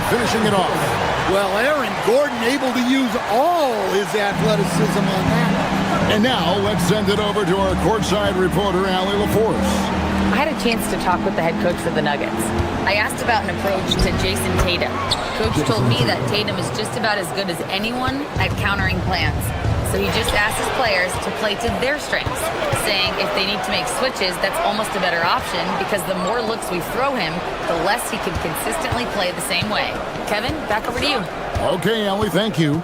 finishing it off. Well, Aaron Gordon able to use all his athleticism on that. And now let's send it over to our courtside reporter, Allie LaForce. I had a chance to talk with the head coach for the Nuggets. I asked about an approach to Jason Tatum. Coach told me that Tatum is just about as good as anyone at countering plans. So he just asked his players to play to their strengths, saying if they need to make switches, that's almost a better option because the more looks we throw him, the less he can consistently play the same way. Kevin, back over to you. Okay, Allie, thank you.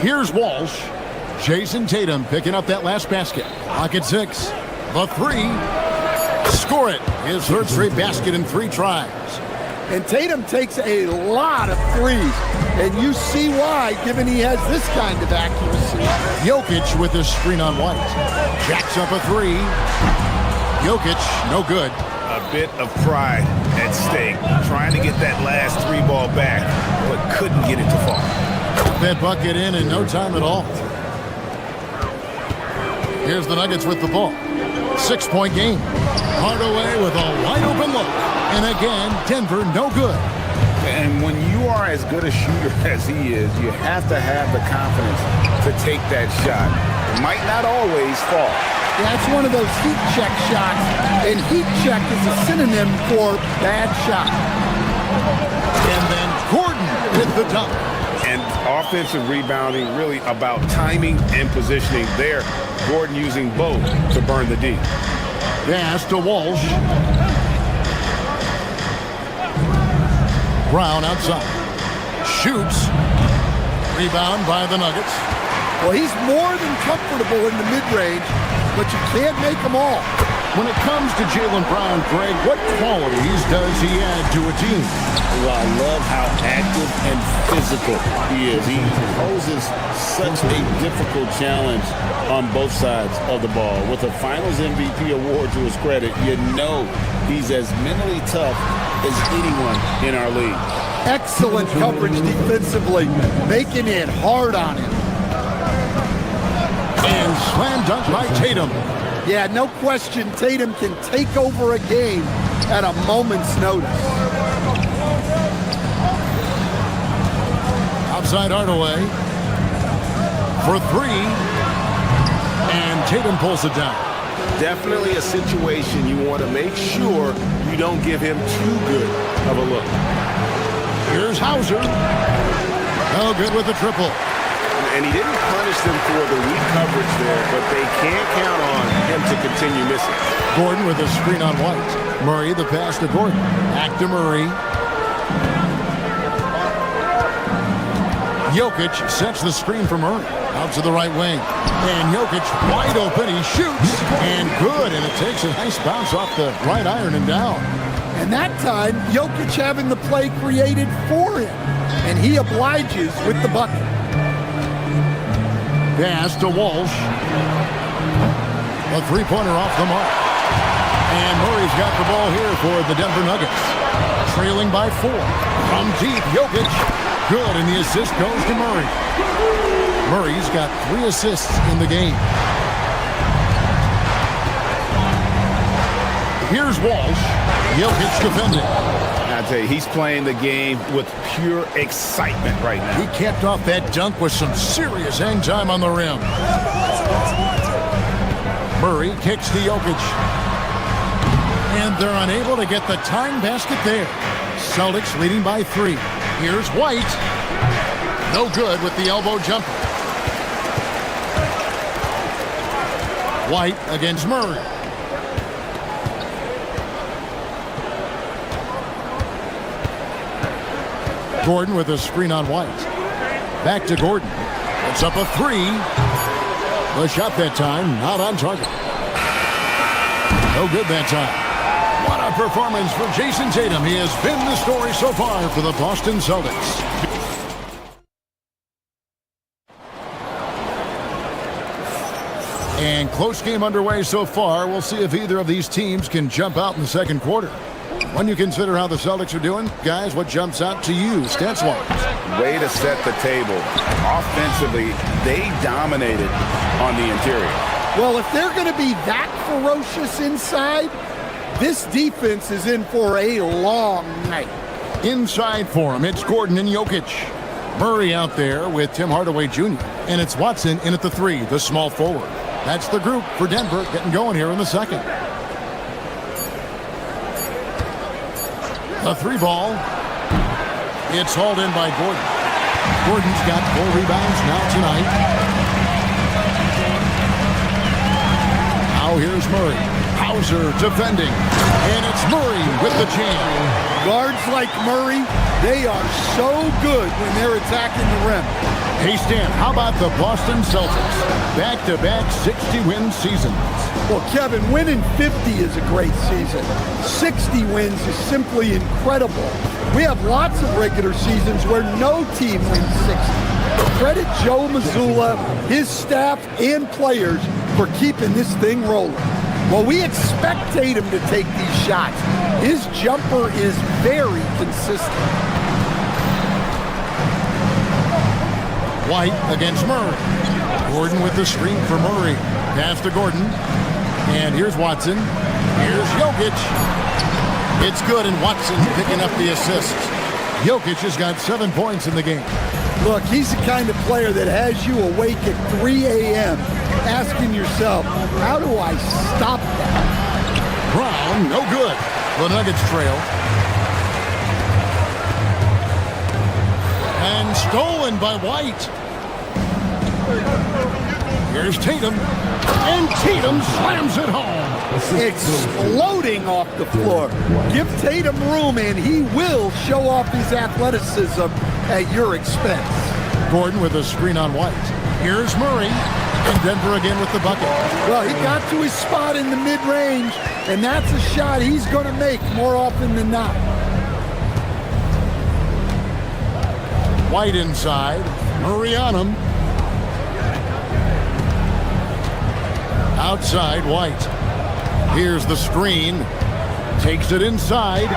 Here's Walsh. Jason Tatum picking up that last basket. Clock at 6. The three. Score it. His third straight basket in 3 tries. And Tatum takes a lot of threes. And you see why, given he has this kind of accuracy. Jokic with his screen on White. Jacks up a 3. Jokic, no good. A bit of pride at stake. Trying to get that last 3 ball back, but couldn't get it to fall. That bucket in no time at all. Here's the Nuggets with the ball. 6-point game. Hardaway with a wide open look. And again, Denver no good. And when you are as good a shooter as he is, you have to have the confidence to take that shot. It might not always fall. Yeah, it's one of those heat check shots. And heat check is a synonym for bad shot. And then Gordon with the dunk. And offensive rebounding really about timing and positioning there. Gordon using both to burn the D. Pass to Walsh. Brown outside. Shoots. Rebound by the Nuggets. Well, he's more than comfortable in the mid-range, but you can't make them all. When it comes to Jaylen Brown, Greg, what qualities does he add to a team? Well, I love how active and physical he is. He poses such a difficult challenge on both sides of the ball. With a Finals MVP award to his credit, you know he's as mentally tough as anyone in our league. Excellent coverage defensively, making it hard on him. And slam dunk by Tatum. Yeah, no question, Tatum can take over a game at a moment's notice. Outside Hardaway for 3. And Tatum pulls it down. Definitely a situation you want to make sure you don't give him too good of a look. Here's Hauser. No good with the triple. And he didn't punish them for the weak coverage there, but they can't count on him to continue missing. Gordon with a screen on White. Murray the pass to Gordon. Back to Murray. Jokic sets the screen for Murray. Out to the right wing. And Jokic wide open. He shoots. And good. And it takes a nice bounce off the right iron and down. And that time, Jokic having the play created for him. And he obliges with the bucket. Pass to Walsh. A three-pointer off the mark. And Murray's got the ball here for the Denver Nuggets. Trailing by 4. From deep, Jokic. Good, and the assist goes to Murray. Murray's got 3 assists in the game. Here's Walsh. Jokic defending. I tell you, he's playing the game with pure excitement right now. He capped off that dunk with some serious hang time on the rim. Murray kicks to Jokic. And they're unable to get the tying basket there. Celtics leading by 3. Here's White. No good with the elbow jumper. White against Murray. Gordon with a screen on White. Back to Gordon. It's up a 3. The shot that time, not on target. No good that time. What a performance for Jason Tatum. He has been the story so far for the Boston Celtics. And close game underway so far. We'll see if either of these teams can jump out in the second quarter. When you consider how the Celtics are doing, guys, what jumps out to you, stats-wise? Way to set the table. Offensively, they dominated on the interior. Well, if they're going to be that ferocious inside, this defense is in for a long night. Inside for him, it's Gordon and Jokic. Murray out there with Tim Hardaway Jr. And it's Watson in at the 3, the small forward. That's the group for Denver getting going here in the second. The 3 ball. It's hauled in by Gordon. Gordon's got 4 rebounds now tonight. Now here's Murray. Hauser defending. And it's Murray with the jam. Guards like Murray, they are so good when they're attacking the rim. Hey, Stan, how about the Boston Celtics? Back-to-back 60-win seasons. Well, Kevin, winning 50 is a great season. 60 wins is simply incredible. We have lots of regular seasons where no team wins 60. Credit Joe Mazzulla, his staff, and players for keeping this thing rolling. Well, we expect Tatum to take these shots. His jumper is very consistent. White against Murray. Gordon with the screen for Murray. Pass to Gordon. And here's Watson. Here's Jokic. It's good, and Watson picking up the assist. Jokic has got 7 points in the game. Look, he's the kind of player that has you awake at 3 a.m. asking yourself, how do I stop that? Brown, no good. The Nuggets trail. And stolen by White. Here's Tatum. And Tatum slams it home. Exploding off the floor. Give Tatum room and he will show off his athleticism at your expense. Gordon with a screen on White. Here's Murray. And Denver again with the bucket. Well, he got to his spot in the mid-range, and that's a shot he's going to make more often than not. White inside. Murray on him. Outside, White. Here's the screen. Takes it inside.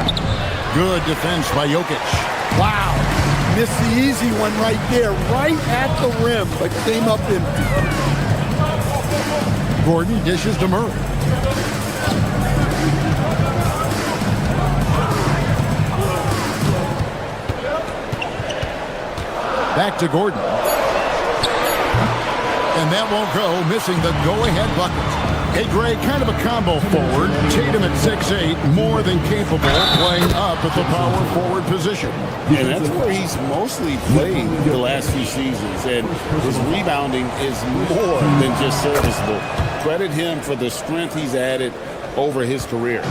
Good defense by Jokic. Wow. Missed the easy one right there, right at the rim, but came up empty. Gordon dishes to Murray. Back to Gordon. And that won't go, missing the go-ahead bucket. Hey, Greg, kind of a combo forward. Tatum at 6'8", more than capable of playing up at the power forward position. And that's where he's mostly played the last few seasons. And his rebounding is more than just serviceable. Credit him for the strength he's added over his career.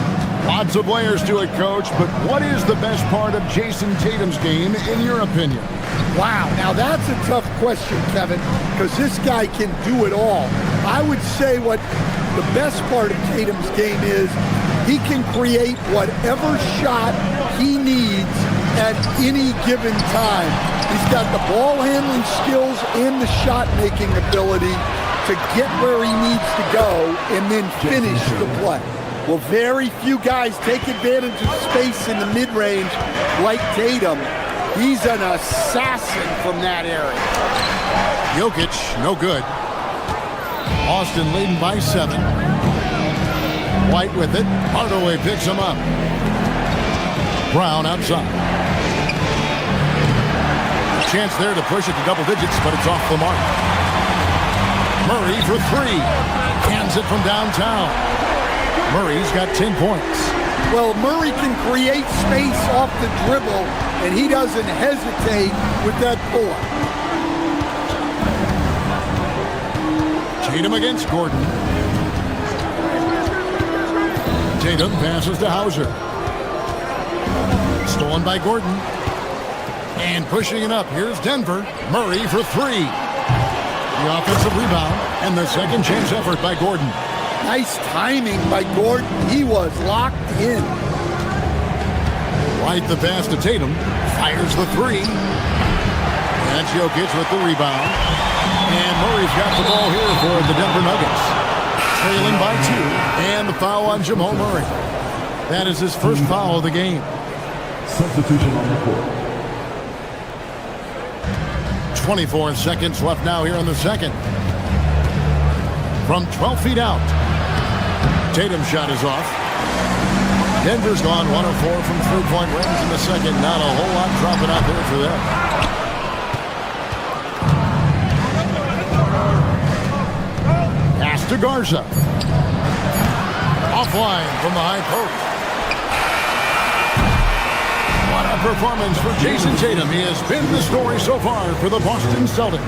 Lots of layers to it, Coach, but what is the best part of Jason Tatum's game, in your opinion? Wow, now that's a tough question, Kevin, because this guy can do it all. I would say what the best part of Tatum's game is he can create whatever shot he needs at any given time. He's got the ball handling skills and the shot making ability to get where he needs to go and then finish the play. Well, very few guys take advantage of space in the mid-range like Tatum. He's an assassin from that area. Jokic, no good. Austin leading by 7. White with it. Hardaway picks him up. Brown outside. A chance there to push it to double digits, but it's off the mark. Murray for 3. Hands it from downtown. Murray's got 10 points. Well, Murray can create space off the dribble, and he doesn't hesitate with that pull-up. Tatum against Gordon. Tatum passes to Hauser. Stolen by Gordon. And pushing it up. Here's Denver. Murray for 3. The offensive rebound and the second chance effort by Gordon. Nice timing by Gordon. He was locked in. Right the pass to Tatum. Fires the 3. That's Jokic with the rebound. And Murray's got the ball here for the Denver Nuggets. Trailing by 2. And the foul on Jamal Murray. That is his first foul of the game. Substitution on the court. 24 seconds left now here in the second. From 12 feet out. Tatum's shot is off. Denver's gone 1 of 4 from three-point range in the second. Not a whole lot dropping out there for them. Pass to Garza. Offline from the high post. What a performance for Jason Tatum. He has been the story so far for the Boston Celtics.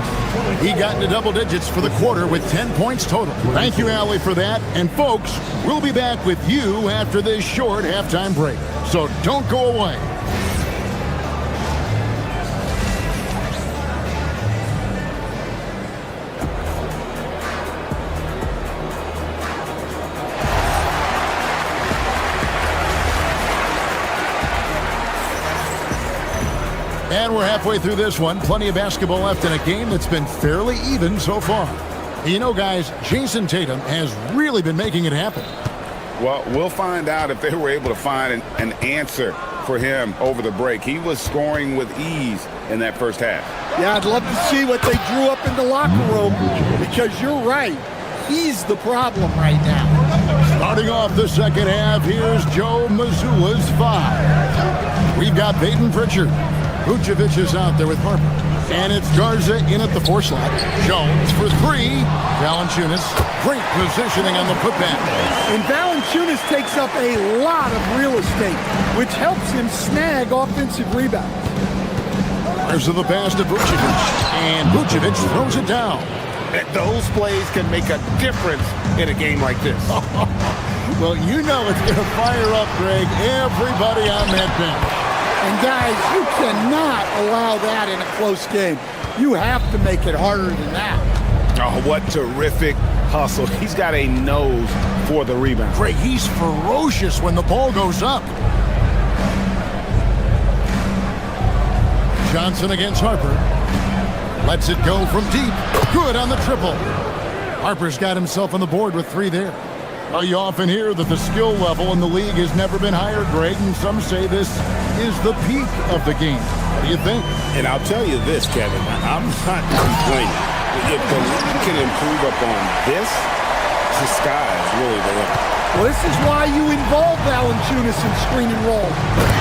He got into double digits for the quarter with 10 points total. Thank you, Allie, for that. And folks, we'll be back with you after this short halftime break. So don't go away. And we're halfway through this one. Plenty of basketball left in a game that's been fairly even so far. You know, guys, Jason Tatum has really been making it happen. Well, we'll find out if they were able to find an answer for him over the break. He was scoring with ease in that first half. Yeah, I'd love to see what they drew up in the locker room, because you're right. He's the problem right now. Starting off the second half, here's Joe Mazzulla's 5. We've got Peyton Pritchard. Vucevic is out there with Harper. And it's Garza in at the 4 slot. Jones for 3. Valanciunas, great positioning on the putback. And Valanciunas takes up a lot of real estate, which helps him snag offensive rebounds. There's the pass to Vucevic. And Vucevic throws it down. Those plays can make a difference in a game like this. Well, you know it's going to fire up, Greg, everybody on that bench. And guys, you cannot allow that in a close game. You have to make it harder than that. Oh, what terrific hustle. He's got a nose for the rebound. Greg, he's ferocious when the ball goes up. Johnson against Harper. Lets it go from deep. Good on the triple. Harper's got himself on the board with 3 there. Well, you often hear that the skill level in the league has never been higher, Greg, and some say this is the peak of the game. What do you think? And I'll tell you this, Kevin, I'm not complaining. If the league can improve upon this, the sky is really the limit. Well, this is why you involve Valanciunas in screen and roll,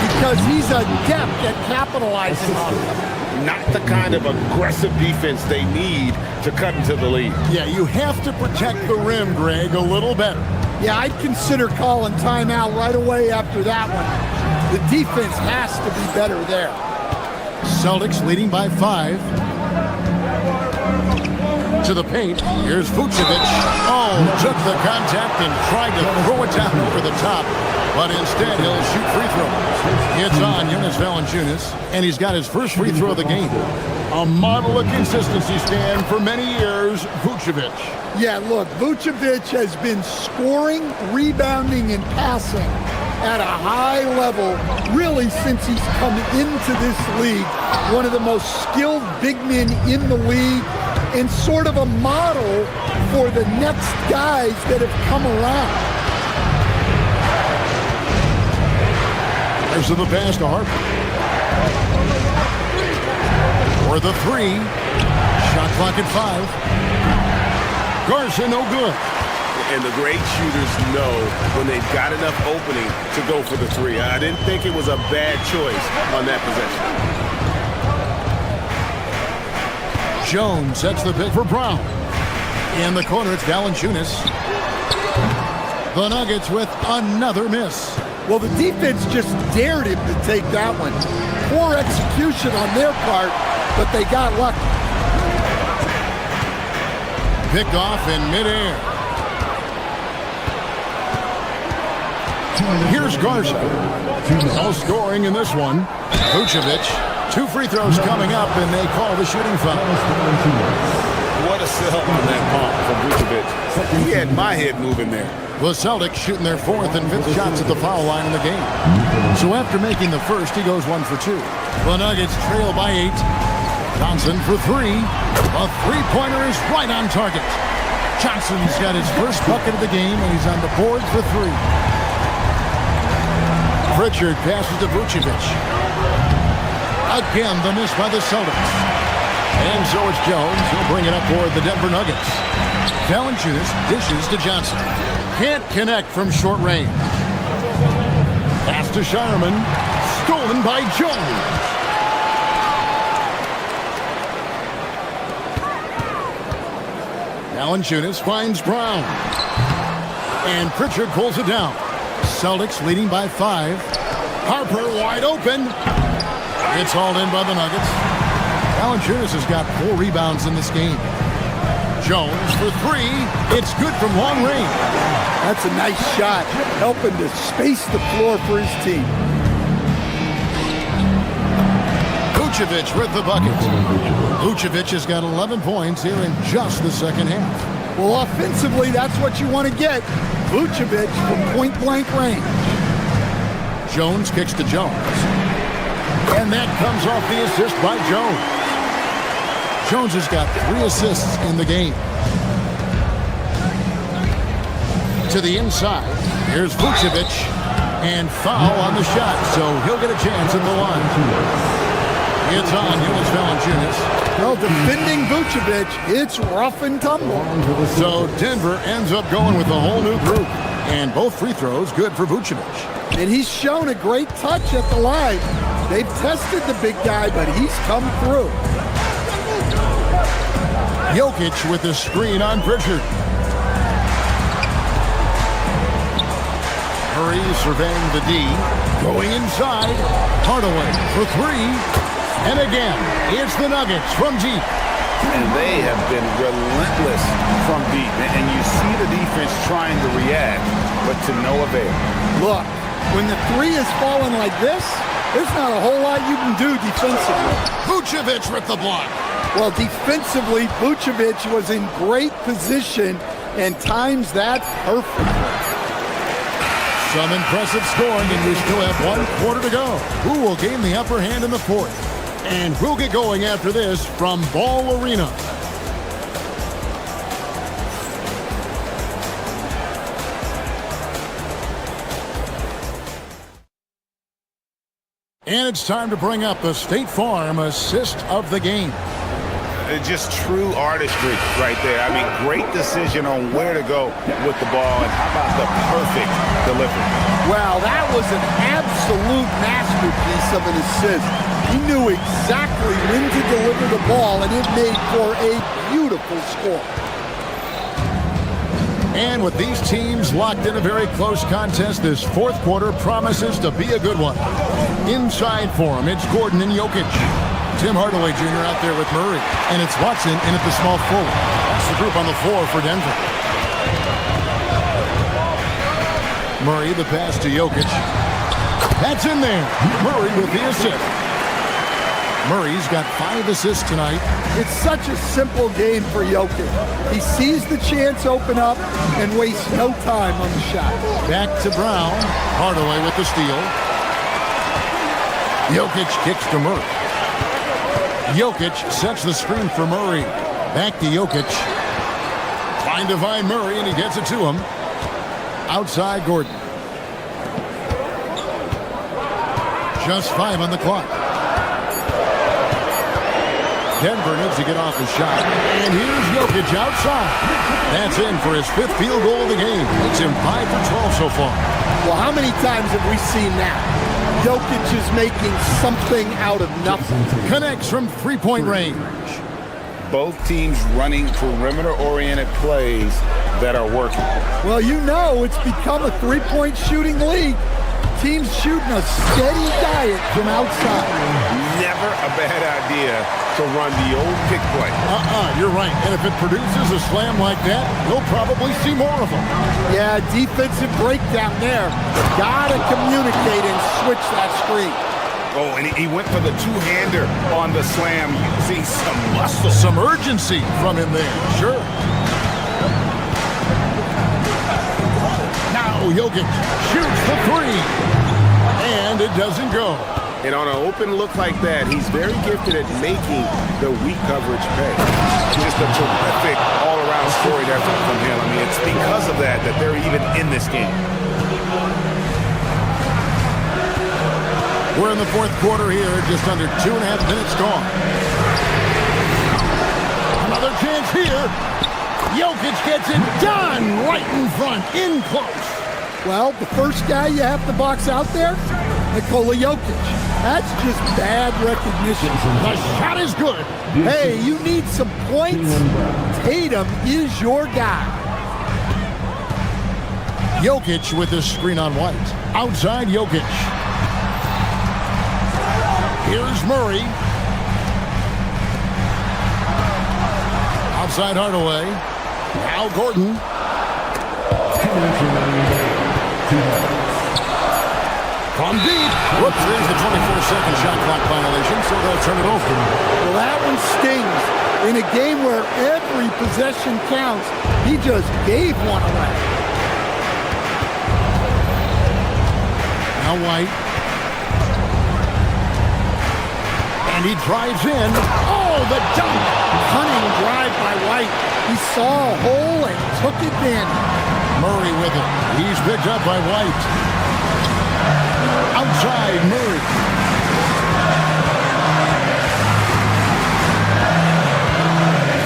because he's adept at capitalizing on it. Not the kind of aggressive defense they need to cut into the lead. Yeah, you have to protect the rim, Greg, a little better. Yeah, I'd consider calling timeout right away after that one. The defense has to be better there. Celtics leading by 5. To the paint. Here's Vucevic. Oh, took the contact and tried to throw it down over the top. But instead, he'll shoot free throws. It's on Jonas Valanciunas, and he's got his first free throw of the game. A model of consistency, Stan, for many years, Vucevic. Yeah, look, Vucevic has been scoring, rebounding, and passing at a high level really since he's come into this league. One of the most skilled big men in the league, and sort of a model for the next guys that have come around. There's the pass to Harper. For the 3. Shot clock at 5. Garza, no good. And the great shooters know when they've got enough opening to go for the 3. I didn't think it was a bad choice on that possession. Jones sets the pick for Brown. In the corner, it's Valanciunas. The Nuggets with another miss. Well, the defense just dared him to take that one. Poor execution on their part, but they got lucky. Picked off in midair. Here's Garza. No scoring in this one. Vucevic. 2 free throws coming up, and they call the shooting foul. What a sell on that pump from Vucevic. He had my head moving there. The Celtics shooting their 4th and 5th shots at the foul line in the game. So after making the first, he goes 1 for 2. The Nuggets trail by 8. Johnson for 3. A three-pointer is right on target. Johnson's got his first bucket of the game, and he's on the board for 3. Pritchard passes to Vucevic. Again, the miss by the Celtics. And so it's Jones. He'll bring it up for the Denver Nuggets. Valanciunas dishes to Johnson. Can't connect from short range. Pass to Shireman. Stolen by Jones. Valanciunas finds Brown. And Pritchard pulls it down. Celtics leading by 5. Harper wide open. It's hauled in by the Nuggets. Valanciunas has got 4 rebounds in this game. Jones for 3. It's good from long range. That's a nice shot, helping to space the floor for his team. Vucevic with the bucket. Vucevic has got 11 points here in just the second half. Well, offensively, that's what you want to get. Vucevic from point-blank range. Jones kicks to Jones. And that comes off the assist by Jones. Jones has got 3 assists in the game. To the inside. Here's Vucevic. And foul on the shot, so he'll get a chance at the line. It's on. Jonas Valanciunas. Well, defending Vucevic, it's rough and tumble. So Denver ends up going with a whole new group. And both free throws good for Vucevic. And he's shown a great touch at the line. They've tested the big guy, but he's come through. Jokic with the screen on Pritchard. Murray surveying the D. Going inside. Hardaway for 3. And again, it's the Nuggets from deep. And they have been relentless from deep. And you see the defense trying to react, but to no avail. Look, when the 3 is falling like this, there's not a whole lot you can do defensively. Vucevic with the block. Well, defensively, Vucevic was in great position and times that perfectly. Some impressive scoring, and we still have 1 quarter to go. Who will gain the upper hand in the 4th? And we'll get going after this from Ball Arena. And it's time to bring up the State Farm assist of the game. Just true artistry right there. I mean, great decision on where to go with the ball, and how about the perfect delivery? Wow, that was an absolute masterpiece of an assist. He knew exactly when to deliver the ball, and it made for a beautiful score. And with these teams locked in a very close contest, this 4th quarter promises to be a good one. Inside for him, it's Gordon and Jokic. Tim Hardaway Jr. out there with Murray. And it's Watson in at the small forward. That's the group on the floor for Denver. Murray, the pass to Jokic. That's in there. Murray with the assist. Murray's got 5 assists tonight. It's such a simple game for Jokic. He sees the chance open up and wastes no time on the shot. Back to Brown. Hardaway with the steal. Jokic kicks to Murray. Jokic sets the screen for Murray. Back to Jokic. Trying to find Murray, and he gets it to him. Outside Gordon. Just 5 on the clock. Denver needs to get off his shot. And here's Jokic outside. That's in for his 5th field goal of the game. Makes him 5 for 12 so far. Well, how many times have we seen that? Jokic is making something out of nothing. Connects from 3-point range. Both teams running perimeter-oriented plays that are working. Well, you know it's become a 3-point shooting league. Teams shooting a steady diet from outside. Never a bad idea to run the old pick play. You're right. And if it produces a slam like that, you'll probably see more of them. Yeah, defensive breakdown there. Gotta communicate and switch that screen. Oh, and he went for the 2-hander on the slam, using some muscle. Some urgency from him there, sure. Now Jokic shoots the 3. And it doesn't go. And on an open look like that, he's very gifted at making the weak coverage pay. Just a terrific all-around scoring effort from him. I mean, it's because of that they're even in this game. We're in the 4th quarter here, just under 2.5 minutes gone. Another chance here. Jokic gets it done right in front, in close. Well, the first guy you have to box out there, Nikola Jokic. That's just bad recognition. The shot is good. Hey, you need some points. Tatum is your guy. Jokic with the screen on White. Outside Jokic. Here's Murray. Outside Hardaway. Now Gordon. From deep. Whoops, there's the 24-second shot clock violation, so they'll turn it over. Well, that one stings. In a game where every possession counts, he just gave one away. Now White. And he drives in. Oh, the dunk! Cunning drive by White. He saw a hole and took advantage. Murray with it. He's picked up by White. Outside Murray.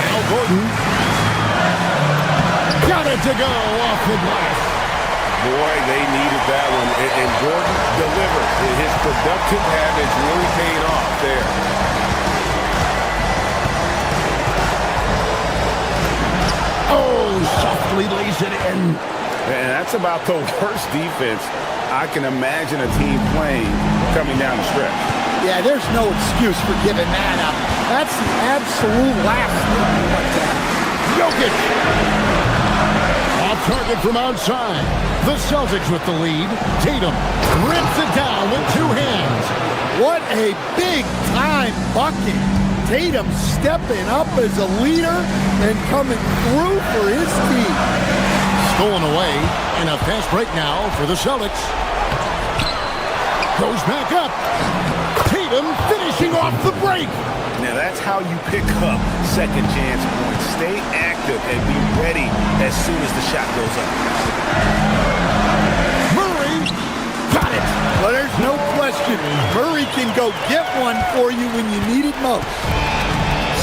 Now Gordon. Got it to go off the glass. Boy, they needed that one. And Gordon delivered. His productive habits really paid off there. Oh, softly lays it in. And that's about the worst defense I can imagine a team playing coming down the stretch. Yeah, there's no excuse for giving that up. That's the absolute last thing you want to have. Jokic. Off target from outside. The Celtics with the lead. Tatum rips it down with two hands. What a big-time bucket. Tatum stepping up as a leader and coming through for his team. Stolen away, and a fast break now for the Celtics. Goes back up. Tatum finishing off the break. Now that's how you pick up second chance points. Stay active and be ready as soon as the shot goes up. Murray got it. Well, there's no question. Murray can go get one for you when you need it most.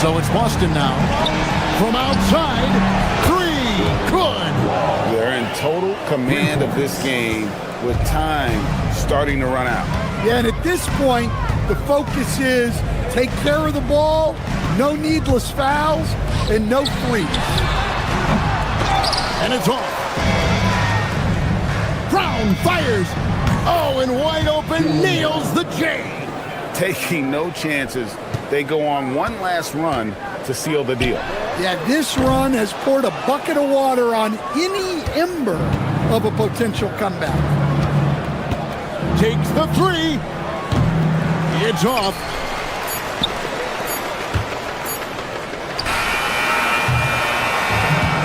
So it's Boston now. From outside, three. Good. They're in total command of this game with time starting to run out. Yeah, and at this point, the focus is take care of the ball, no needless fouls, and no threes. And it's off. Brown fires. Oh, and wide open, nails the J. Taking no chances. They go on one last run to seal the deal. Yeah, this run has poured a bucket of water on any ember of a potential comeback. Takes the three. It's off.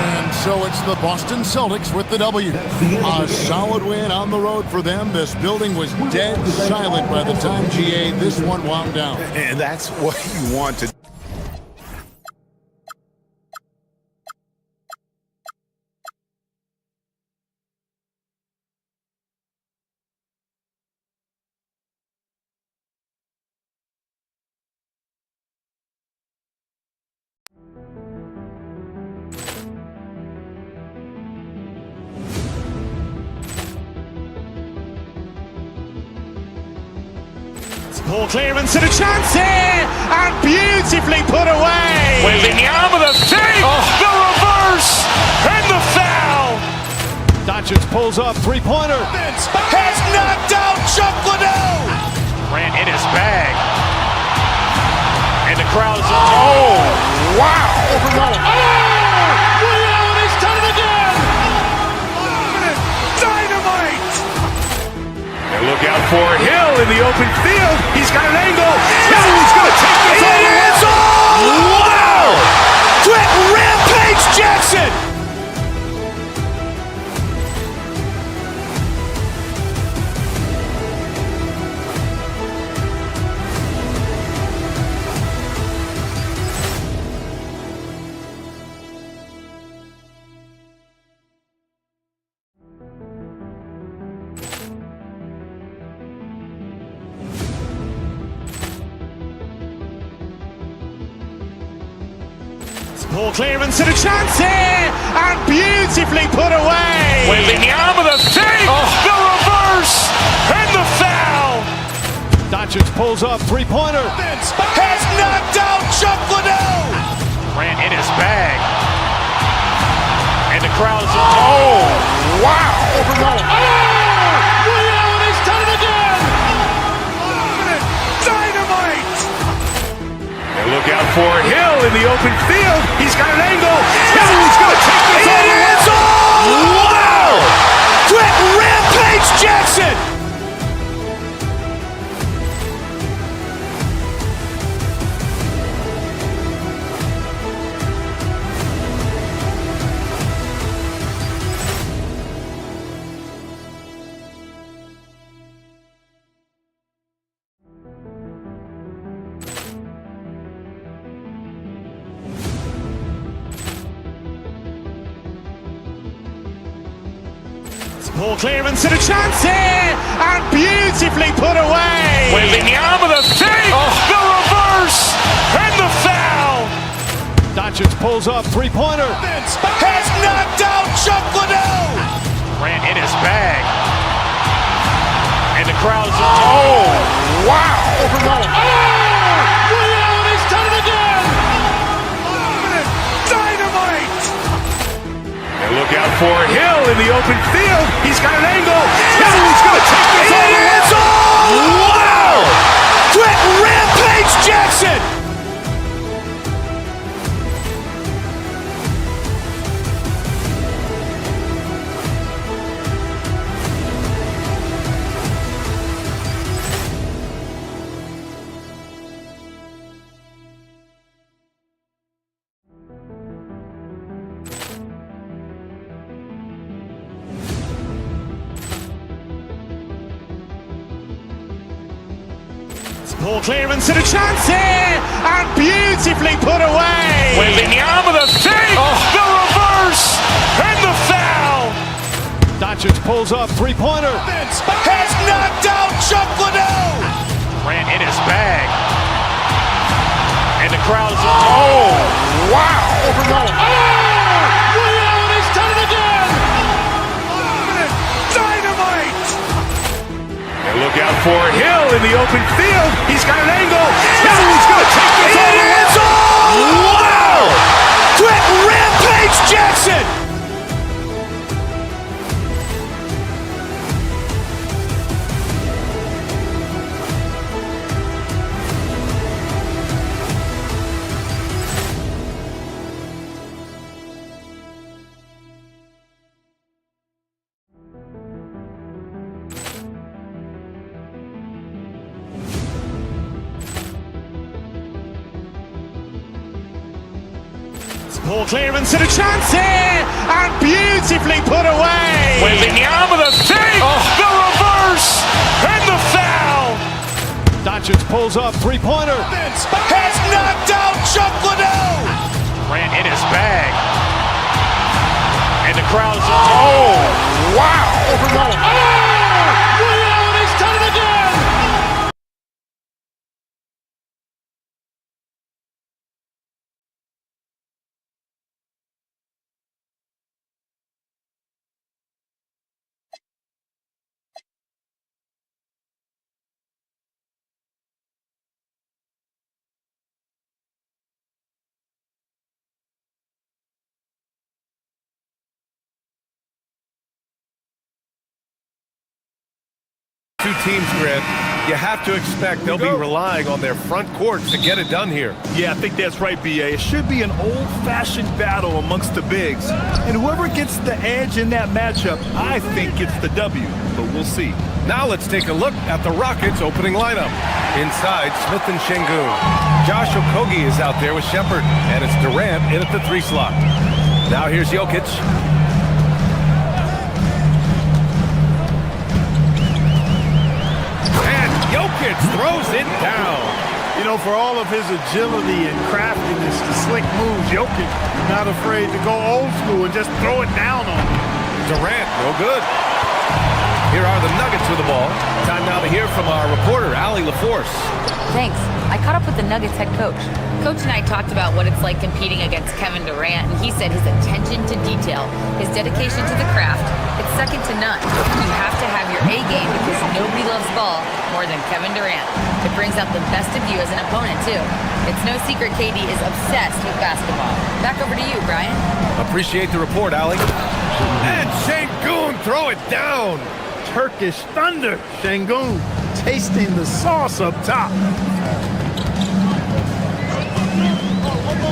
And so it's the Boston Celtics with the W. A solid win on the road for them. This building was dead silent by the time GA this one wound down. And that's what you want to do. Poor clearance and a chance here, and beautifully put away. With the arm of the fake, the reverse, and the foul. Doncic pulls up, three-pointer. Has knocked out Chuck Liddell. Ran in his bag. And the crowd is... Oh, wow. He's done it again. Dynamite. And look out for Hill in the open field. He's got an angle. He's going to take this all the way. Wow! Quick Rampage Jackson. Ball clearance and a chance here, and beautifully put away. Wembanyama the fake, the reverse, and the foul. Doncic pulls up, three-pointer. Has knocked out Chuck Liddell. Ran in his bag. And the crowd is... Oh, wow. Ray Allen has done it again. Dynamite. And look out for Hill in the open field. He's got an angle. He's going to take this all the way. Wow. Quick Rampage Jackson. Ball clearance and a chance here, and beautifully put away. Wembanyama the fake, the reverse, and the foul. Doncic pulls up, three-pointer. Has knocked out Chuck Liddell. Ran in his bag. And the crowd is... Oh, wow. Ray Allen has done it again. Dynamite. And look out for Hill in the open field. He's got an angle. He's going to take this all the way. Wow! Quick Rampage Jackson. Ball clearance and a chance here, and beautifully put away. Wembanyama the fake, the reverse, and the foul. Doncic pulls up, three-pointer. Has knocked out Chuck Liddell. Ran in his bag. And the crowd is... Oh, wow. Ray Allen has done it again. Dynamite. And look out for Hill in the open field. He's got an angle. He's going to take this all the way. Wow! Quick Rampage Jackson. Ball clearance and a chance here, and beautifully put away. Wembanyama the fake, the reverse, and the foul. Doncic pulls up, three-pointer. Has knocked out Chuck Liddell. Ran in his bag. And the crowd is... Oh, wow. Ray Allen has done it again. Two teams, Grant, you have to expect they'll be relying on their front court to get it done here. Yeah, I think that's right, B.A. It should be an old-fashioned battle amongst the bigs. And whoever gets the edge in that matchup, I think gets the W. But we'll see. Now let's take a look at the Rockets' opening lineup. Inside, Smith and Şengün. Josh Okogie is out there with Shepard, and it's Durant in at the 3 slot. Now here's Jokic. Jokic throws it down. You know, for all of his agility and craftiness, the slick moves, Jokic not afraid to go old school and just throw it down on him. Durant, no good. Here are the Nuggets with the ball. Time now to hear from our reporter, Allie LaForce. Thanks. I caught up with the Nuggets head coach. Coach and I talked about what it's like competing against Kevin Durant, and he said his attention to detail, his dedication to the craft, it's second to none. You have to have your A game because nobody loves ball more than Kevin Durant. It brings out the best of you as an opponent, too. It's no secret KD is obsessed with basketball. Back over to you, Brian. Appreciate the report, Allie. And Şengün throw it down. Turkish thunder. Şengün tasting the sauce up top.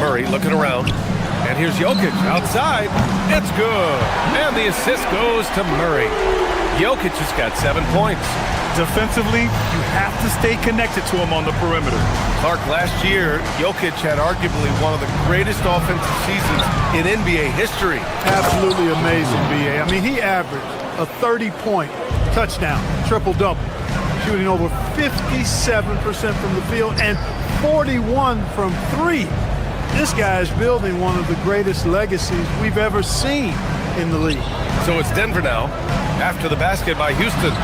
Murray looking around. And here's Jokic outside. It's good. And the assist goes to Murray. Jokic has got 7 points. Defensively, you have to stay connected to him on the perimeter. Clark, last year, Jokic had arguably one of the greatest offensive seasons in NBA history. Absolutely amazing, B.A. I mean, he averaged a 30-point touchdown, triple-double, shooting over 57% from the field and 41 from three. This guy is building one of the greatest legacies we've ever seen in the league. So it's Denver now, after the basket by Houston.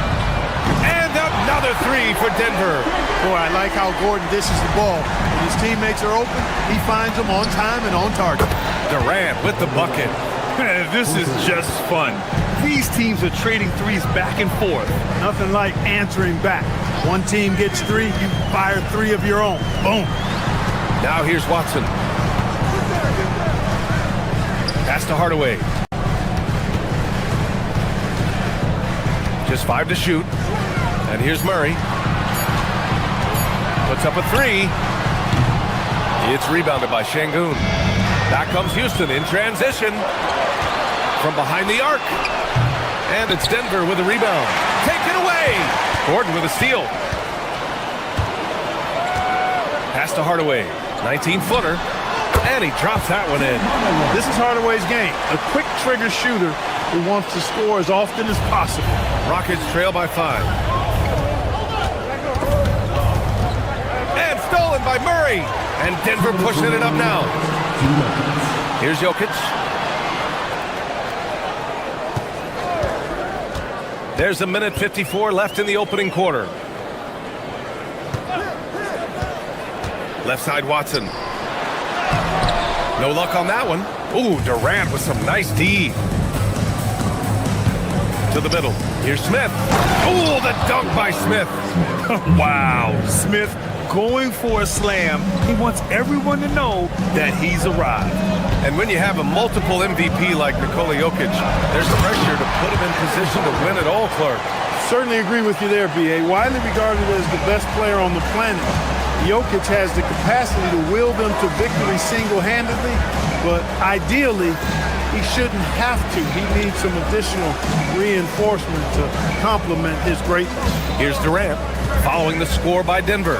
And another three for Denver. Boy, I like how Gordon dishes the ball. When his teammates are open, he finds them on time and on target. Durant with the bucket. This is just fun. These teams are trading threes back and forth. Nothing like answering back. One team gets three, you fire three of your own. Boom. Now here's Watson. Pass to Hardaway. Just 5 to shoot. And here's Murray. Puts up a three. It's rebounded by Şengün. Back comes Houston in transition. From behind the arc. And it's Denver with a rebound. Taken away. Gordon with a steal. Pass to Hardaway. 19-footer. And he drops that one in. This is Hardaway's game. A quick trigger shooter who wants to score as often as possible. Rockets trail by 5. And stolen by Murray. And Denver pushing it up now. Here's Jokic. There's a minute 54 left in the opening quarter. Left side Watson. No luck on that one. Ooh, Durant with some nice D. To the middle. Here's Smith. Ooh, the dunk by Smith. Wow. Smith going for a slam. He wants everyone to know that he's arrived. And when you have a multiple MVP like Nikola Jokic, there's pressure to put him in position to win it all, Clark. Certainly agree with you there, B.A. Widely regarded as the best player on the planet, Jokic has the capacity to will them to victory single-handedly, but ideally, he shouldn't have to. He needs some additional reinforcement to complement his greatness. Here's Durant, following the score by Denver.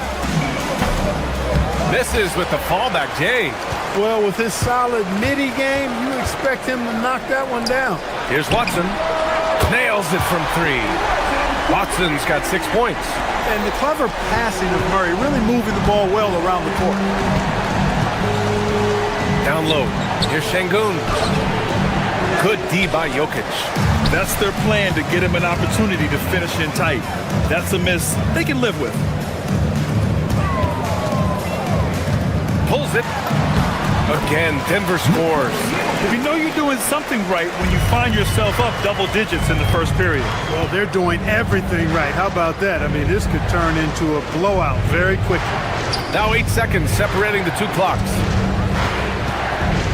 Misses with the fallback, Jay. Well, with his solid midi game, you expect him to knock that one down. Here's Watson. Nails it from 3. Watson's got 6 points. And the clever passing of Murray, really moving the ball well around the court. Down low. Here's Şengün. Good D by Jokic. That's their plan, to get him an opportunity to finish in tight. That's a miss they can live with. Pulls it. Again, Denver scores. You know you're doing something right when you find yourself up double digits in the first period. Well, they're doing everything right. How about that? I mean, this could turn into a blowout very quickly. Now 8 seconds separating the 2 clocks.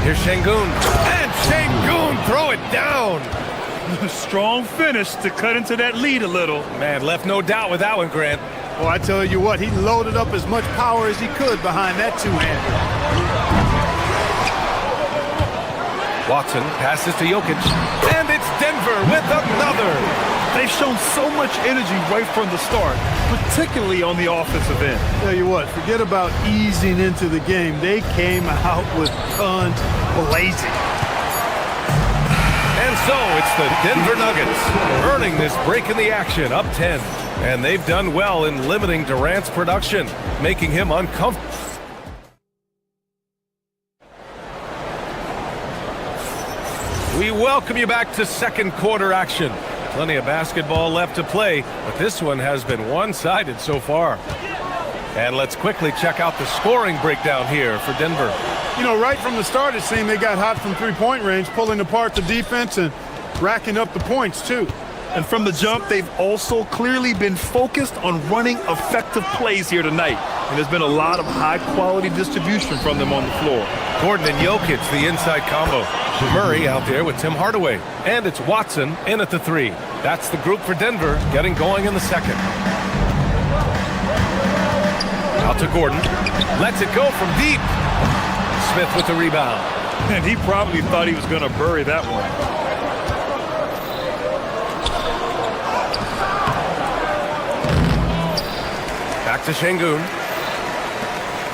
Here's Şengün. And Şengün throw it down. Strong finish to cut into that lead a little. Man, left no doubt with that one, Grant. Well, I tell you what, he loaded up as much power as he could behind that two-hander. Watson passes to Jokic. And it's Denver with another. They've shown so much energy right from the start, particularly on the offensive end. Tell you what, forget about easing into the game. They came out with guns blazing. And so it's the Denver Nuggets earning this break in the action, up 10. And they've done well in limiting Durant's production, making him uncomfortable. We welcome you back to second quarter action. Plenty of basketball left to play, but this one has been one-sided so far. And let's quickly check out the scoring breakdown here for Denver. You know, right from the start, it seemed they got hot from three-point range, pulling apart the defense and racking up the points, too. And from the jump, they've also clearly been focused on running effective plays here tonight. And there's been a lot of high-quality distribution from them on the floor. Gordon and Jokic, the inside combo. Murray out there with Tim Hardaway. And it's Watson in at the 3. That's the group for Denver getting going in the second. Out to Gordon. Lets it go from deep. Smith with the rebound. And he probably thought he was going to bury that one. Back to Şengün.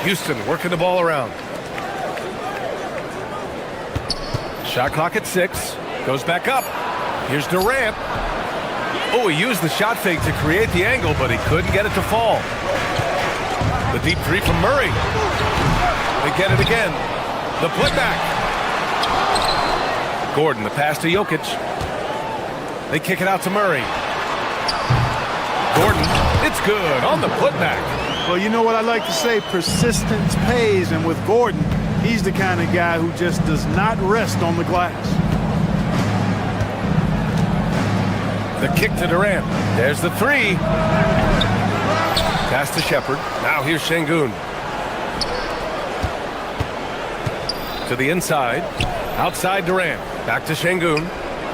Houston working the ball around. Shot clock at 6. Goes back up. Here's Durant. Oh, he used the shot fake to create the angle, but he couldn't get it to fall. The deep 3 from Murray. They get it again. The putback. Gordon, the pass to Jokic. They kick it out to Murray. Gordon, it's good on the putback. Well, you know what I like to say, persistence pays, and with Gordon, he's the kind of guy who just does not rest on the glass. The kick to Durant. There's the 3. Pass to Shepherd. Now here's Şengün. To the inside. Outside Durant. Back to Şengün.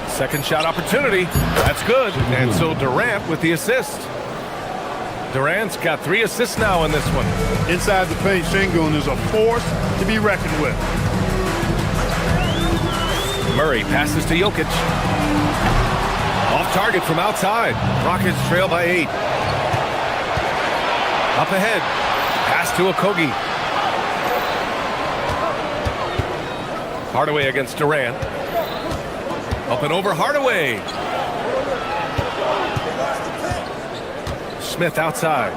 Second shot opportunity. That's good. And so Durant with the assist. Durant's got 3 assists now in this one. Inside the paint, Şengün is a force to be reckoned with. Murray passes to Jokic. Off target from outside. Rockets trail by 8. Up ahead. Pass to Okogie. Hardaway against Durant. Up and over Hardaway. Smith outside.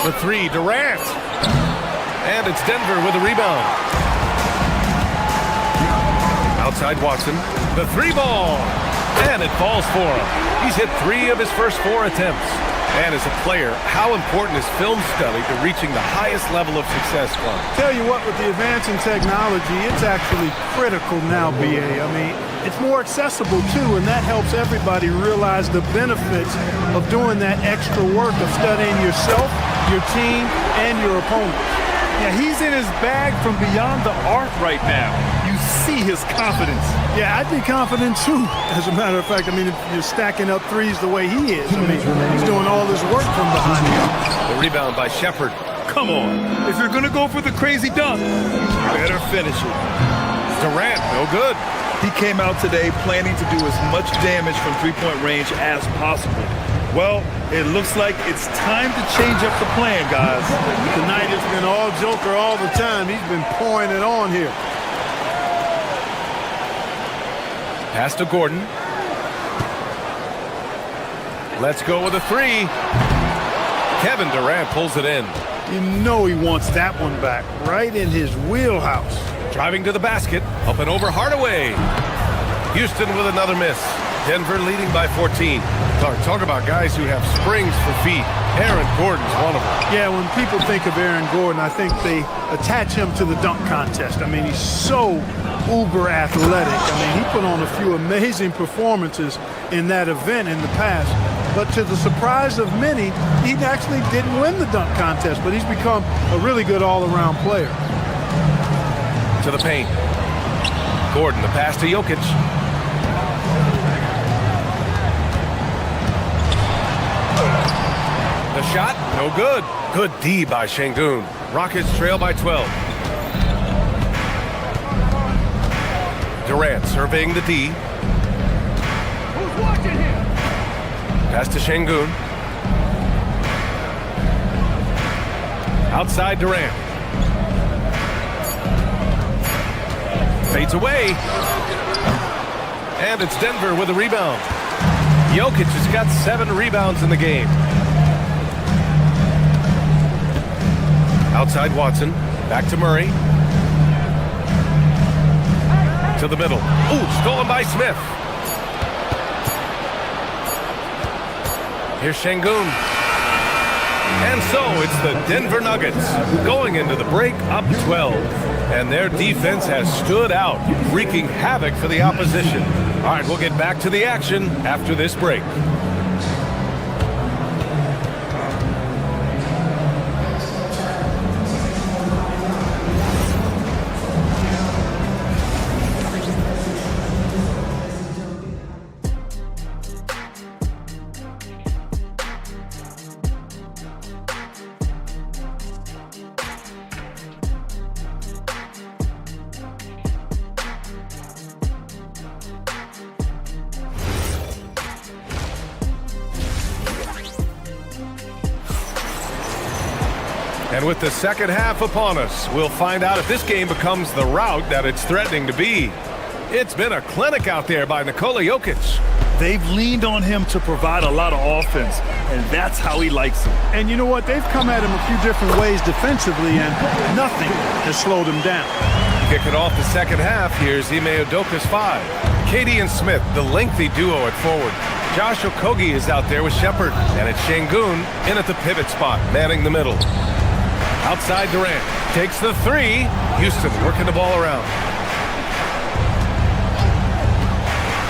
The 3, Durant. And it's Denver with a rebound. Outside Watson. The 3 ball. And it falls for him. He's hit 3 of his first 4 attempts. And as a player, how important is film study to reaching the highest level of success, Clark? Tell you what, with the advance in technology, it's actually critical now, BA. I mean, it's more accessible, too, and that helps everybody realize the benefits of doing that extra work of studying yourself, your team, and your opponent. Yeah, he's in his bag from beyond the arc right now. You see his confidence. Yeah, I'd be confident, too. As a matter of fact, I mean, if you're stacking up threes the way he is, I mean, he's doing all this work from behind him. The rebound by Shepherd. Come on. If you're going to go for the crazy dunk, you better finish it. Durant, no good. He came out today planning to do as much damage from three-point range as possible. Well, it looks like it's time to change up the plan, guys. Tonight it's been all Joker all the time. He's been pouring it on here. Pass to Gordon. Let's go with a 3. Kevin Durant pulls it in. You know he wants that one back, right in his wheelhouse. Driving to the basket, up and over Hardaway. Houston with another miss. Denver leading by 14. Talk about guys who have springs for feet. Aaron Gordon's one of them. Yeah, when people think of Aaron Gordon, I think they attach him to the dunk contest. I mean, he's so uber athletic. I mean, he put on a few amazing performances in that event in the past. But to the surprise of many, he actually didn't win the dunk contest, but he's become a really good all-around player. To the paint. Gordon, the pass to Jokic. The shot, no good. Good D by Şengün. Rockets trail by 12. Durant surveying the D. Who's watching him? Pass to Şengün. Outside Durant. Fades away. And it's Denver with a rebound. Jokic has got 7 rebounds in the game. Outside Watson. Back to Murray. To the middle. Ooh, stolen by Smith. Here's Şengün. And so it's the Denver Nuggets going into the break up 12. And their defense has stood out, wreaking havoc for the opposition. All right, we'll get back to the action after this break. And with the second half upon us, we'll find out if this game becomes the rout that it's threatening to be. It's been a clinic out there by Nikola Jokic. They've leaned on him to provide a lot of offense, and that's how he likes it. And you know what? They've come at him a few different ways defensively, and nothing has slowed him down. Kicking off the second half, here's Ime Udoka's 5. Katie and Smith, the lengthy duo at forward. Josh Okogie is out there with Shepard, and it's Şengün in at the pivot spot, manning the middle. Outside Durant, takes the 3. Houston working the ball around.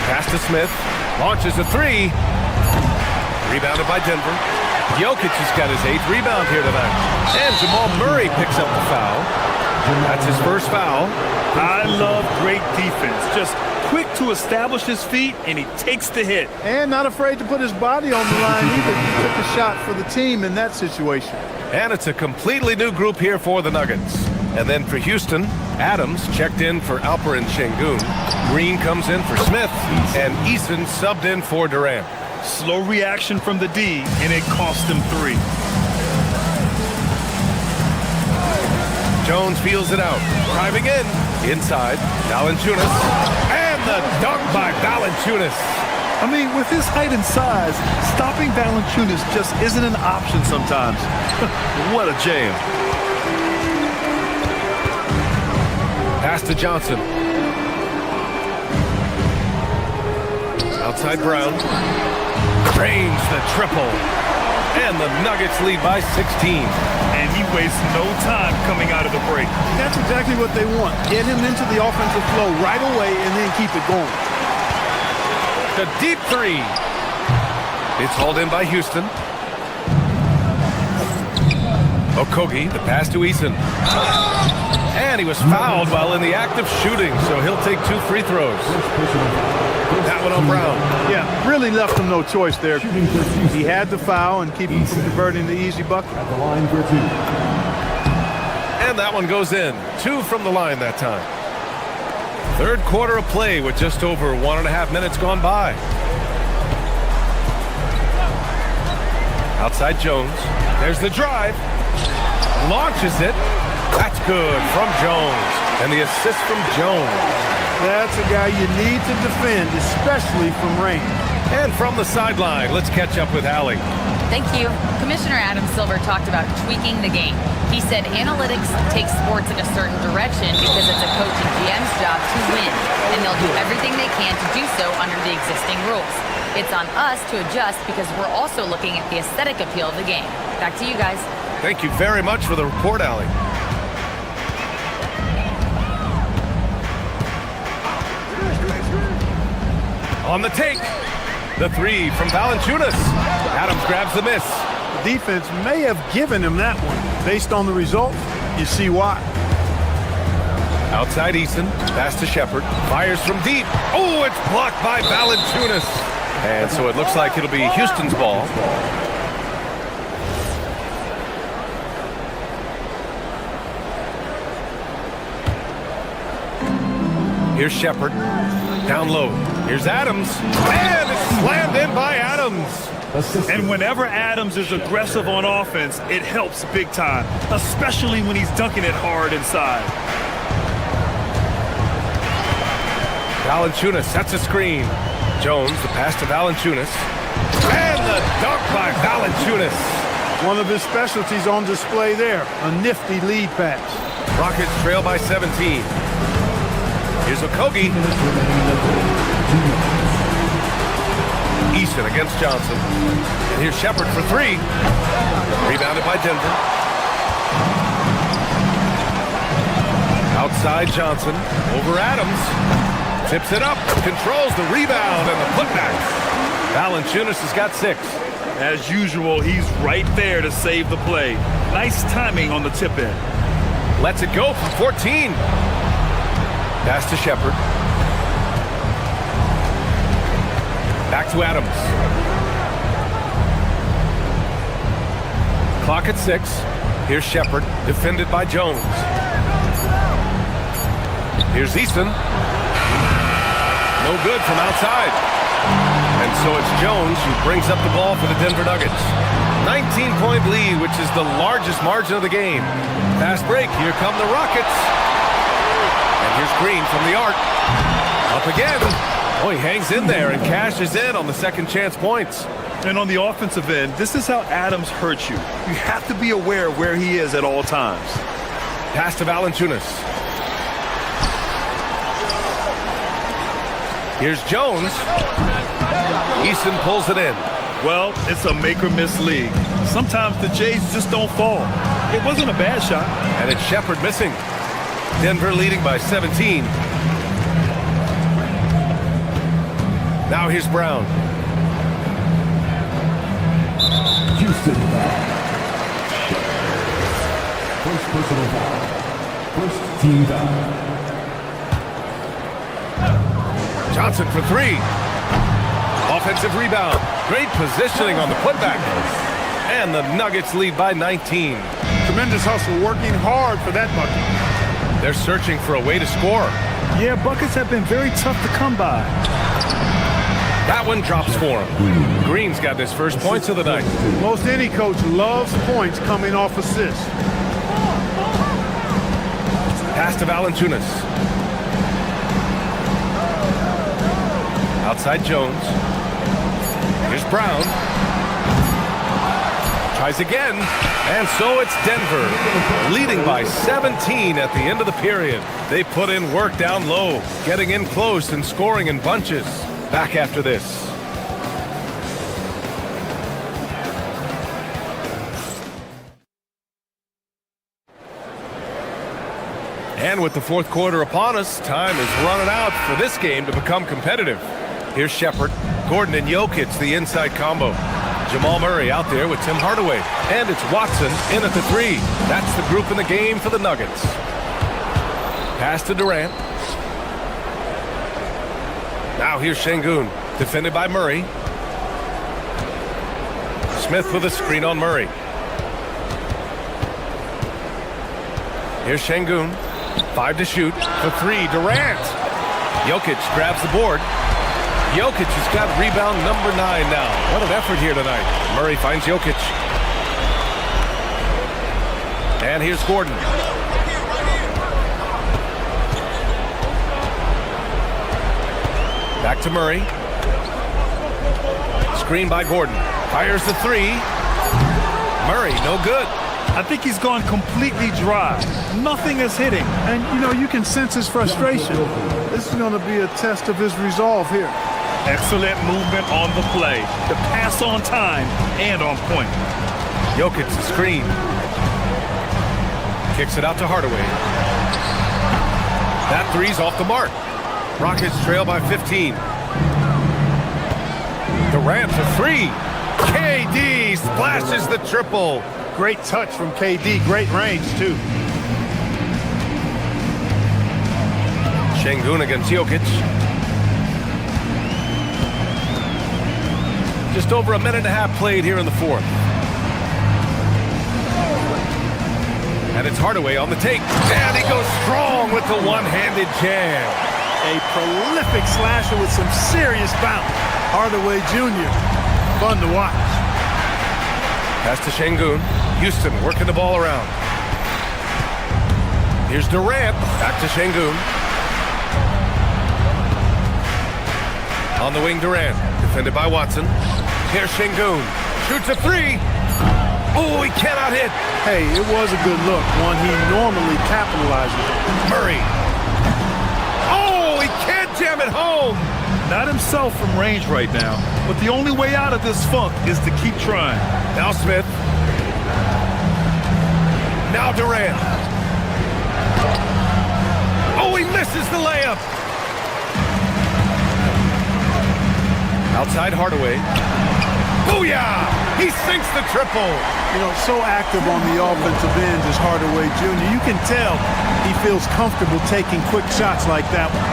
Pass to Smith, launches a 3. Rebounded by Denver. Jokic has got his 8th rebound here tonight. And Jamal Murray picks up the foul. That's his first foul. I love great defense. Just quick to establish his feet, and he takes the hit. And not afraid to put his body on the line either. He took a shot for the team in that situation. And it's a completely new group here for the Nuggets. And then for Houston, Adams checked in for Alperen Şengün. Green comes in for Smith, and Eason subbed in for Durant. Slow reaction from the D, and it cost him 3. Jones feels it out, driving in, inside, Valanciunas, and the dunk by Valanciunas. I mean, with his height and size, stopping Valanciunas just isn't an option sometimes. What a jam. Pass to Johnson. Outside Brown. Drains the triple. And the Nuggets lead by 16. And he wastes no time coming out of the break. That's exactly what they want. Get him into the offensive flow right away and then keep it going. The deep 3. It's hauled in by Houston. Okogie, the pass to Eason. And he was fouled while in the act of shooting, so he'll take 2 free throws. That one on Brown. Yeah, really left him no choice there. He had the foul and keep him from converting the easy bucket. At the line for 2. And that one goes in. 2 from the line that time. Third quarter of play with just over 1.5 minutes gone by. Outside Jones. There's the drive. Launches it. That's good from Jones. And the assist from Jones. That's a guy you need to defend, especially from range. And from the sideline, let's catch up with Allie. Thank you. Commissioner Adam Silver talked about tweaking the game. He said analytics take sports in a certain direction because it's a coach and GM's job to win, and they'll do everything they can to do so under the existing rules. It's on us to adjust because we're also looking at the aesthetic appeal of the game. Back to you guys. Thank you very much for the report, Allie. On the take, the 3 from Valanciunas. Adams grabs the miss. The defense may have given him that one. Based on the result, you see why. Outside Eason, pass to Shepard, fires from deep. Oh, it's blocked by Valanciunas. And so it looks like it'll be Houston's ball. Here's Shepard, down low. Here's Adams, and it's slammed in by Adams. And whenever Adams is aggressive on offense, it helps big time, especially when he's dunking it hard inside. Valanciunas sets a screen. Jones, the pass to Valanciunas. And the dunk by Valanciunas. One of his specialties on display there, a nifty lead pass. Rockets trail by 17. Here's Okogie. Easton against Johnson. And here's Shepard for three. Rebounded by Denver. Outside Johnson. Over Adams. Tips it up. Controls the rebound and the putback. Valanciunas has got 6. As usual, he's right there to save the play. Nice timing on the tip in. Lets it go from 14. Pass to Shepard. Back to Adams. Clock at 6. Here's Shepard, defended by Jones. Here's Easton. No good from outside. And so it's Jones who brings up the ball for the Denver Nuggets. 19-point lead, which is the largest margin of the game. Fast break. Here come the Rockets. And here's Green from the arc. Up again. Oh, he hangs in there and cashes in on the second chance points. And on the offensive end, this is how Adams hurts you. You have to be aware of where he is at all times. Pass to Valanciunas. Here's Jones. Easton pulls it in. Well, it's a make-or-miss league. Sometimes the Jays just don't fall. It wasn't a bad shot. And it's Shepard missing. Denver leading by 17. Now here's Brown. Houston foul. First personal foul. First team foul. Johnson for three. Offensive rebound. Great positioning on the putback. And the Nuggets lead by 19. Tremendous hustle, working hard for that bucket. They're searching for a way to score. Yeah, buckets have been very tough to come by. That one drops for him. Green's got his first points of the night. Most any coach loves points coming off assists. Pass to Valanciunas. Outside Jones. Here's Brown. Tries again. And so it's Denver, leading by 17 at the end of the period. They put in work down low, getting in close and scoring in bunches. Back after this. And with the fourth quarter upon us, time is running out for this game to become competitive. Here's Shepard, Gordon and Jokic, the inside combo. Jamal Murray out there with Tim Hardaway. And it's Watson in at the three. That's the group in the game for the Nuggets. Pass to Durant. Now here's Şengün, defended by Murray. Smith with a screen on Murray. Here's Şengün. 5 to shoot. For three, Durant. Jokic grabs the board. Jokic has got rebound number 9 now. What an effort here tonight. Murray finds Jokic. And here's Gordon. Back to Murray. Screen by Gordon. Fires the three. Murray, no good. I think he's gone completely dry. Nothing is hitting. And, you know, you can sense his frustration. This is going to be a test of his resolve here. Excellent movement on the play. The pass on time and on point. Jokic screen. Kicks it out to Hardaway. That three's off the mark. Rockets trail by 15. Durant for three. KD splashes the triple. Great touch from KD. Great range, too. Şengün against Jokic. Just over a minute and a half played here in the fourth. And it's Hardaway on the take. And he goes strong with the one-handed jam. A prolific slasher with some serious bounce. Hardaway Jr. Fun to watch. Pass to Şengün. Houston working the ball around. Here's Durant. Back to Şengün. On the wing, Durant. Defended by Watson. Here's Şengün. Shoots a three. Oh, he cannot hit. Hey, it was a good look. One he normally capitalizes on. Murray. Oh, he can't jam it home. Not himself from range right now, but the only way out of this funk is to keep trying. Now Smith. Now Durant. Oh, he misses the layup. Outside Hardaway. Booyah! He sinks the triple. You know, so active on the offensive end is Hardaway Jr. You can tell he feels comfortable taking quick shots like that one.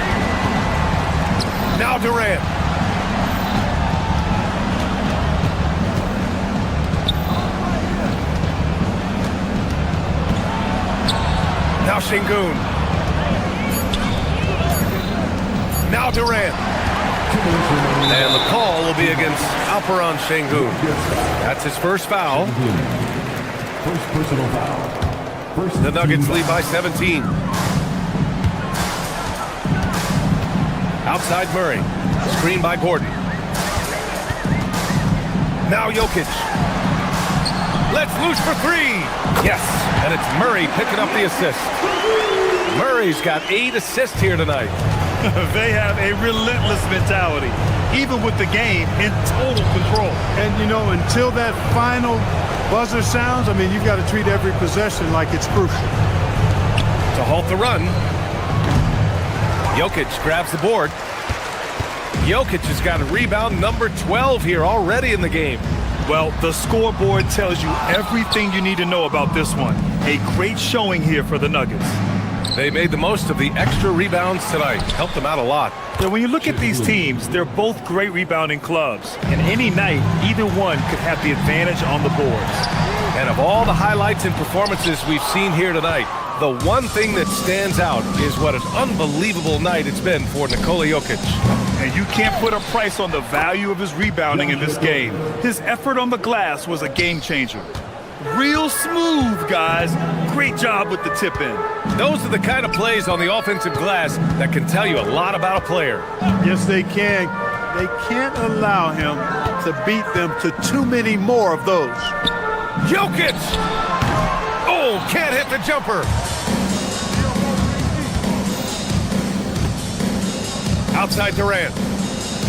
Now Durant. Now Şengün. Now Durant. And the call will be against Alperen Şengün. That's his first foul. First personal foul. The Nuggets lead by 17. Outside Murray. Screen by Gordon. Now Jokic. Let's loose for three. Yes, and it's Murray picking up the assist. Murray's got 8 assists here tonight. They have a relentless mentality, even with the game in total control. And, you know, until that final buzzer sounds, I mean, you've got to treat every possession like it's crucial. To halt the run, Jokic grabs the board. Jokic has got a rebound number 12 here already in the game. Well, the scoreboard tells you everything you need to know about this one. A great showing here for the Nuggets. They made the most of the extra rebounds tonight. Helped them out a lot. Now, when you look at these teams, they're both great rebounding clubs. And any night, either one could have the advantage on the boards. And of all the highlights and performances we've seen here tonight, the one thing that stands out is what an unbelievable night it's been for Nikola Jokic. And you can't put a price on the value of his rebounding in this game. His effort on the glass was a game changer. Real smooth, guys. Great job with the tip in. Those are the kind of plays on the offensive glass that can tell you a lot about a player. Yes, they can. They can't allow him to beat them to too many more of those. Jokic! Oh, can't hit the jumper. Outside Durant.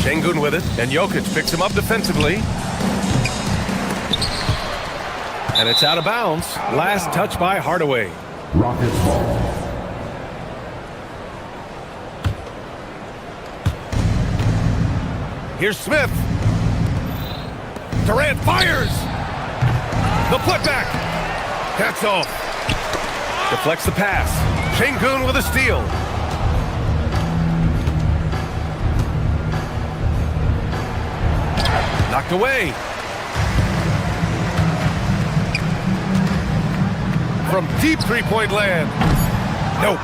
Şengün with it, and Jokic picks him up defensively. And it's out of bounds. Last touch by Hardaway. Rockets ball. Here's Smith. Durant fires. The putback. That's off. Deflects the pass. Şengün with a steal. Knocked away. From deep three-point land. Nope.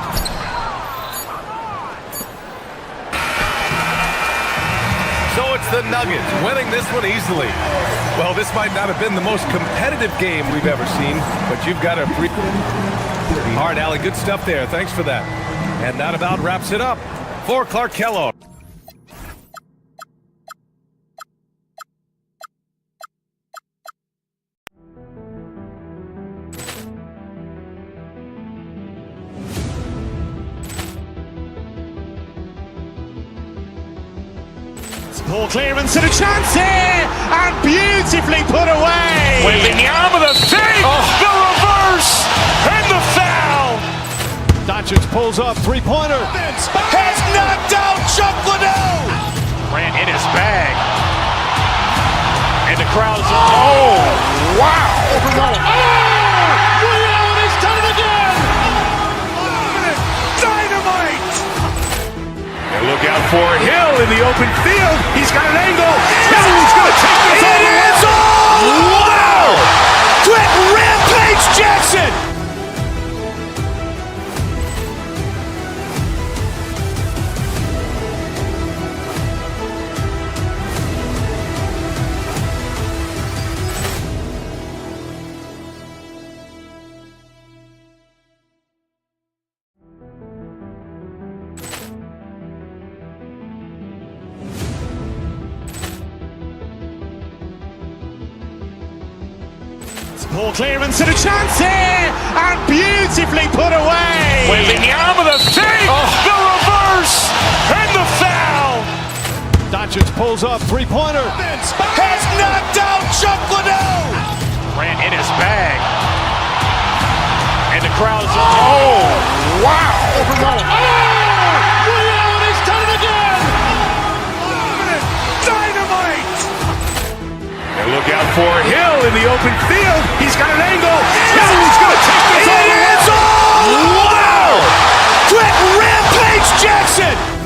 So it's the Nuggets winning this one easily. Well, this might not have been the most competitive game we've ever seen, but you've got a All right, Allie, good stuff there. Thanks for that. And that about wraps it up for Clark Kellogg. Ball clearance and a chance here, and beautifully put away. Wembanyama the fake, the reverse, and the foul. Doncic pulls up, three-pointer. Has knocked out Chuck Liddell. Ran in his bag. And the crowd is, oh, wow. He's done it again. Dynamite. And look out for Hill in the open field. He's got an angle. Hill's going to take this all the way. Wow! Quick Rampage Jackson. Ball clearance and a chance here, and beautifully put away. Wembanyama the fake, the reverse, and the foul. Doncic pulls up, three-pointer. Has knocked out Chuck Liddell. Ran in his bag. And the crowd is... Oh, wow. Overrun. He's done it again. Dynamite. And look out for Hill in the open field. He's got an angle. He's going to take this all the way. Wow. Quick Rampage Jackson.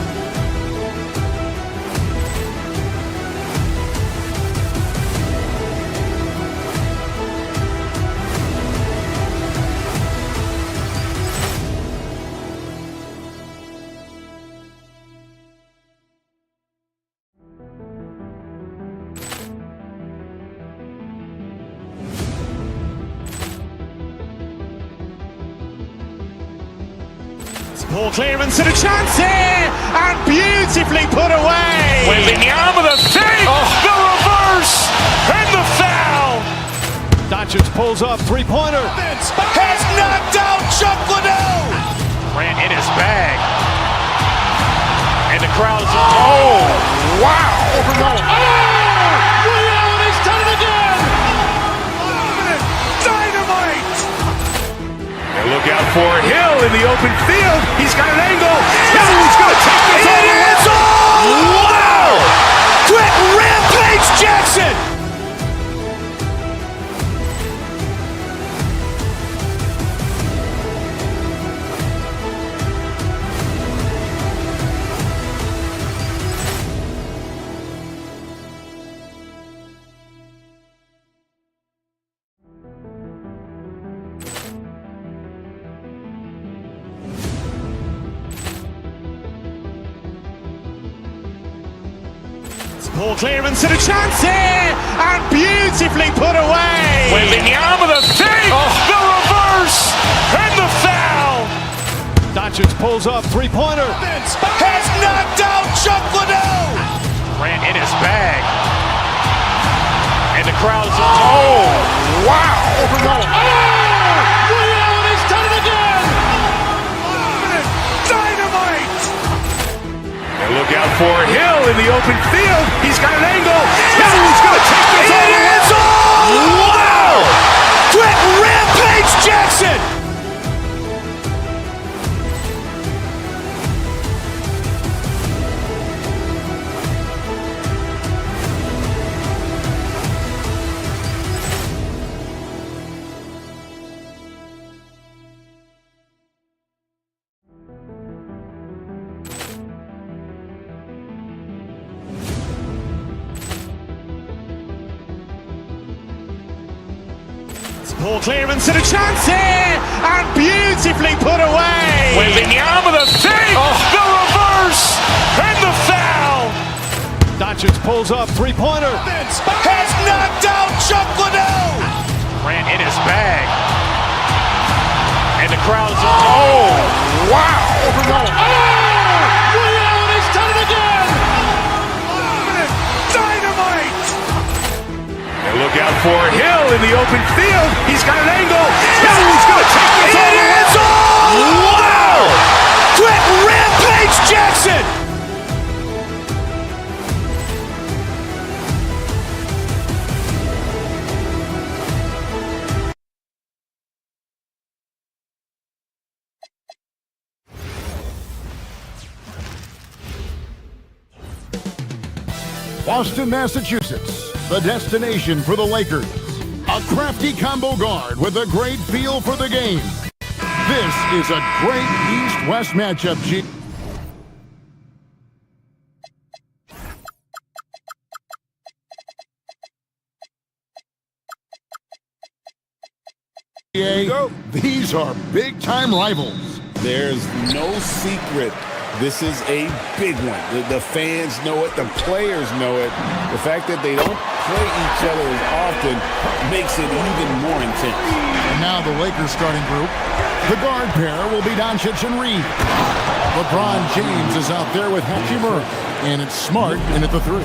Ball clearance and a chance here, and beautifully put away. Wembanyama the fake, the reverse, and the foul. Doncic pulls up, three-pointer. Has knocked out Chuck Liddell. Ran in his bag. And the crowd is... Oh, wow. Overrun. He's done it again. Dynamite. And look out for Hill in the open field. He's got an angle. He's going to take this all the way. Wow! Quick Rampage Jackson. Ball clearance and a chance here, and beautifully put away. Wembanyama the fake, the reverse, and the foul. Doncic pulls up, three-pointer. Has knocked out Chuck Liddell. Ran in his bag. And the crowd is... Oh, wow. Overrun. He's done it again. Dynamite. And look out for Hill in the open field. He's got an angle. He's going to take this all the way. Wow! Quick Rampage Jackson. Ball clearance and a chance here, and beautifully put away. Wembanyama the fake, the reverse, and the foul. Doncic pulls up, three-pointer. Has knocked out Chuck Liddell. Ran in his bag. And the crowd is... Oh, wow. Overrun. He's done it again. Dynamite. And look out for Hill in the open field. He's got an angle. He's going to take this all the way. Wow! Quick Rampage Jackson. Boston, Massachusetts, the destination for the Lakers. A crafty combo guard with a great feel for the game. This is a great East-West matchup, G. These are big-time rivals. There's no secret. This is a big one. The fans know it. The players know it. The fact that they don't play each other as often makes it even more intense. And now the Lakers starting group. The guard pair will be Doncic and Reed. LeBron James is out there with Hachimura. And it's Smart in at the three.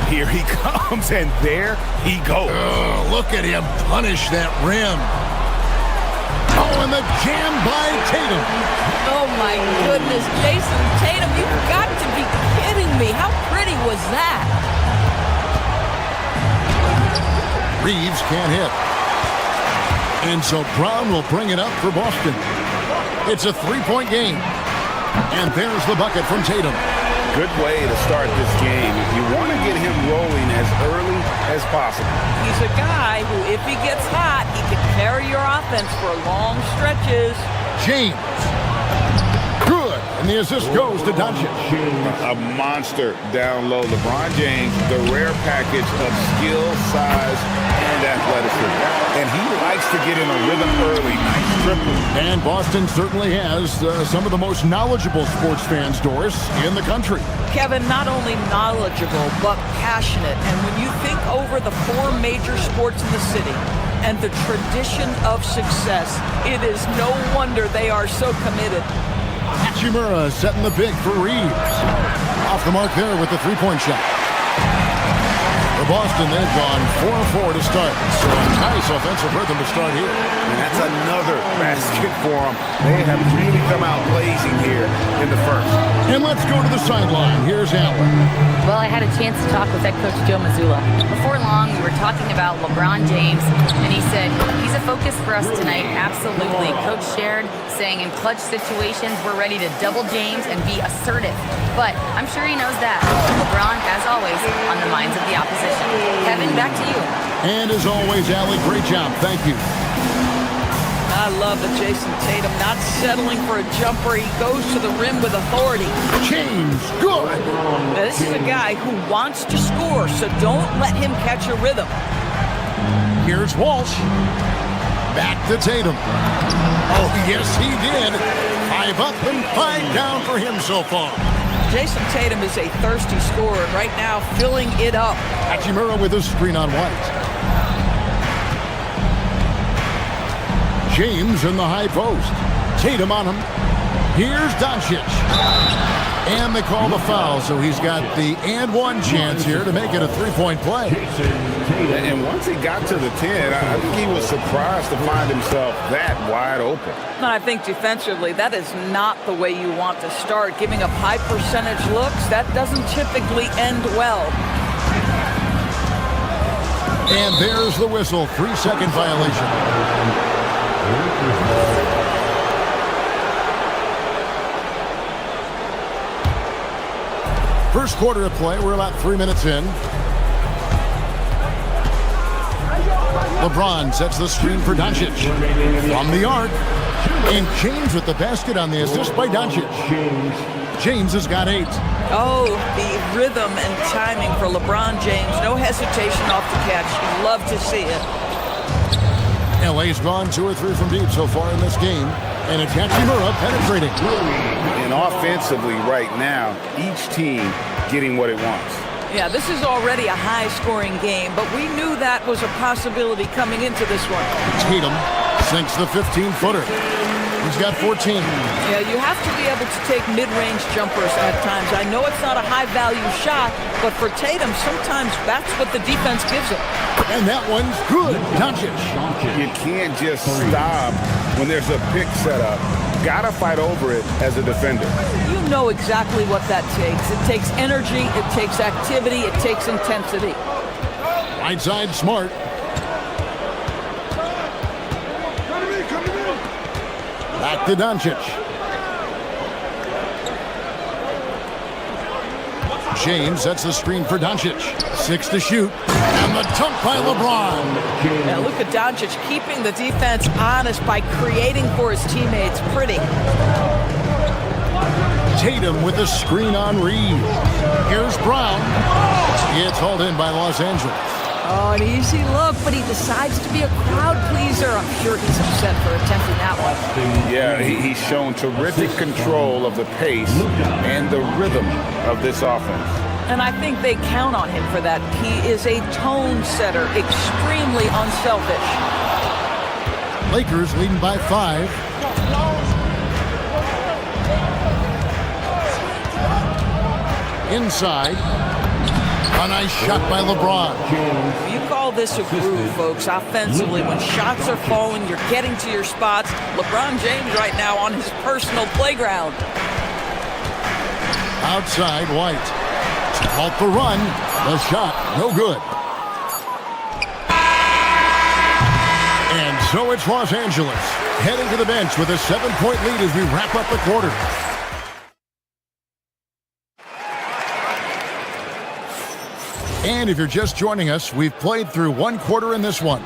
Here he comes, and there he goes. Look at him punish that rim. Oh, and the jam by Tatum. Oh, my goodness. Jason Tatum, you've got to be kidding me. How pretty was that? Reeves can't hit. And so Brown will bring it up for Boston. It's a three-point game. And there's the bucket from Tatum. Good way to start this game. You want to get him rolling as early as possible. He's a guy who, if he gets hot, he can carry your offense for long stretches. James. Good. And the assist goes to Doncic. A monster down low. LeBron James, the rare package of skill, size, and athleticism. And he likes to get in a rhythm early. Nice triple. And Boston certainly has some of the most knowledgeable sports fans, Doris, in the country. Kevin, not only knowledgeable, but passionate. And when you think over the four major sports in the city and the tradition of success, it is no wonder they are so committed. Hachimura setting the big for Reeves. Off the mark there with the three-point shot. For Boston, they've gone 4-4 to start. So a nice offensive rhythm to start here. And that's another basket for them. They have really come out blazing here in the first. And let's go to the sideline. Here's Allen. Well, I had a chance to talk with head coach Joe Mazzulla. Before long, we were talking about LeBron James, and he said, he's a focus for us tonight. Absolutely. Coach shared, saying in clutch situations, we're ready to double James and be assertive. But I'm sure he knows that. LeBron, as always, on the minds of the opposition. Kevin, back to you. And as always, Allie, great job. Thank you. I love that Jason Tatum not settling for a jumper. He goes to the rim with authority. James, good. Now, this is a guy who wants to score, so don't let him catch a rhythm. Here's Walsh. Back to Tatum. Oh, yes, he did. 5 up and 5 down for him so far. Jason Tatum is a thirsty scorer right now, filling it up. Hachimura with a screen on White. James in the high post. Tatum on him. Here's Doncic. And they call the foul, so he's got the and one chance here to make it a three-point play. And once he got to the 10, I think he was surprised to find himself that wide open. And I think defensively, that is not the way you want to start. Giving up high percentage looks, that doesn't typically end well. And there's the whistle. 3-second violation. First quarter of play. We're about 3 minutes in. LeBron sets the screen for Doncic. From the arc. And James with the basket on the assist by Doncic. James has got 8. Oh, the rhythm and timing for LeBron James. No hesitation off the catch. You love to see it. LA's gone 2 or 3 from deep so far in this game. And it's Hachimura penetrating. And offensively right now, each team getting what it wants. Yeah, this is already a high-scoring game, but we knew that was a possibility coming into this one. Tatum sinks the 15-footer. He's got 14. Yeah, you have to be able to take mid-range jumpers at times. I know it's not a high-value shot, but for Tatum, sometimes that's what the defense gives him. And that one's good. Doncic. You can't just stop when there's a pick set up. Gotta fight over it as a defender. You know exactly what that takes. It takes energy, it takes activity, it takes intensity. Right side, Smart. Back to Doncic. James sets the screen for Doncic. 6 to shoot. And the dunk by LeBron. Now look at Doncic keeping the defense honest by creating for his teammates. Pretty. Tatum with the screen on Reeves. Here's Brown. It's hauled in by Los Angeles. Oh, an easy look, but he decides to be a crowd pleaser. I'm sure he's upset for attempting that one. Yeah, he's shown terrific control of the pace and the rhythm of this offense. And I think they count on him for that. He is a tone setter, extremely unselfish. Lakers leading by 5. Inside. A nice shot by LeBron. You call this a groove, folks. Offensively, when shots are falling, you're getting to your spots. LeBron James right now on his personal playground. Outside, White. To halt the run. The shot, no good. And so it's Los Angeles heading to the bench with a 7-point lead as we wrap up the quarter. And if you're just joining us, we've played through one quarter in this one.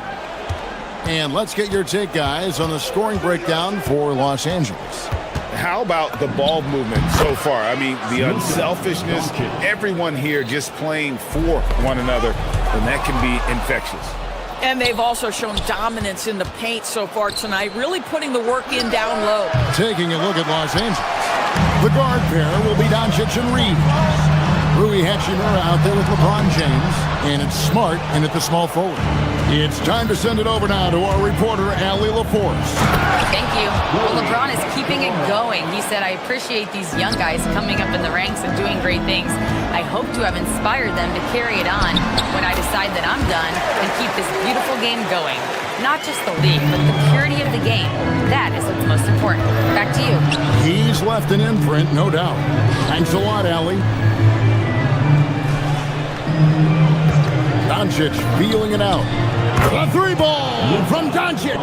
And let's get your take, guys, on the scoring breakdown for Los Angeles. How about the ball movement so far? I mean, the unselfishness, everyone here just playing for one another, and that can be infectious. And they've also shown dominance in the paint so far tonight, really putting the work in down low. Taking a look at Los Angeles. The guard pair will be Doncic and Reed. Rui Hachimura out there with LeBron James, and it's Smart in at the small forward. It's time to send it over now to our reporter, Allie LaForce. Thank you. Well, LeBron is keeping it going. He said, I appreciate these young guys coming up in the ranks and doing great things. I hope to have inspired them to carry it on when I decide that I'm done and keep this beautiful game going. Not just the league, but the purity of the game. That is what's most important. Back to you. He's left an imprint, no doubt. Thanks a lot, Allie. Doncic feeling it out. A 3-ball from Doncic.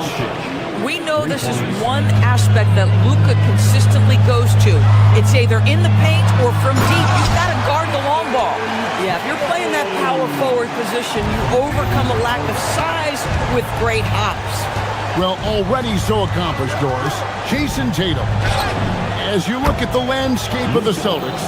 We know this is one aspect that Luka consistently goes to. It's either in the paint or from deep. You've got to guard the long ball. Yeah, if you're playing that power forward position, you overcome a lack of size with great hops. Well, already so accomplished, Doris. Jason Tatum. As you look at the landscape of the Celtics,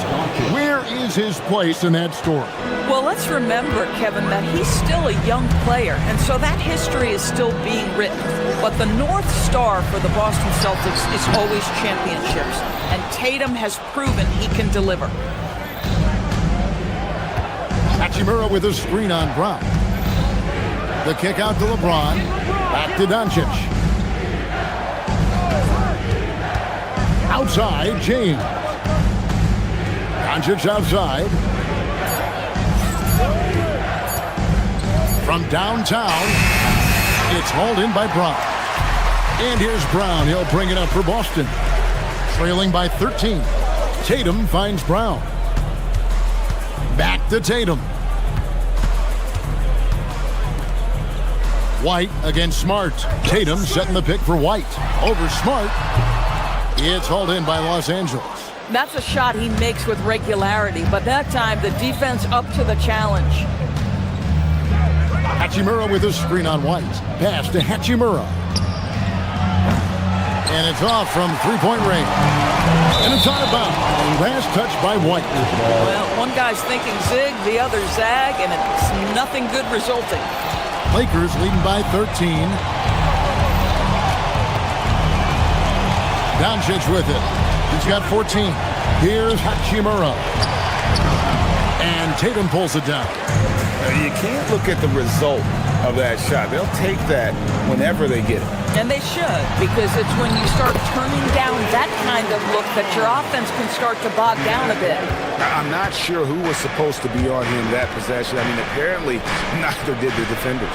where is his place in that story? Well, let's remember, Kevin, that he's still a young player, and so that history is still being written. But the North Star for the Boston Celtics is always championships, and Tatum has proven he can deliver. Hachimura with a screen on Brown. The kick out to LeBron. Back to Doncic. Outside, James. Doncic outside. From downtown, it's hauled in by Brown. And here's Brown. He'll bring it up for Boston. Trailing by 13. Tatum finds Brown. Back to Tatum. White against Smart. Tatum setting the pick for White. Over Smart. It's hauled in by Los Angeles. That's a shot he makes with regularity, but that time the defense up to the challenge. Hachimura with a screen on White. Pass to Hachimura. And it's off from three-point range. And it's out of bounds. Last touch by White. Well, one guy's thinking zig, the other zag, and it's nothing good resulting. Lakers leading by 13. Doncic with it. He's got 14. Here's Hachimura. And Tatum pulls it down. You can't look at the result of that shot. They'll take that whenever they get it. And they should, because it's when you start turning down that kind of look that your offense can start to bog down a bit. I'm not sure who was supposed to be on him that possession. I mean, apparently neither did the defenders.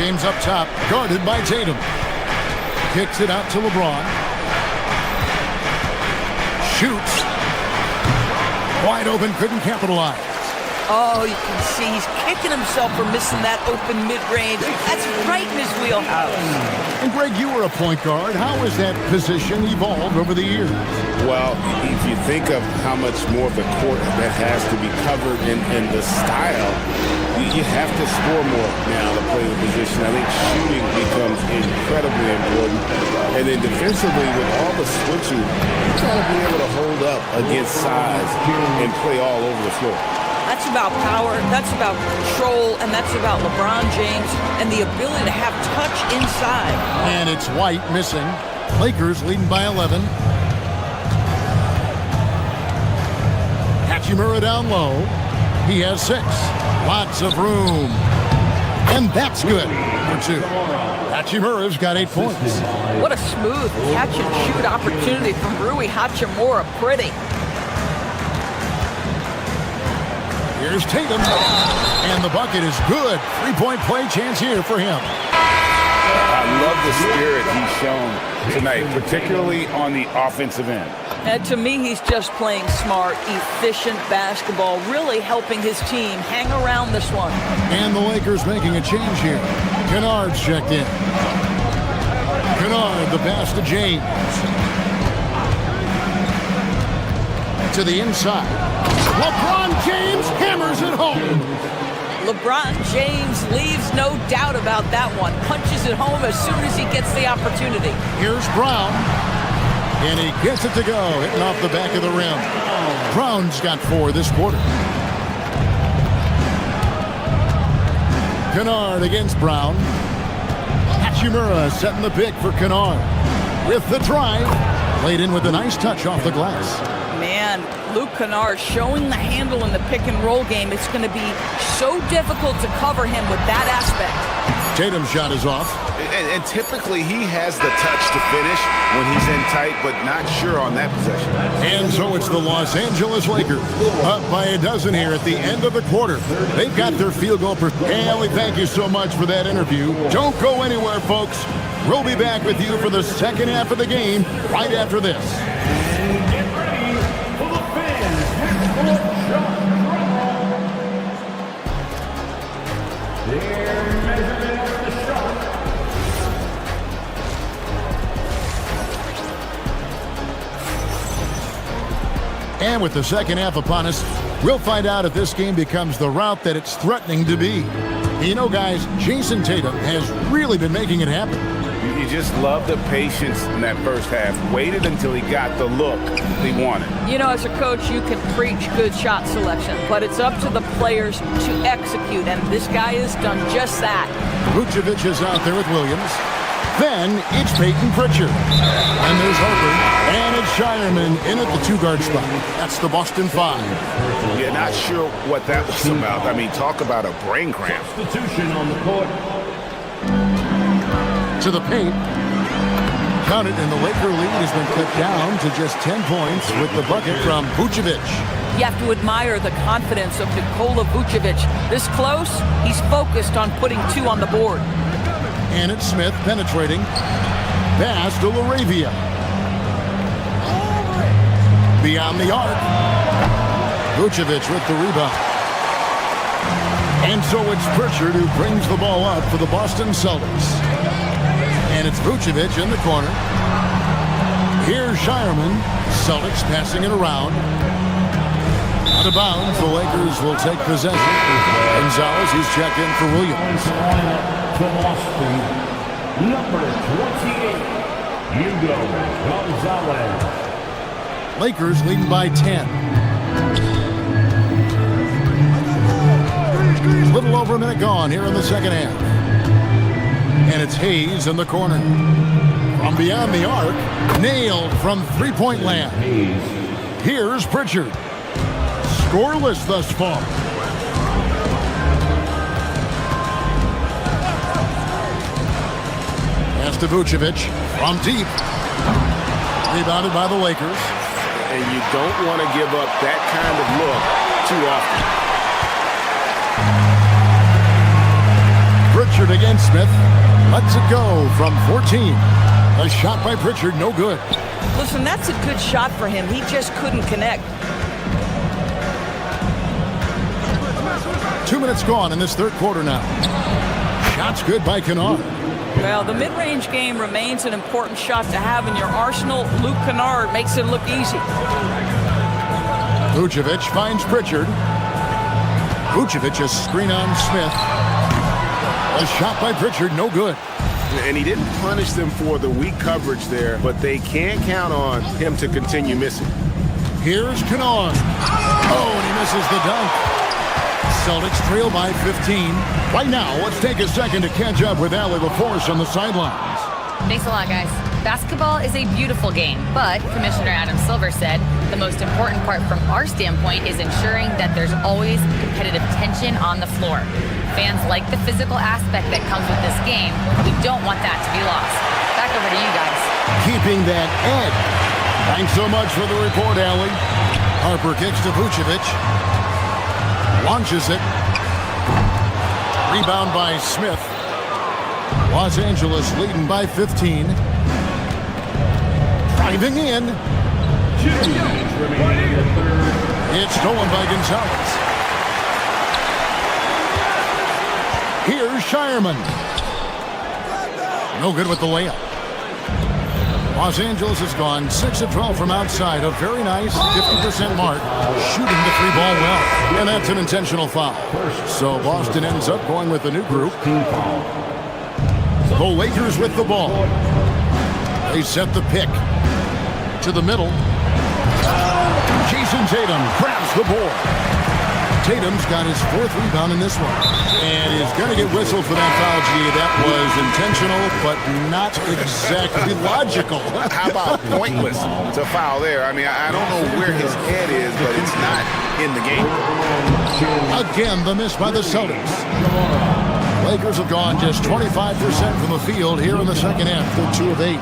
James up top, guarded by Tatum. Kicks it out to LeBron. Shoots. Wide open, couldn't capitalize. Oh, you can see he's kicking himself for missing that open mid-range. That's right in his wheelhouse. And Greg, you were a point guard. How has that position evolved over the years? Well, if you think of how much more of the court that has to be covered in the style, you have to score more now to play the position. I think shooting becomes incredibly important. And then defensively, with all the switching, you got to be able to hold up against size and play all over the floor. That's about power, that's about control, and that's about LeBron James and the ability to have touch inside. And it's White missing. Lakers leading by 11. Hachimura down low. He has 6. Lots of room. And that's good for 2. Hachimura's got 8 points. What a smooth catch and shoot opportunity from Rui Hachimura. Pretty. Here's Tatum. And the bucket is good. Three-point play chance here for him. I love the spirit he's shown tonight, particularly on the offensive end. And to me, he's just playing smart, efficient basketball, really helping his team hang around this one. And the Lakers making a change here. Kennard's checked in. Kennard, the pass to James. To the inside. LeBron James hammers it home. LeBron James leaves no doubt about that one. Punches it home as soon as he gets the opportunity. Here's Brown. And he gets it to go, hitting off the back of the rim. Brown's got 4 this quarter. Kennard against Brown. Hachimura setting the pick for Kennard. With the drive. Laid in with a nice touch off the glass. Man, Luke Kennard showing the handle in the pick-and-roll game. It's going to be so difficult to cover him with that aspect. Tatum's shot is off. And typically he has the touch to finish when he's in tight, but not sure on that possession. And so it's the Los Angeles Lakers up by a dozen here at the end of the quarter. They've got their field goal. Haley, thank you so much for that interview. Don't go anywhere, folks. We'll be back with you for the second half of the game right after this. And with the second half upon us, we'll find out if this game becomes the route that it's threatening to be. You know, guys, Jason Tatum has really been making it happen. You just love the patience in that first half. Waited until he got the look he wanted. You know, as a coach, you can preach good shot selection, but it's up to the players to execute, and this guy has done just that. Vucevic is out there with Williams. Then it's Peyton Pritchard. And there's Harper. And it's Shireman in at the 2-guard spot. That's the Boston 5. Yeah, not sure what that was about. I mean, talk about a brain cramp. Substitution on the court. To the paint. Count it, and the Laker lead has been clipped down to just 10 points with the bucket from Vucevic. You have to admire the confidence of Nikola Vucevic. This close, he's focused on putting 2 on the board. And it's Smith penetrating. Pass to LaRavia. Beyond the arc. Vucevic with the rebound. And so it's Pritchard who brings the ball up for the Boston Celtics. And it's Vucevic in the corner. Here's Shireman. Celtics passing it around. Out of bounds, the Lakers will take possession. Gonzalez, he's checked in for Williams. For Boston, number 28, Hugo Gonzalez. Lakers leading by 10. A little over a minute gone here in the second half. And it's Hayes in the corner. From beyond the arc, nailed from three-point land. Here's Pritchard. Scoreless thus far. Pass to Vucevic from deep. Rebounded by the Lakers. And you don't want to give up that kind of look too often. Pritchard against Smith. Lets it go from 14. A shot by Pritchard, no good. Listen, that's a good shot for him. He just couldn't connect. 2 minutes gone in this third quarter now. Shots good by Kennard. Well, the mid-range game remains an important shot to have in your arsenal. Luke Kennard makes it look easy. Vucevic finds Pritchard. Vucevic a screen on Smith. A shot by Pritchard, no good. And he didn't punish them for the weak coverage there, but they can't count on him to continue missing. Here's Kennard. Oh, and he misses the dunk. Celtics trail by 15. Right now, let's take a second to catch up with Allie LaForce on the sidelines. Thanks a lot, guys. Basketball is a beautiful game, but Commissioner Adam Silver said the most important part from our standpoint is ensuring that there's always competitive tension on the floor. Fans like the physical aspect that comes with this game. We don't want that to be lost. Back over to you guys. Keeping that edge. Thanks so much for the report, Allie. Harper kicks to Vucevic. Launches it. Rebound by Smith. Los Angeles leading by 15. Driving in. It's stolen by Gonzalez. Here's Shireman. No good with the layup. Los Angeles has gone 6 of 12 from outside. A very nice 50% mark. Shooting the three ball well. And that's an intentional foul. So Boston ends up going with a new group. The Lakers with the ball. They set the pick. To the middle. Jason Tatum grabs the board. Tatum's got his 4th rebound in this one. And is going to get whistled for that foul, G. That was intentional, but not exactly logical. How about pointless to foul there? I mean, I don't know where his head is, but it's not in the game. Again, the miss by the Celtics. Lakers have gone just 25% from the field here in the second half. They're 2 of 8.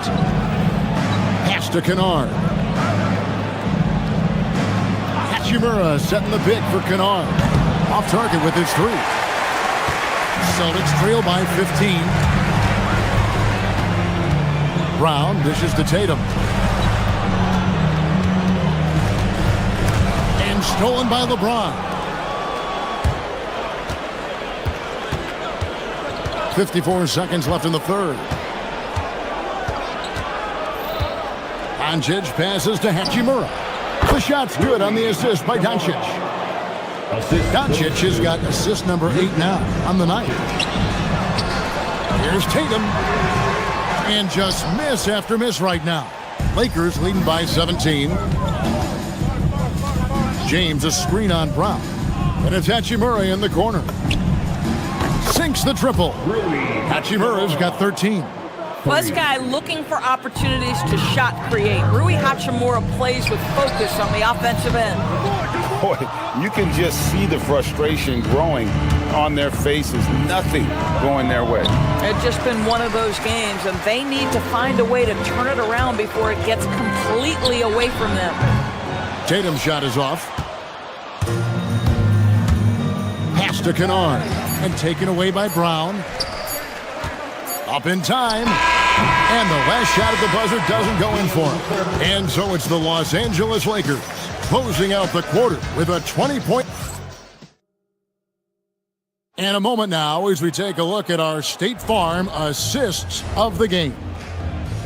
Pass to Kennard. Hachimura setting the pick for Kennard. Off target with his 3. Celtics trail by 15. Brown dishes to Tatum. And stolen by LeBron. 54 seconds left in the third. Doncic passes to Hachimura. The shot's good on the assist by Doncic. Doncic has got assist number 8 now on the night. Here's Tatum. And just miss after miss right now. Lakers leading by 17. James a screen on Brown. And it's Hachimura in the corner. Sinks the triple. Hachimura's got 13. Well, this guy looking for opportunities to shot create. Rui Hachimura plays with focus on the offensive end. Boy, you can just see the frustration growing on their faces. Nothing going their way. It's just been one of those games, and they need to find a way to turn it around before it gets completely away from them. Tatum's shot is off. Pass to Kennard. And taken away by Brown. Up in time. And the last shot at the buzzer doesn't go in for him. And so it's the Los Angeles Lakers closing out the quarter with a 20-point. And a moment now as we take a look at our State Farm assists of the game.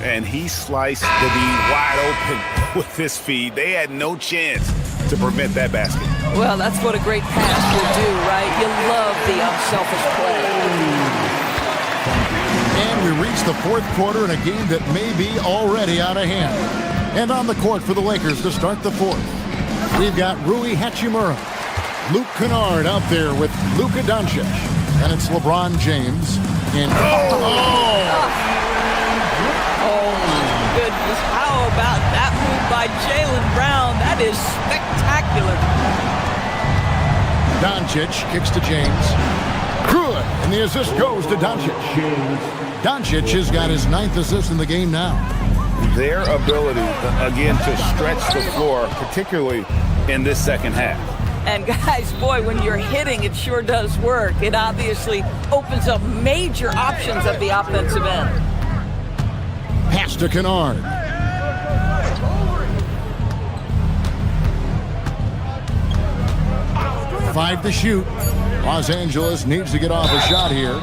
And he sliced the D wide open with his feed. They had no chance to prevent that basket. Well, that's what a great pass will do, right? You love the unselfish play. And we reach the 4th quarter in a game that may be already out of hand. And on the court for the Lakers to start the 4th. We've got Rui Hachimura. Luke Kennard out there with Luka Doncic. And it's LeBron James. And Oh, my goodness. How about that move by Jaylen Brown? That is spectacular. Doncic kicks to James. Good. And the assist goes to Doncic. Doncic has got his 9th assist in the game now. Their ability, again, to stretch the floor, particularly in this second half. And guys, boy, when you're hitting, it sure does work. It obviously opens up major options at the offensive end. Pass to Kennard. Five to shoot. Los Angeles needs to get off a shot here.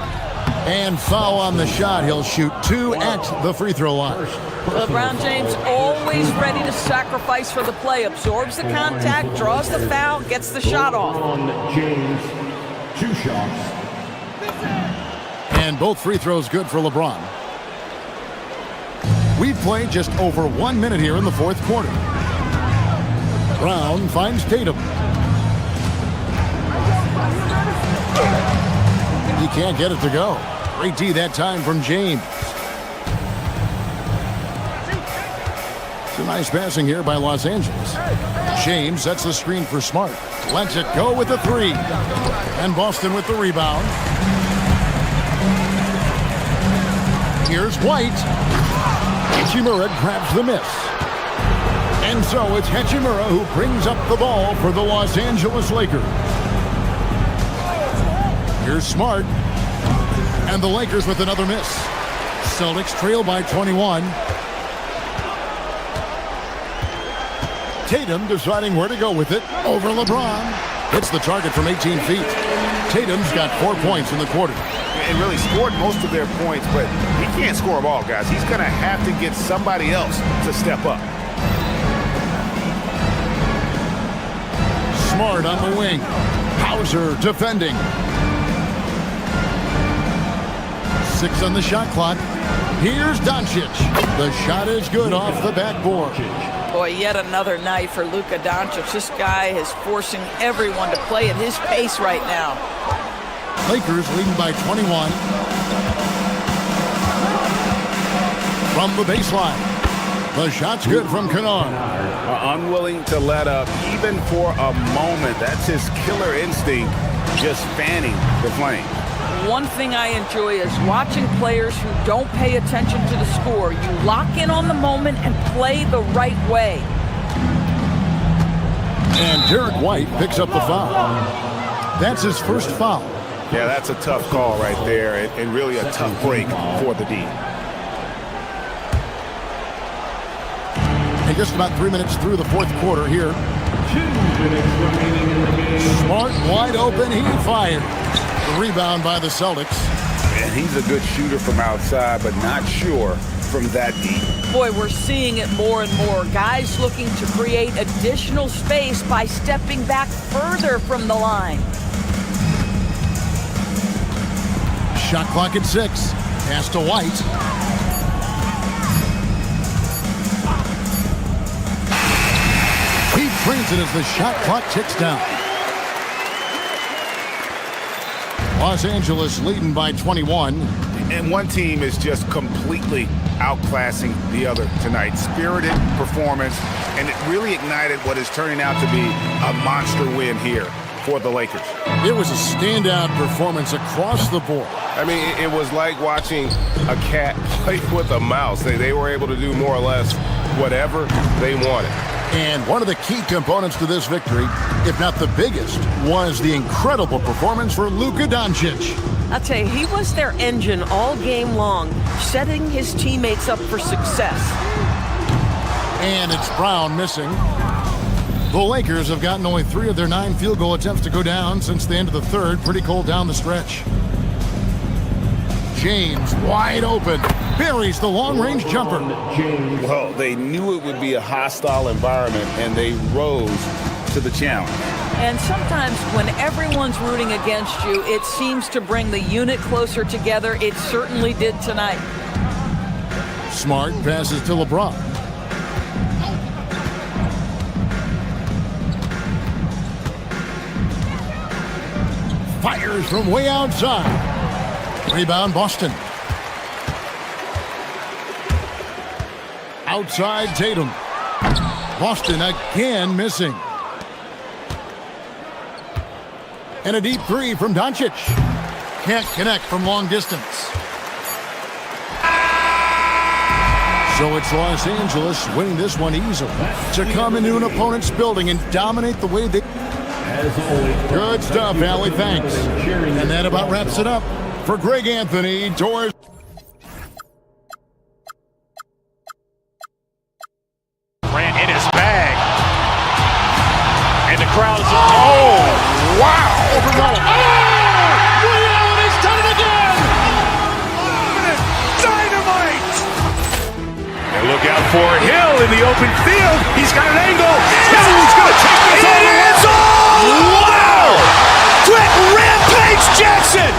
And foul on the shot. He'll shoot 2 at the free throw line. LeBron James always ready to sacrifice for the play. Absorbs the contact, draws the foul, gets the shot off. James, 2 shots. And both free throws good for LeBron. We've played just over 1 minute here in the 4th quarter. Brown finds Tatum. He can't get it to go. Great D that time from James. Some nice passing here by Los Angeles. James sets the screen for Smart. Lets it go with the 3. And Boston with the rebound. Here's White. Hachimura grabs the miss. And so it's Hachimura who brings up the ball for the Los Angeles Lakers. Here's Smart. And the Lakers with another miss. Celtics trail by 21. Tatum deciding where to go with it over LeBron. Hits the target from 18 feet. Tatum's got 4 points in the quarter. And really scored most of their points, but he can't score them all, guys. He's going to have to get somebody else to step up. Smart on the wing. Hauser defending. 6 on the shot clock. Here's Doncic. The shot is good off the backboard. Boy, yet another night for Luka Doncic. This guy is forcing everyone to play at his pace right now. Lakers leading by 21. From the baseline. The shot's good from Kennard. Unwilling to let up even for a moment. That's his killer instinct, just fanning the flame. One thing I enjoy is watching players who don't pay attention to the score. You lock in on the moment and play the right way. And Derek White picks up the foul. That's his first foul. Yeah, that's a tough call right there, and really a tough break for the D. And just about 3 minutes through the fourth quarter here. 2 minutes remaining in the game. Smart wide open, he fired. The rebound by the Celtics. And he's a good shooter from outside, but not sure from that deep. Boy, we're seeing it more and more. Guys looking to create additional space by stepping back further from the line. Shot clock at 6. Pass to White. He brings it as the shot clock ticks down. Los Angeles leading by 21. And one team is just completely outclassing the other tonight. Spirited performance, and it really ignited what is turning out to be a monster win here for the Lakers. It was a standout performance across the board. I mean, it was like watching a cat play with a mouse. They were able to do more or less whatever they wanted. And one of the key components to this victory, if not the biggest, was the incredible performance for Luka Doncic. I'll tell you, he was their engine all game long, setting his teammates up for success. And it's Brown missing. The Lakers have gotten only 3 of their 9 field goal attempts to go down since the end of the third. Pretty cold down the stretch. James wide open. Buries the long-range jumper. Well, they knew it would be a hostile environment, and they rose to the challenge. And sometimes when everyone's rooting against you, it seems to bring the unit closer together. It certainly did tonight. Smart passes to LeBron. Fires from way outside. Rebound Boston. Outside Tatum. Boston again missing. And a deep 3 from Doncic. Can't connect from long distance. So it's Los Angeles winning this one easily to come into an opponent's building and dominate the way they... Good stuff, Allie, thanks. And that about wraps it up. For Greg Anthony, Doors. Ran in his bag. And the crowd's... Oh, wow! Overall. Oh! Ray Allen has done it again! Dynamite! And look out for Hill in the open field. He's got an angle. Hill's going to take this all the way. Wow! Quick rampage Jackson!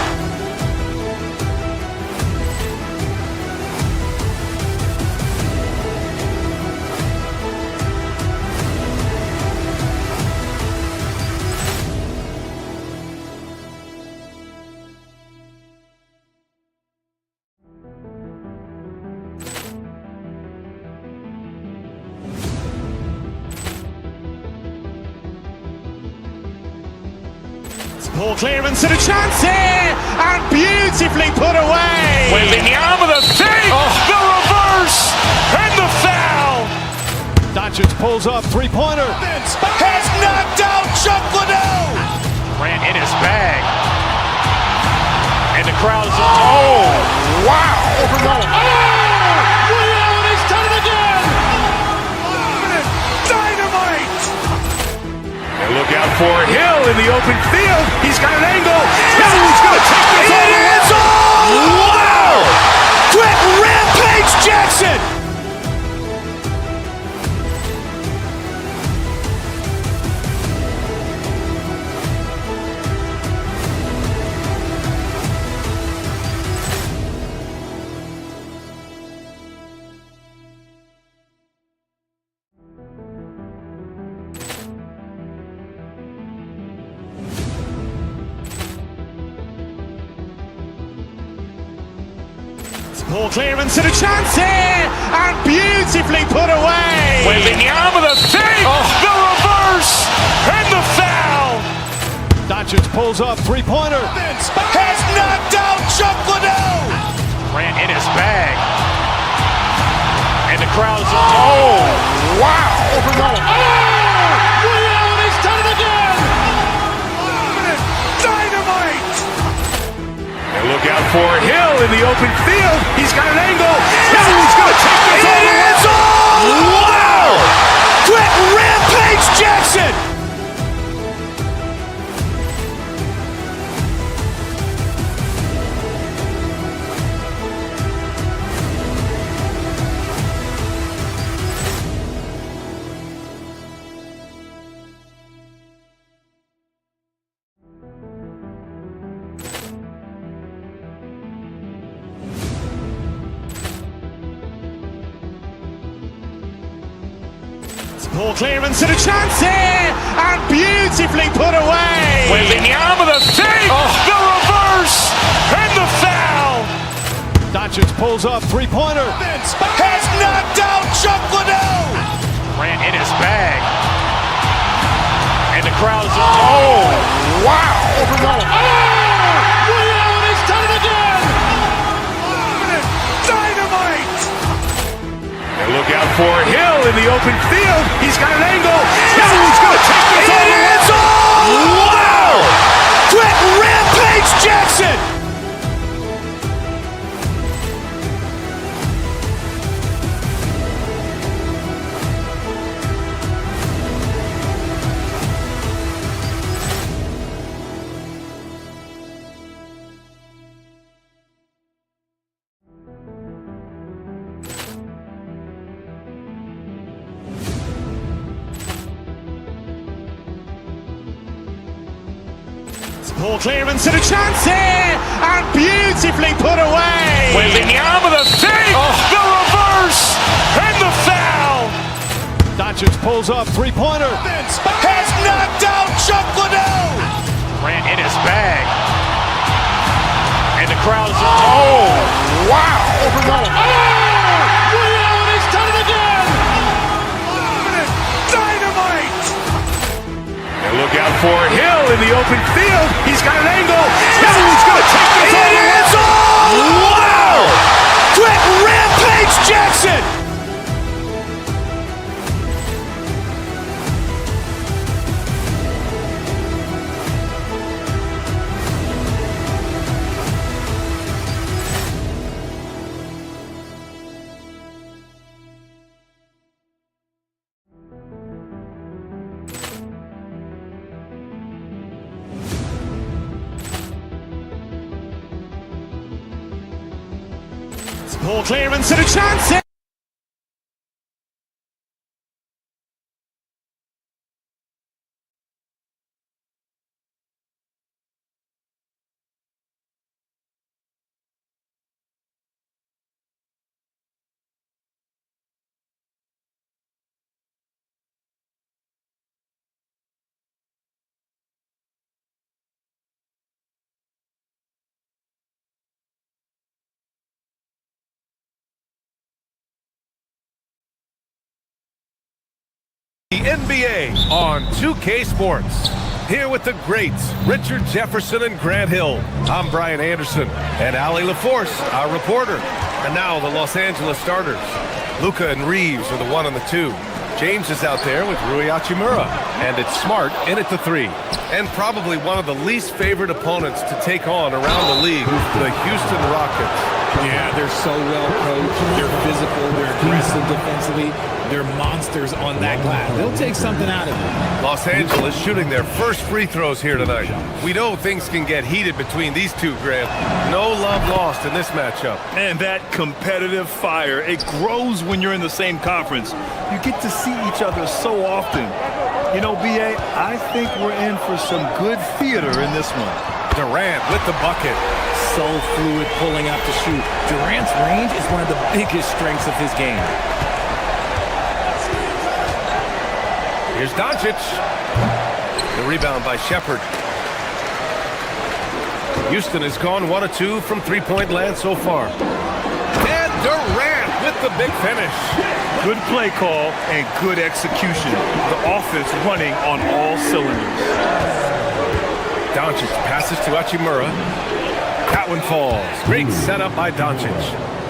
Ball clearance and a chance here, and beautifully put away. Wembanyama the fake, the reverse, and the foul. Doncic pulls up, three-pointer. Has knocked out Chuck Liddell. Ran in his bag. crowd is, oh, wow. Over Nolan. Ray Allen has done it again. Dynamite. And look out for Hill in the open field. He's got an angle. Hill's going to take this all the way. Wow. Quick Rampage Jackson. Ball clearance and a chance here, and beautifully put away. Wembanyama with a fake, the reverse, and the foul. Doncic pulls up, three-pointer. Has knocked out Chuck Liddell. Grant in his bag. And the crowd is, oh, wow. Over Nolan. Ray Allen has done it again. Dynamite. And look out for Hill in the open field. He's got an angle. Hill's going to take this all the way. Wow! Quick Rampage Jackson. Ball clearance and a chance here, and beautifully put away. Wembanyama with a fake, the reverse, and the foul. Doncic pulls up, three-pointer. Has knocked out Chuck Liddell. Grant in his bag. And the crowd is, oh, wow. Over Nolan. Ray Allen has done it again. Dynamite. And look out for Hill in the open field. He's got an angle. Hill's going to take this all the way. Wow! Quick Rampage Jackson. Ball clearance and a chance here, and beautifully put away. Wembanyama with a fake, the reverse, and the foul. Doncic pulls up, three-pointer. Has knocked out Chuck Liddell. Grant in his bag. And the crowd is, oh, wow. Over Nolan. Ray Allen has done it again. Dynamite. And look out for Hill in the open field. He's got an angle. Hill's going to take this all the way. Wow! Quick Rampage Jackson. Ball clearance and a chance here. The NBA on 2K Sports. Here with the greats, Richard Jefferson and Grant Hill. I'm Brian Anderson, and Allie LaForce, our reporter. And now the Los Angeles starters. Luka and Reeves are the 1 and the 2. James is out there with Rui Hachimura. And it's Smart in at the 3. And probably one of the least favorite opponents to take on around the league, the Houston Rockets. Yeah, they're so well coached. They're physical. They're aggressive defensively. They're monsters on that glass. They'll take something out of it. Los Angeles shooting their first free throws here tonight. We know things can get heated between these two, Grant. No love lost in this matchup. And that competitive fire, it grows when you're in the same conference. You get to see each other so often. You know, B.A., I think we're in for some good theater in this one. Durant with the bucket. So fluid pulling out to shoot. Durant's range is one of the biggest strengths of his game. Here's Doncic. The rebound by Shepherd. Houston has gone 1 of 2 from three-point land so far. And Durant with the big finish. Good play call and good execution. The offense running on all cylinders. Doncic passes to Hachimura. That one falls. Great setup by Doncic.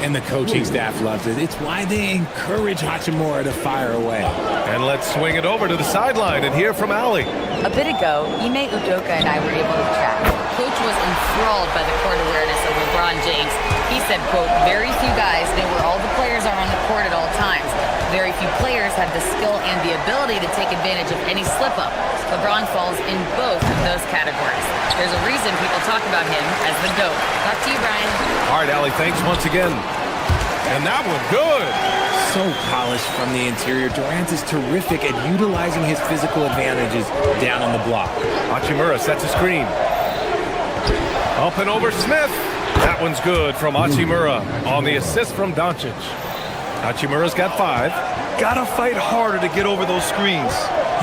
And the coaching staff loves it. It's why they encourage Hachimura to fire away. And let's swing it over to the sideline and hear from Allie. A bit ago, Ime Udoka and I were able to chat. Coach was enthralled by the court awareness of LeBron James. He said, quote, very few guys know where all the players are on the court at all times. Very few players have the skill and the ability to take advantage of any slip-up. LeBron falls in both of those categories. There's a reason people talk about him as the GOAT. Back to you, Brian. All right, Allie, thanks once again. And that one, good. So polished from the interior. Durant is terrific at utilizing his physical advantages down on the block. Hachimura sets a screen. Up and over Smith. That one's good from Hachimura on the assist from Doncic. Hachimura's got 5. Gotta fight harder to get over those screens.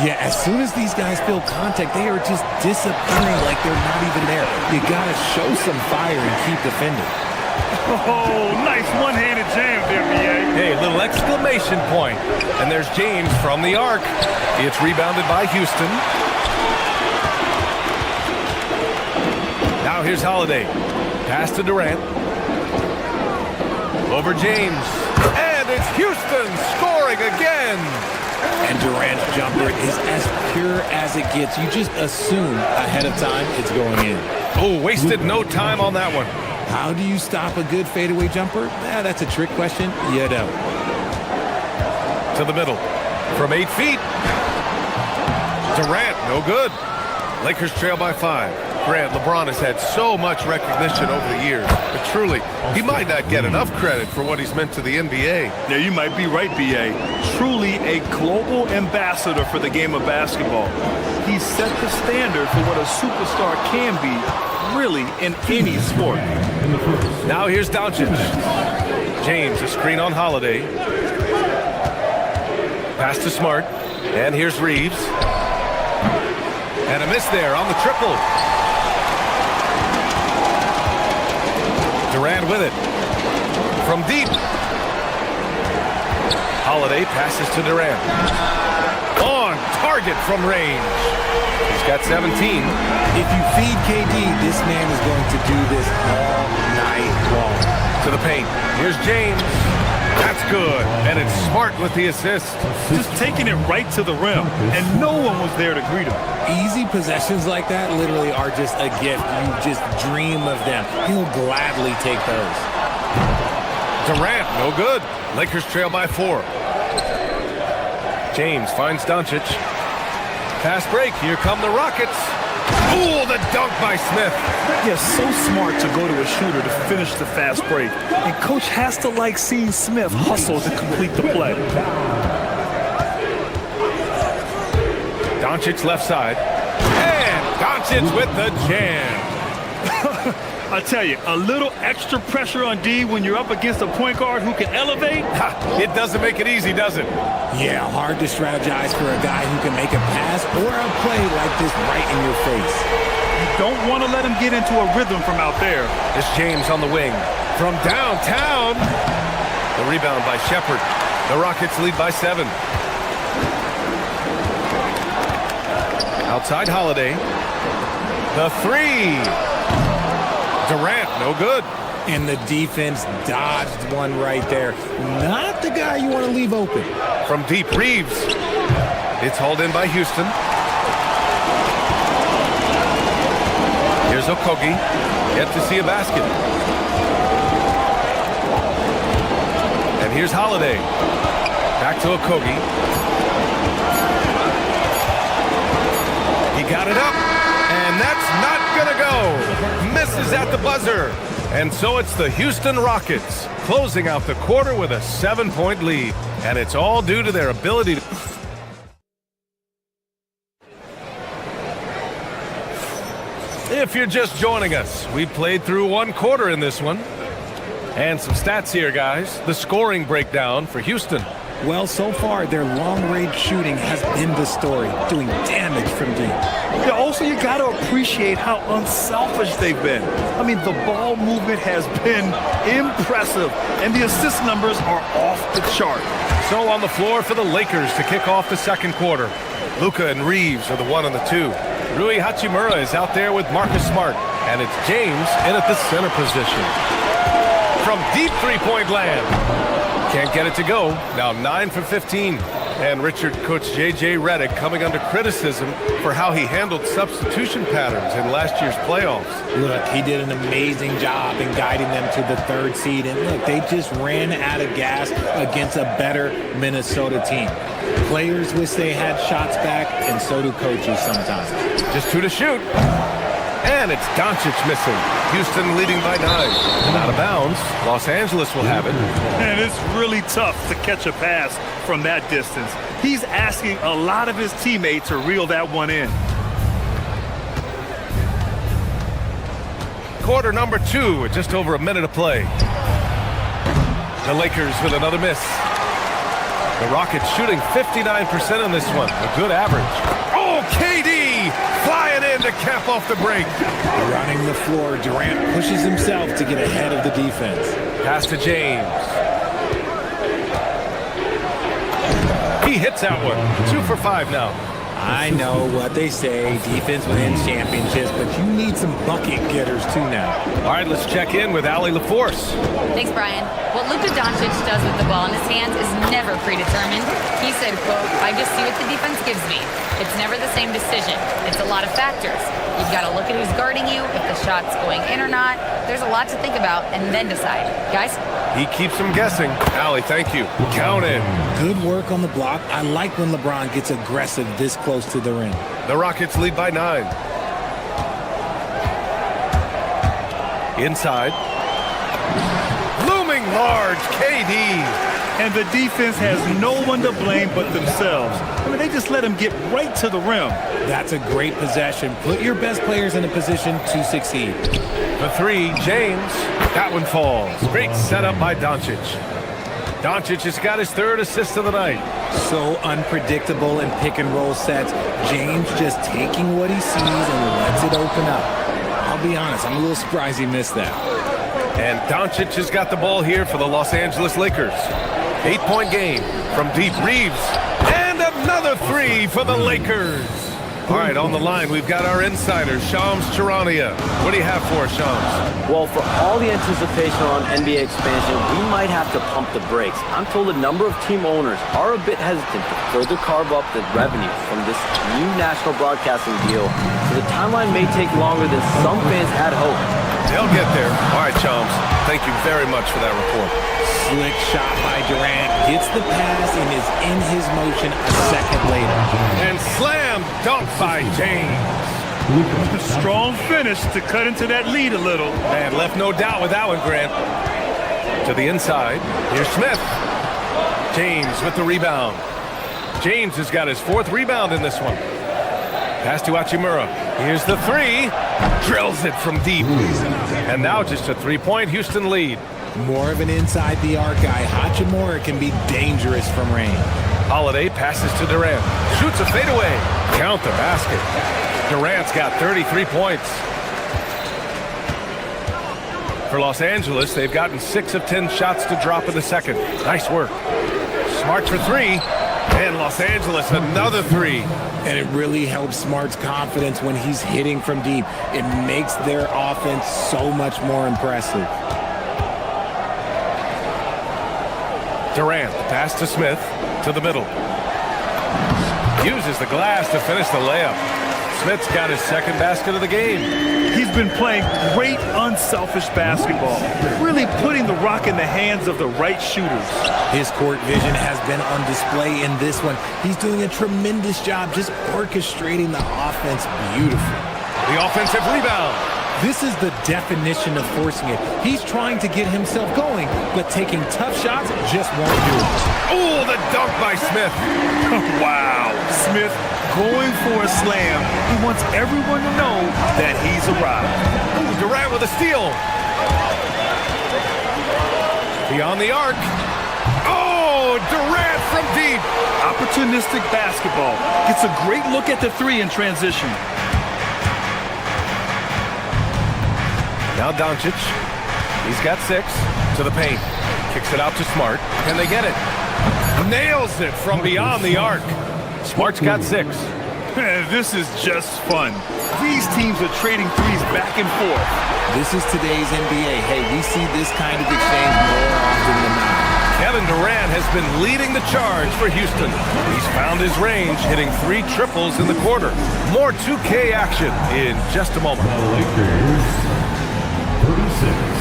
Yeah, as soon as these guys feel contact, they are just disappearing like they're not even there. You gotta show some fire and keep defending. Oh, nice one-handed jam there, B.A. Hey, little exclamation point. And there's James from the arc. It's rebounded by Houston. Now here's Holiday. Pass to Durant. Over James. And it's Houston scoring again. And Durant's jumper is as pure as it gets. You just assume ahead of time it's going in. Oh, wasted no time on that one. How do you stop a good fadeaway jumper? That's a trick question. You don't. To the middle. From 8 feet. Durant, no good. Lakers trail by 5. Grant, LeBron has had so much recognition over the years, but truly, he might not get enough credit for what he's meant to the NBA. Yeah, you might be right, B.A. Truly a global ambassador for the game of basketball. He set the standard for what a superstar can be, really, in any sport. Now here's Doncic. James, a screen on Holiday. Pass to Smart. And here's Reeves. And a miss there on the triple. Durant with it. From deep. Holiday passes to Durant. On target from range. He's got 17. If you feed KD, this man is going to do this all night long. To the paint. Here's James. That's good. And it's Smart with the assist. Just taking it right to the rim. And no one was there to greet him. Easy possessions like that literally are just a gift. You just dream of them. He'll gladly take those. Durant, no good. Lakers trail by 4. James finds Doncic. Fast break. Here come the Rockets. Ooh, the dunk by Smith. Yeah, so smart to go to a shooter to finish the fast break. And coach has to like seeing Smith hustle to complete the play. Doncic left side. And Doncic with the jam. I tell you, a little extra pressure on D when you're up against a point guard who can elevate. It doesn't make it easy, does it? Yeah, hard to strategize for a guy who can make a pass or a play like this right in your face. You don't want to let him get into a rhythm from out there. It's James on the wing. From downtown. The rebound by Shepherd. The Rockets lead by 7. Outside Holiday. The 3. Durant, no good. And the defense dodged one right there. Not the guy you want to leave open. From deep, Reeves. It's hauled in by Houston. Here's Okogie. Yet to see a basket. And here's Holiday. Back to Okogie. He got it up. And that's not going to go. Misses at the buzzer. And so it's the Houston Rockets closing out the quarter with a 7-point lead. And it's all due to their ability to... If you're just joining us, we played through one quarter in this one. And some stats here, guys. The scoring breakdown for Houston. Well, so far, their long-range shooting has been the story, doing damage from deep. Yeah, also, you got to appreciate how unselfish they've been. I mean, the ball movement has been impressive, and the assist numbers are off the chart. So on the floor for the Lakers to kick off the second quarter. Luka and Reeves are the 1 and the 2. Rui Hachimura is out there with Marcus Smart, and it's James in at the center position. From deep three-point land. Can't get it to go. Now 9 for 15. And Richard Coach J.J. Redick coming under criticism for how he handled substitution patterns in last year's playoffs. Look, he did an amazing job in guiding them to the 3rd seed. And look, they just ran out of gas against a better Minnesota team. Players wish they had shots back, and so do coaches sometimes. Just 2 to shoot. And it's Doncic missing. Houston leading by 9. And out of bounds, Los Angeles will have it. And it's really tough to catch a pass from that distance. He's asking a lot of his teammates to reel that one in. Quarter number 2 with just over a minute of play. The Lakers with another miss. The Rockets shooting 59% on this one. A good average. Oh, KD flying in to cap off the break. Running the floor, Durant pushes himself to get ahead of the defense. Pass to James. He hits that one. 2 for 5 now. I know what they say, defense wins championships, but you need some bucket getters too now. All right, let's check in with Allie LaForce. Thanks, Brian. What Luka Doncic does with the ball in his hands is never predetermined. He said, quote, "I just see what the defense gives me. It's never the same decision. It's a lot of factors. You've got to look at who's guarding you, if the shot's going in or not. There's a lot to think about and then decide." Guys? He keeps them guessing. Allie, thank you. Count in. Good work on the block. I like when LeBron gets aggressive this close to the rim. The Rockets lead by 9. Inside. Looming large, KD. And the defense has no one to blame but themselves. I mean, they just let him get right to the rim. That's a great possession. Put your best players in a position to succeed. The 3, James. That one falls. Great setup by Doncic. Doncic has got his 3rd assist of the night. So unpredictable in pick-and-roll sets. James just taking what he sees and lets it open up. I'll be honest, I'm a little surprised he missed that. And Doncic has got the ball here for the Los Angeles Lakers. 8-point game from deep. Reeves. And another 3 for the Lakers. All right, on the line, we've got our insider, Shams Charania. What do you have for us, Shams? Well, for all the anticipation on NBA expansion, we might have to pump the brakes. I'm told a number of team owners are a bit hesitant to further carve up the revenue from this new national broadcasting deal, so the timeline may take longer than some fans had hoped. They'll get there. All right, Shams, thank you very much for that report. Slick shot by Durant, gets the pass and is in his motion a second later. And slam dunk by James. Strong finish to cut into that lead a little. And left no doubt with that one, Grant. To the inside. Here's Smith. James with the rebound. James has got his 4th rebound in this one. Pass to Hachimura. Here's the 3. Drills it from deep. And now just a 3-point Houston lead. More of an inside-the-arc guy. Hachimura can be dangerous from range. Holiday passes to Durant. Shoots a fadeaway. Count the basket. Durant's got 33 points. For Los Angeles, they've gotten 6 of 10 shots to drop in the second. Nice work. Smart for 3. And Los Angeles, another 3. And it really helps Smart's confidence when he's hitting from deep. It makes their offense so much more impressive. Durant, pass to Smith, to the middle. Uses the glass to finish the layup. Smith's got his second basket of the game. He's been playing great unselfish basketball, really putting the rock in the hands of the right shooters. His court vision has been on display in this one. He's doing a tremendous job just orchestrating the offense beautifully. The offensive rebound. This is the definition of forcing it. He's trying to get himself going, but taking tough shots just won't do it. Oh, the dunk by Smith. Wow. Smith going for a slam. He wants everyone to know that he's arrived. Ooh, Durant with a steal. Beyond the arc. Oh, Durant from deep. Opportunistic basketball. Gets a great look at the three in transition. Now Doncic. He's got 6 to the paint. Kicks it out to Smart. Can they get it? Nails it from beyond the arc. Smart's got 6. This is just fun. These teams are trading threes back and forth. This is today's NBA. Hey, we see this kind of exchange more often than not. Kevin Durant has been leading the charge for Houston. He's found his range, hitting 3 triples in the quarter. More 2K action in just a moment. The Lakers, 36.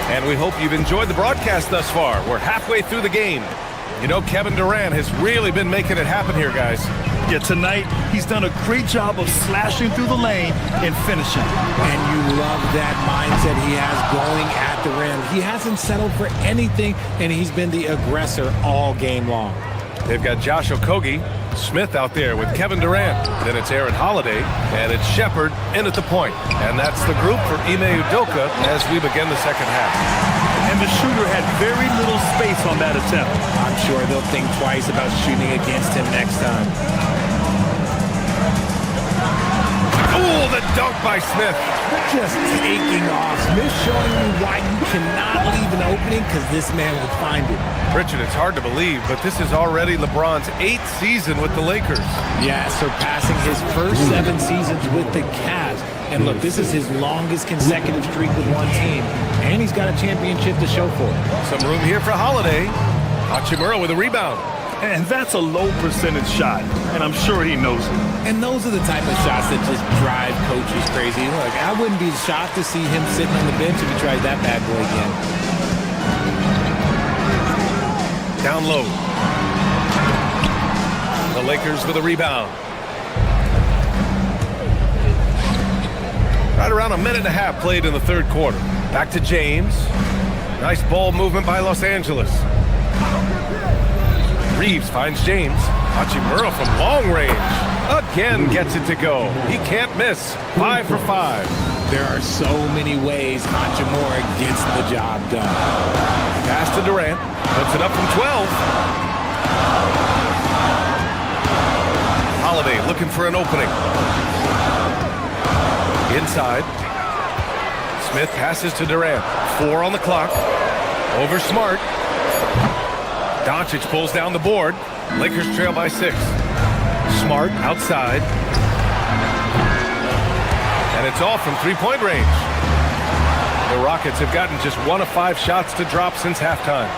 And we hope you've enjoyed the broadcast thus far. We're halfway through the game. You know, Kevin Durant has really been making it happen here, guys. Yeah, tonight he's done a great job of slashing through the lane and finishing. And you love that mindset he has going at the rim. He hasn't settled for anything, and he's been the aggressor all game long. They've got Josh Okogie, Smith out there with Kevin Durant. Then it's Aaron Holiday, and it's Shepard in at the point. And that's the group for Ime Udoka as we begin the second half. And the shooter had very little space on that attempt. I'm sure they'll think twice about shooting against him next time. Oh, the dunk by Smith. Just taking off. Smith showing you why you cannot leave an opening, because this man will find it. Richard, it's hard to believe, but this is already LeBron's 8th season with the Lakers. Yeah, surpassing his first 7 seasons with the Cavs. And look, this is his longest consecutive streak with one team, and he's got a championship to show for it. Some room here for Holiday. Hachimura with a rebound. And that's a low percentage shot, and I'm sure he knows it. And those are the type of shots that just drive coaches crazy. Look, I wouldn't be shocked to see him sitting on the bench if he tries that bad boy again. Down low. The Lakers with a rebound. Right around a minute and a half played in the third quarter. Back to James. Nice ball movement by Los Angeles. Reeves finds James. Hachimura from long range. Again gets it to go. He can't miss. 5 for 5. There are so many ways Hachimura gets the job done. Pass to Durant. Puts it up from 12. Holiday looking for an opening. Inside. Smith passes to Durant. 4 on the clock. Over Smart. Doncic pulls down the board. Lakers trail by 6. Smart outside. And it's all from three-point range. The Rockets have gotten just 1 of 5 shots to drop since halftime.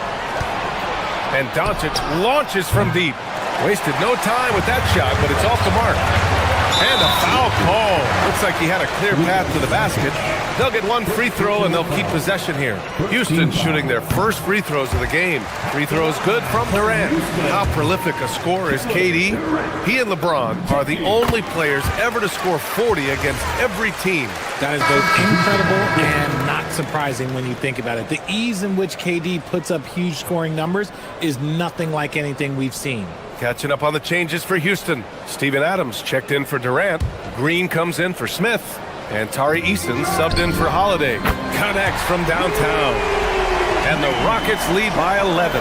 And Doncic launches from deep. Wasted no time with that shot, but it's off the mark. And a foul call. Looks like he had a clear path to the basket. They'll get 1 free throw, and they'll keep possession here. Houston shooting their first free throws of the game. Free throws good from Durant. How prolific a scorer is KD? He and LeBron are the only players ever to score 40 against every team. That is both incredible and not surprising when you think about it. The ease in which KD puts up huge scoring numbers is nothing like anything we've seen. Catching up on the changes for Houston. Steven Adams checked in for Durant. Green comes in for Smith. And Tari Eason subbed in for Holiday. Connects from downtown. And the Rockets lead by 11.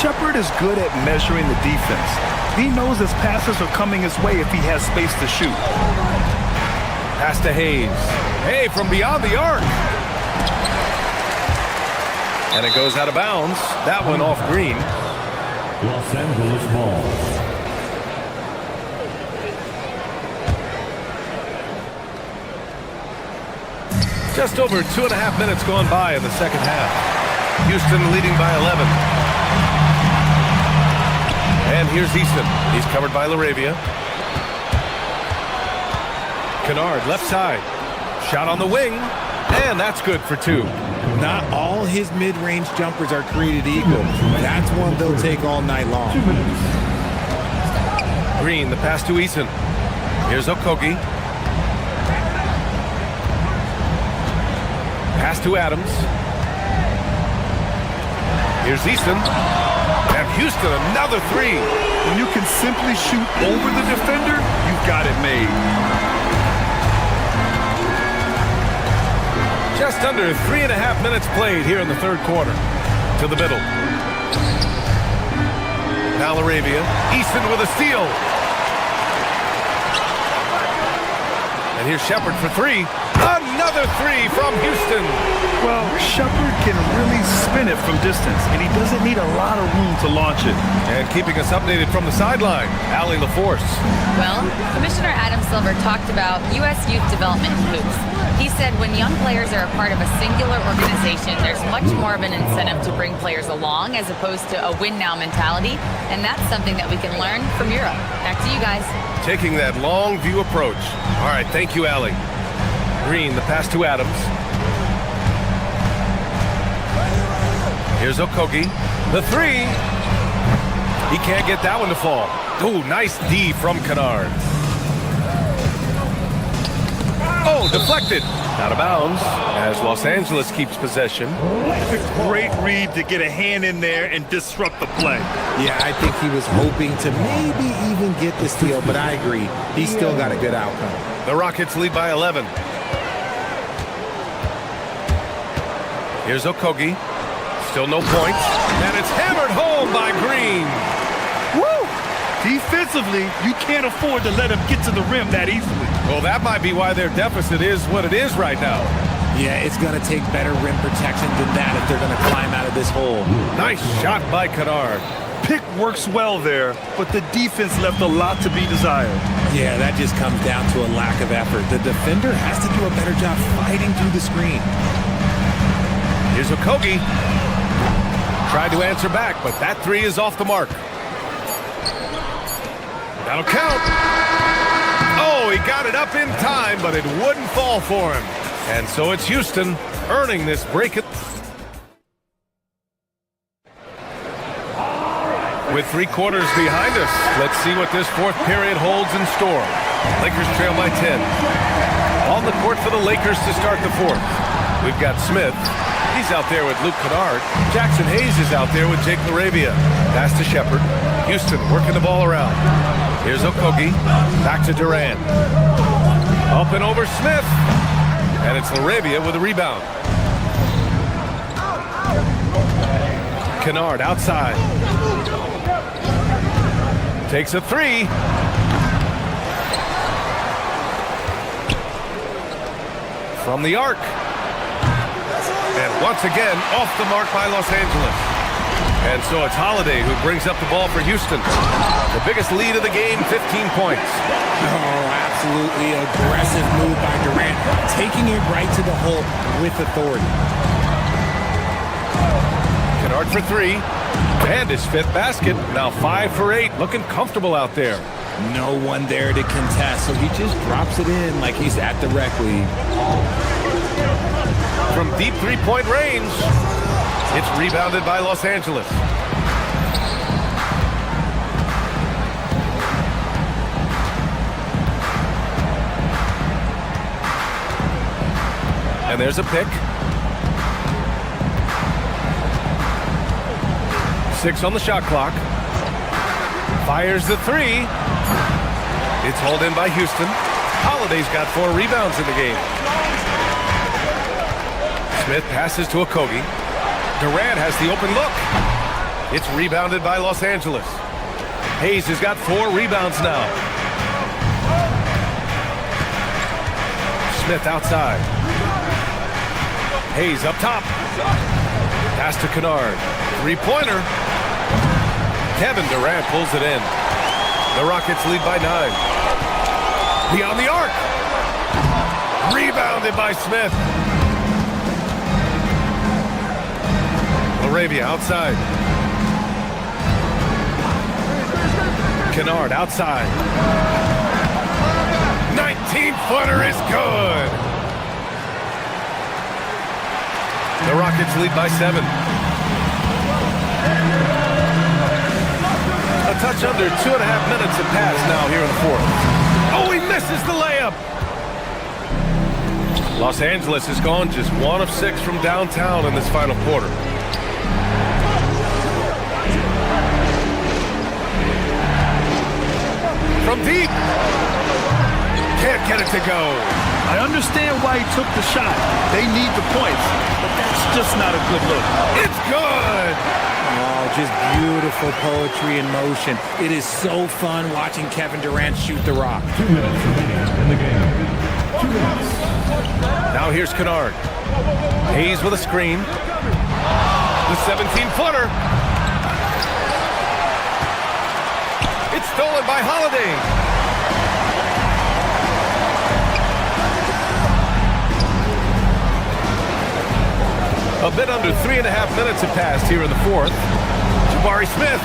Shepherd is good at measuring the defense. He knows his passes are coming his way if he has space to shoot. Pass to Hayes. Hey, from beyond the arc. And it goes out of bounds. That one off Green. Los Angeles ball. Just over 2.5 minutes gone by in the second half. Houston leading by 11. And here's Easton. He's covered by LaRavia. Kennard left side. Shot on the wing. And that's good for 2. Not all his mid-range jumpers are created equal. That's one they'll take all night long. Green, the pass to Eason. Here's Okogie. Pass to Adams. Here's Easton. And Houston, another 3. When you can simply shoot over the defender, you've got it made. Just under 3.5 minutes played here in the third quarter. To the middle. Now LaRavia. Easton with a steal. And here's Shepherd for 3. Another 3 from Houston. Well, Shepherd can really spin it from distance, and he doesn't need a lot of room to launch it. And keeping us updated from the sideline, Allie LaForce. Well, Commissioner Adam Silver talked about U.S. youth development in hoops. He said when young players are a part of a singular organization, there's much more of an incentive to bring players along as opposed to a win-now mentality, and that's something that we can learn from Europe. Back to you guys. Taking that long view approach. All right, thank you, Allie. Green, the pass to Adams. Here's Okogie. The 3. He can't get that one to fall. Ooh, nice D from Kennard. Oh, deflected. Out of bounds as Los Angeles keeps possession. It's a great read to get a hand in there and disrupt the play. Yeah, I think he was hoping to maybe even get the steal, but I agree. He still got a good outcome. The Rockets lead by 11. Here's Okogie. Still no points. And it's hammered home by Green. Woo! Defensively, you can't afford to let him get to the rim that easily. Well, that might be why their deficit is what it is right now. Yeah, it's going to take better rim protection than that if they're going to climb out of this hole. Nice shot by Kennard. Pick works well there, but the defense left a lot to be desired. Yeah, that just comes down to a lack of effort. The defender has to do a better job fighting through the screen. Here's Okogie. Tried to answer back, but that 3 is off the mark. That'll count. Oh, he got it up in time, but it wouldn't fall for him. And so it's Houston earning this break. With 3 quarters behind us, let's see what this fourth period holds in store. Lakers trail by 10. On the court for the Lakers to start the fourth. We've got Smith. He's out there with Luke Kennard. Jackson Hayes is out there with Jake LaRavia. Pass to Shepherd. Houston working the ball around. Here's Okogie. Back to Durant. Up and over Smith. And it's LaRavia with a rebound. Kennard outside. Takes a 3. From the arc. And once again, off the mark by Los Angeles. And so it's Holiday who brings up the ball for Houston. The biggest lead of the game, 15 points. Oh, absolutely aggressive move by Durant, taking it right to the hole with authority. Kennard for 3. And his 5th basket. Now 5 for 8. Looking comfortable out there. No one there to contest, so he just drops it in like he's at the rec league. From deep 3-point range, it's rebounded by Los Angeles. And there's a pick. 6 on the shot clock. Fires the 3. It's hauled in by Houston. Holiday's got 4 rebounds in the game. Smith passes to Okogie. Durant has the open look. It's rebounded by Los Angeles. Hayes has got 4 rebounds now. Smith outside. Hayes up top. Pass to Kennard. 3-pointer. Kevin Durant pulls it in. The Rockets lead by 9. Beyond the arc. Rebounded by Smith. Laravia outside. Kennard outside. 19-footer is good. The Rockets lead by 7. A touch under 2.5 minutes have passed now here in the 4th. Oh, he misses the layup. Los Angeles has gone just 1 of 6 from downtown in this final quarter. From deep. Can't get it to go. I understand why he took the shot. They need the points, but that's just not a good look. It's good. Oh, just beautiful poetry in motion. It is so fun watching Kevin Durant shoot the rock. 2 minutes remaining in the game. 2 minutes. Now here's Kennard. Hayes with a screen. The 17-footer. It's stolen by Holiday. A bit under 3.5 minutes have passed here in the 4th. Jabari Smith.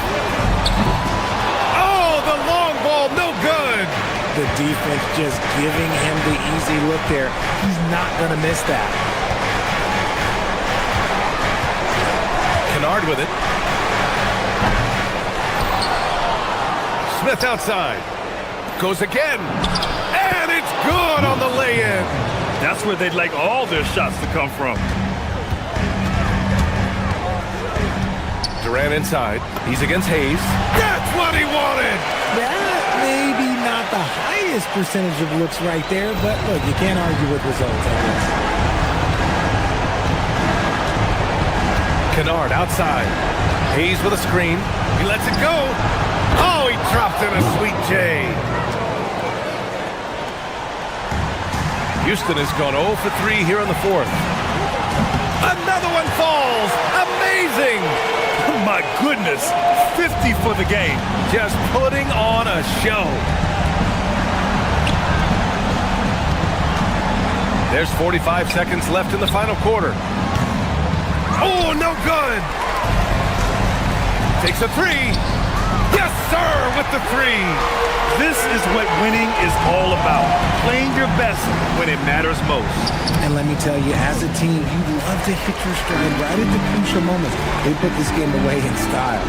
Oh, the long ball, no good. The defense just giving him the easy look there. He's not going to miss that. Kennard with it. Smith outside. Goes again. And it's good on the lay-in. That's where they'd like all their shots to come from. Durant inside. He's against Hayes. That's what he wanted! That maybe not the highest percentage of looks right there, but look, you can't argue with results, I guess. Kennard outside. Hayes with a screen. He lets it go. Oh, he dropped in a sweet J. Houston has gone 0 for 3 here in the 4th. Another one falls. Amazing. Oh my goodness, 50 for the game. Just putting on a show. There's 45 seconds left in the final quarter. Oh, no good. Takes a 3. Yes, sir, with the 3. This is what winning is all about. Playing your best when it matters most. And let me tell you, as a team, you love to hit your stride right at the crucial moments. They put this game away in style.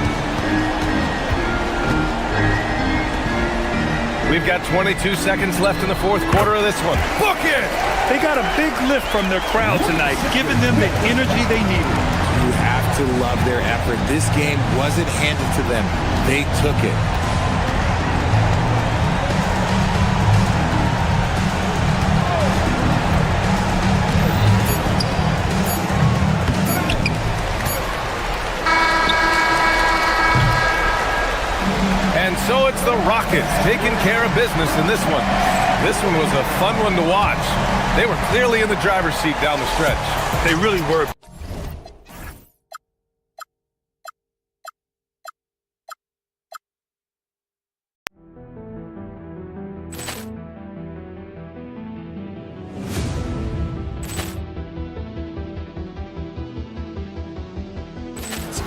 We've got 22 seconds left in the 4th quarter of this one. Book it! They got a big lift from their crowd tonight, giving them the energy they needed. You have to love their effort. This game wasn't handed to them. They took it. And so it's the Rockets taking care of business in this one. This one was a fun one to watch. They were clearly in the driver's seat down the stretch. They really were.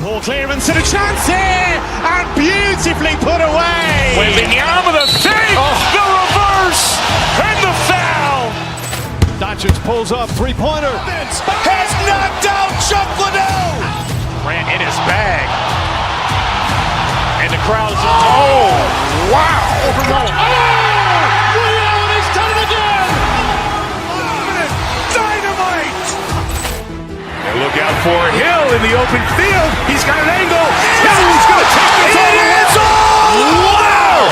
Ball clearance and a chance here, and beautifully put away. Wembanyama the fake, the reverse, and the foul. Doncic pulls up, 3-pointer. Has knocked out Chuck Liddell. Ran in his bag, and the crowd is. Oh, wow! He's done it again. Dynamite. And look out for Hill in the open field. He's got an angle. He's going to take this all the way. Wow!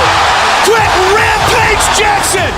Quick Rampage Jackson.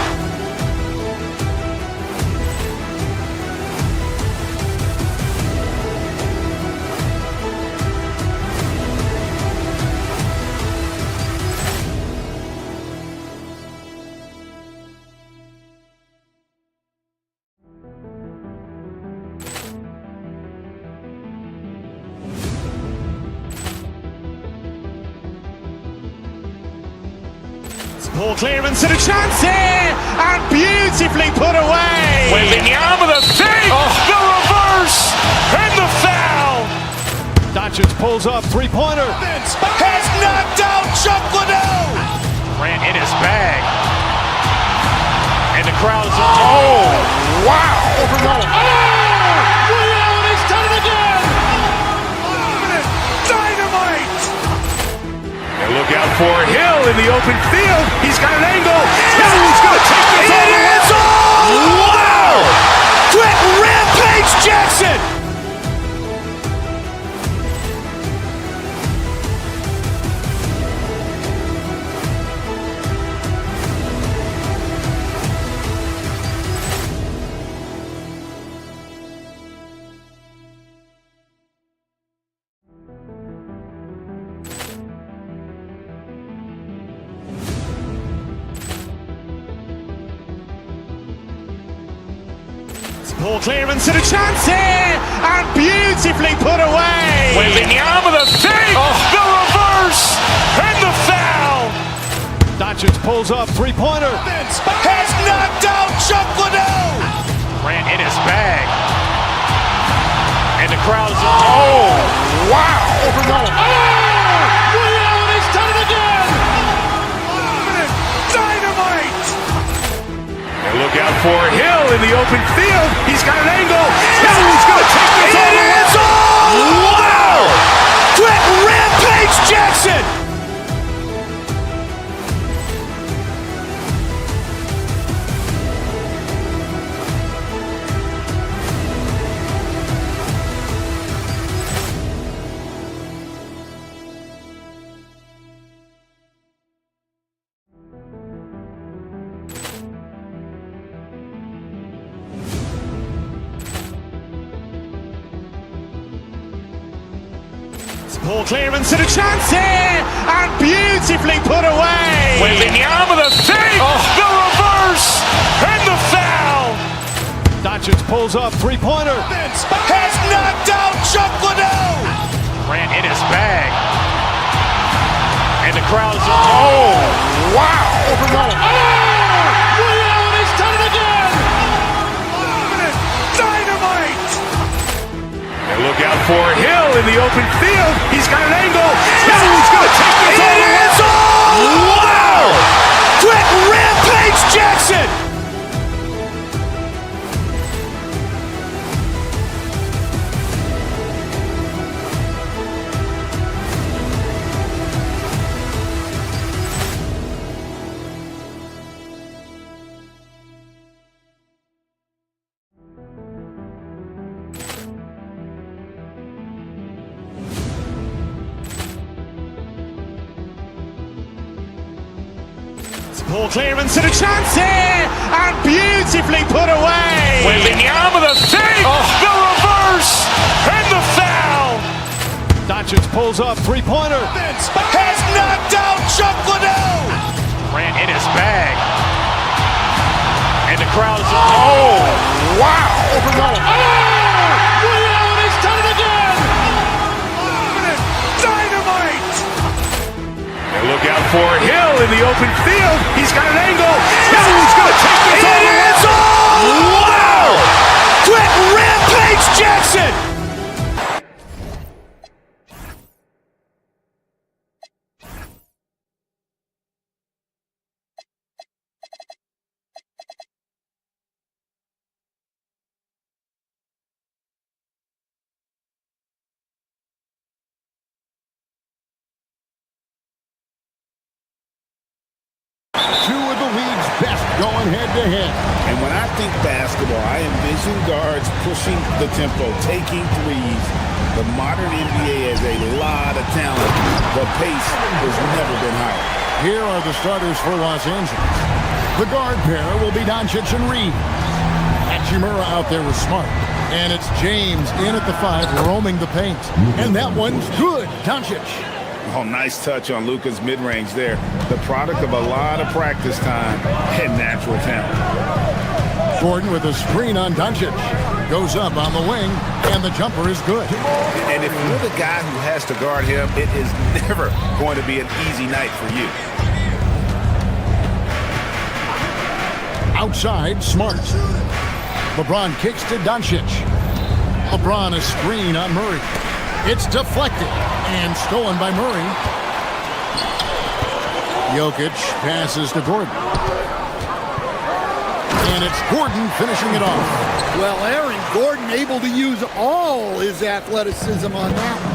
Ball clearance and a chance here, and beautifully put away. Wembanyama the save, the reverse, and the foul. Doncic pulls up, three-pointer. Has knocked out Chuck Liddell. Grant in his bag. And the crowd is, oh, wow. He's done it again. Dynamite. And look out for Hill in the open field. He's got an angle. He's going to take this all the way. Wow. Quick Rampage Jackson. Ball clearance and a chance here, and beautifully put away. Wembanyama the save, the reverse, and the foul. Doncic pulls up, three-pointer. Has knocked out Chuck Liddell. Grant in his bag. And the crowd is, oh, wow. He's done it again. Dynamite. And look out for Hill in the open field. He's got an angle. He's going to take this all the way. Wow! Quick Rampage Jackson. Ball clearance and a chance here, and beautifully put away. Wembanyama the save, the reverse, and the foul. Doncic pulls up, three-pointer. Has knocked out Chuck Liddell. Grant in his bag. And the crowd is, oh, wow. He's done it again. Dynamite. And look out for Hill in the open field. He's got an angle. He's going to take this all the way. Wow! Quick Rampage Jackson. Ball clearance and a chance here, and beautifully put away. Wembanyama the save, the reverse, and the foul. Doncic pulls up, three-pointer. Has knocked out Chuck Liddell. Grant in his bag. And the crowd is, oh, wow. He's done it again. Dynamite. And look out for Hill in the open field. He's got an angle. He's going to take this all the way. Wow! Quick Rampage Jackson. Two of the league's best going head-to-head. And when I think basketball, I envision guards pushing the tempo, taking threes. The modern NBA has a lot of talent. The pace has never been higher. Here are the starters for Los Angeles. The guard pair will be Doncic and Reed. Hachimura out there with Smart. And it's James in at the 5, roaming the paint. And that one's good. Doncic. Oh, nice touch on Luka's mid-range there. The product of a lot of practice time and natural talent. Gordon with a screen on Doncic. Goes up on the wing, and the jumper is good. And if you're the guy who has to guard him, it is never going to be an easy night for you. Outside, Smart. LeBron kicks to Doncic. LeBron a screen on Murray. It's deflected and stolen by Murray. Jokic passes to Gordon. And it's Gordon finishing it off. Well, Aaron Gordon able to use all his athleticism on that one.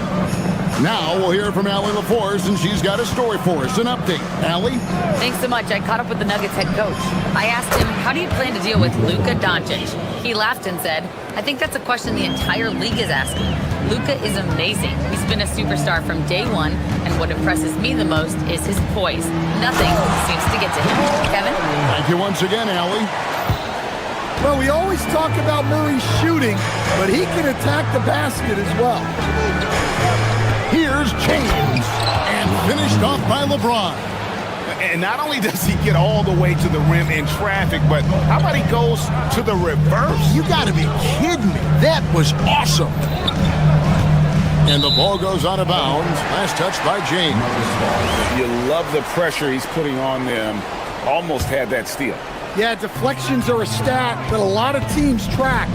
Now we'll hear from Allie LaForce, and she's got a story for us. An update. Allie? Thanks so much. I caught up with the Nuggets head coach. I asked him, how do you plan to deal with Luka Doncic? He laughed and said, I think that's a question the entire league is asking. Luka is amazing. He's been a superstar from day one, and what impresses me the most is his poise. Nothing seems to get to him. Kevin? Thank you once again, Allie. Well, we always talk about Murray shooting, but he can attack the basket as well. Here's James, and finished off by LeBron. And not only does he get all the way to the rim in traffic, but how about he goes to the reverse? You got to be kidding me. That was awesome. And the ball goes out of bounds. Last touch by James. You love the pressure he's putting on them. Almost had that steal. Yeah, deflections are a stat that a lot of teams track,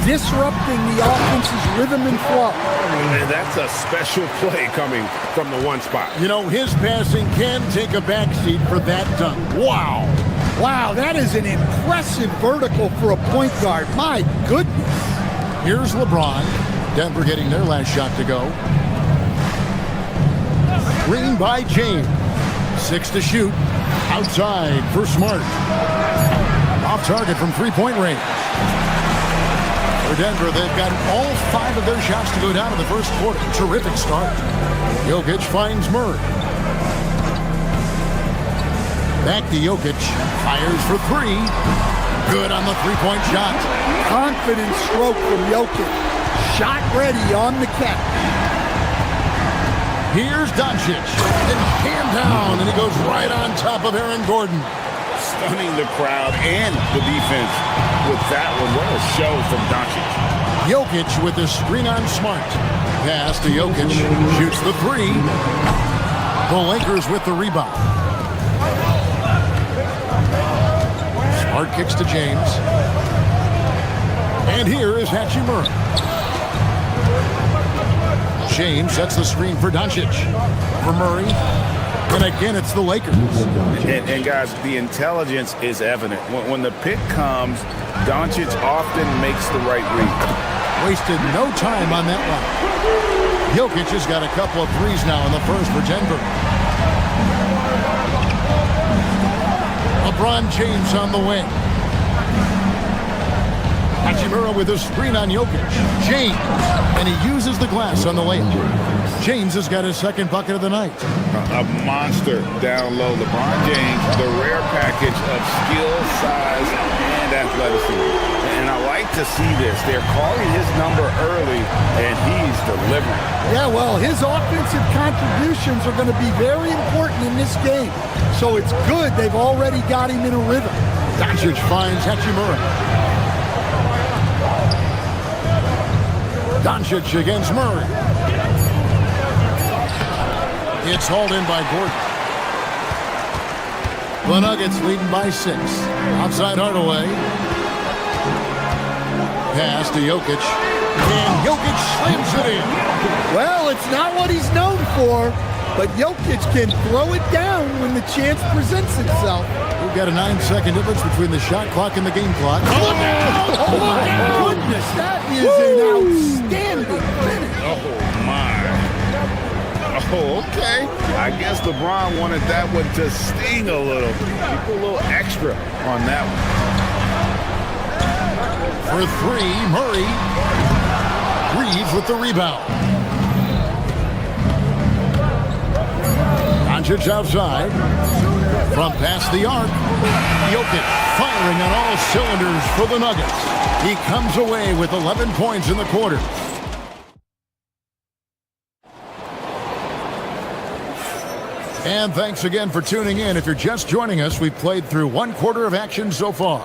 disrupting the offense's rhythm and flow. And that's a special play coming from the one spot. You know, his passing can take a backseat for that dunk. Wow. Wow, that is an impressive vertical for a point guard. My goodness. Here's LeBron. Denver getting their last shot to go. Screen by James. 6 to shoot. Outside for Smart. Off target from three-point range. For Denver, they've got all 5 of their shots to go down in the first quarter. Terrific start. Jokic finds Murray. Back to Jokic. Fires for 3. Good on the three-point shot. Confident stroke from Jokic. Shot ready on the catch. Here's Doncic. And hand down, and he goes right on top of Aaron Gordon. Stunning the crowd and the defense with that one. What a show from Doncic. Jokic with the screen on Smart. Pass to Jokic. Shoots the 3. The Lakers with the rebound. Smart kicks to James. And here is Hachimura. James sets the screen for Doncic. For Murray. And again, it's the Lakers. And guys, the intelligence is evident. When the pick comes, Doncic often makes the right read. Wasted no time on that one. Jokic has got a couple of threes now in the first for Denver. LeBron James on the wing. Hachimura with a screen on Jokic. James, and he uses the glass on the layup. James has got his second bucket of the night. A monster down low. LeBron James, the rare package of skill, size, and athleticism. And I like to see this. They're calling his number early, and he's delivering. Yeah, well, his offensive contributions are going to be very important in this game. So it's good they've already got him in a rhythm. Doncic finds Hachimura. Doncic against Murray. It's hauled in by Gordon. The Nuggets leading by 6. Outside Hardaway. Pass to Jokic. And Jokic slams it in. Well, it's not what he's known for, but Jokic can throw it down when the chance presents itself. We've got a 9-second difference between the shot clock and the game clock. Oh my goodness, that is an outstanding finish. Oh, my. Oh, okay. I guess LeBron wanted that one to sting a little. He put a little extra on that one. For 3, Murray. Reeves with the rebound. Doncic outside. From past the arc. Jokic firing on all cylinders for the Nuggets. He comes away with 11 points in the quarter. And thanks again for tuning in. If you're just joining us, we've played through 1 quarter of action so far.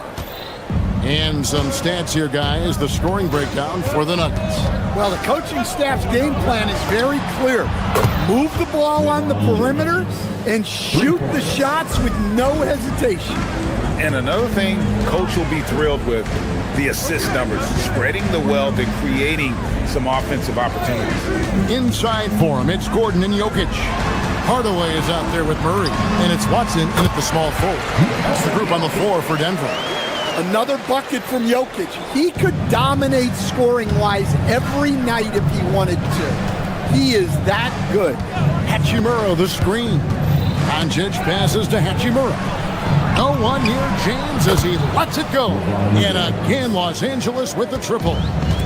And some stats here, guys. The scoring breakdown for the Nuggets. Well, the coaching staff's game plan is very clear. Move the ball on the perimeter and shoot the shots with no hesitation. And another thing Coach will be thrilled with, the assist numbers, spreading the wealth and creating some offensive opportunities. Inside for him, it's Gordon and Jokic. Hardaway is out there with Murray, and it's Watson in at the small forward. That's the group on the floor for Denver. Another bucket from Jokic. He could dominate scoring-wise every night if he wanted to. He is that good. Hachimura, the screen. Doncic passes to Hachimura. No one near James as he lets it go. And again, Los Angeles with the triple.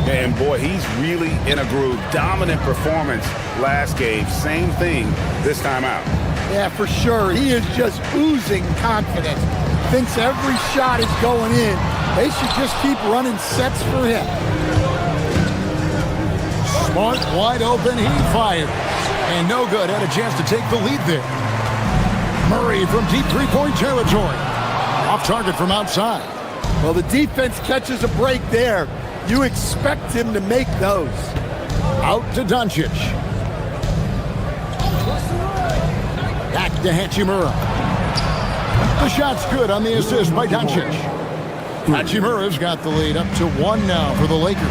And boy, he's really in a groove. Dominant performance last game. Same thing this time out. Yeah, for sure. He is just oozing confidence. Thinks every shot is going in. They should just keep running sets for him. Smart, wide open, he fired. And no good, had a chance to take the lead there. Murray from deep three-point territory. Off target from outside. Well, the defense catches a break there. You expect him to make those. Out to Doncic. Back to Hachimura. The shot's good on the assist by Doncic. Hachimura's got the lead up to 1 now for the Lakers.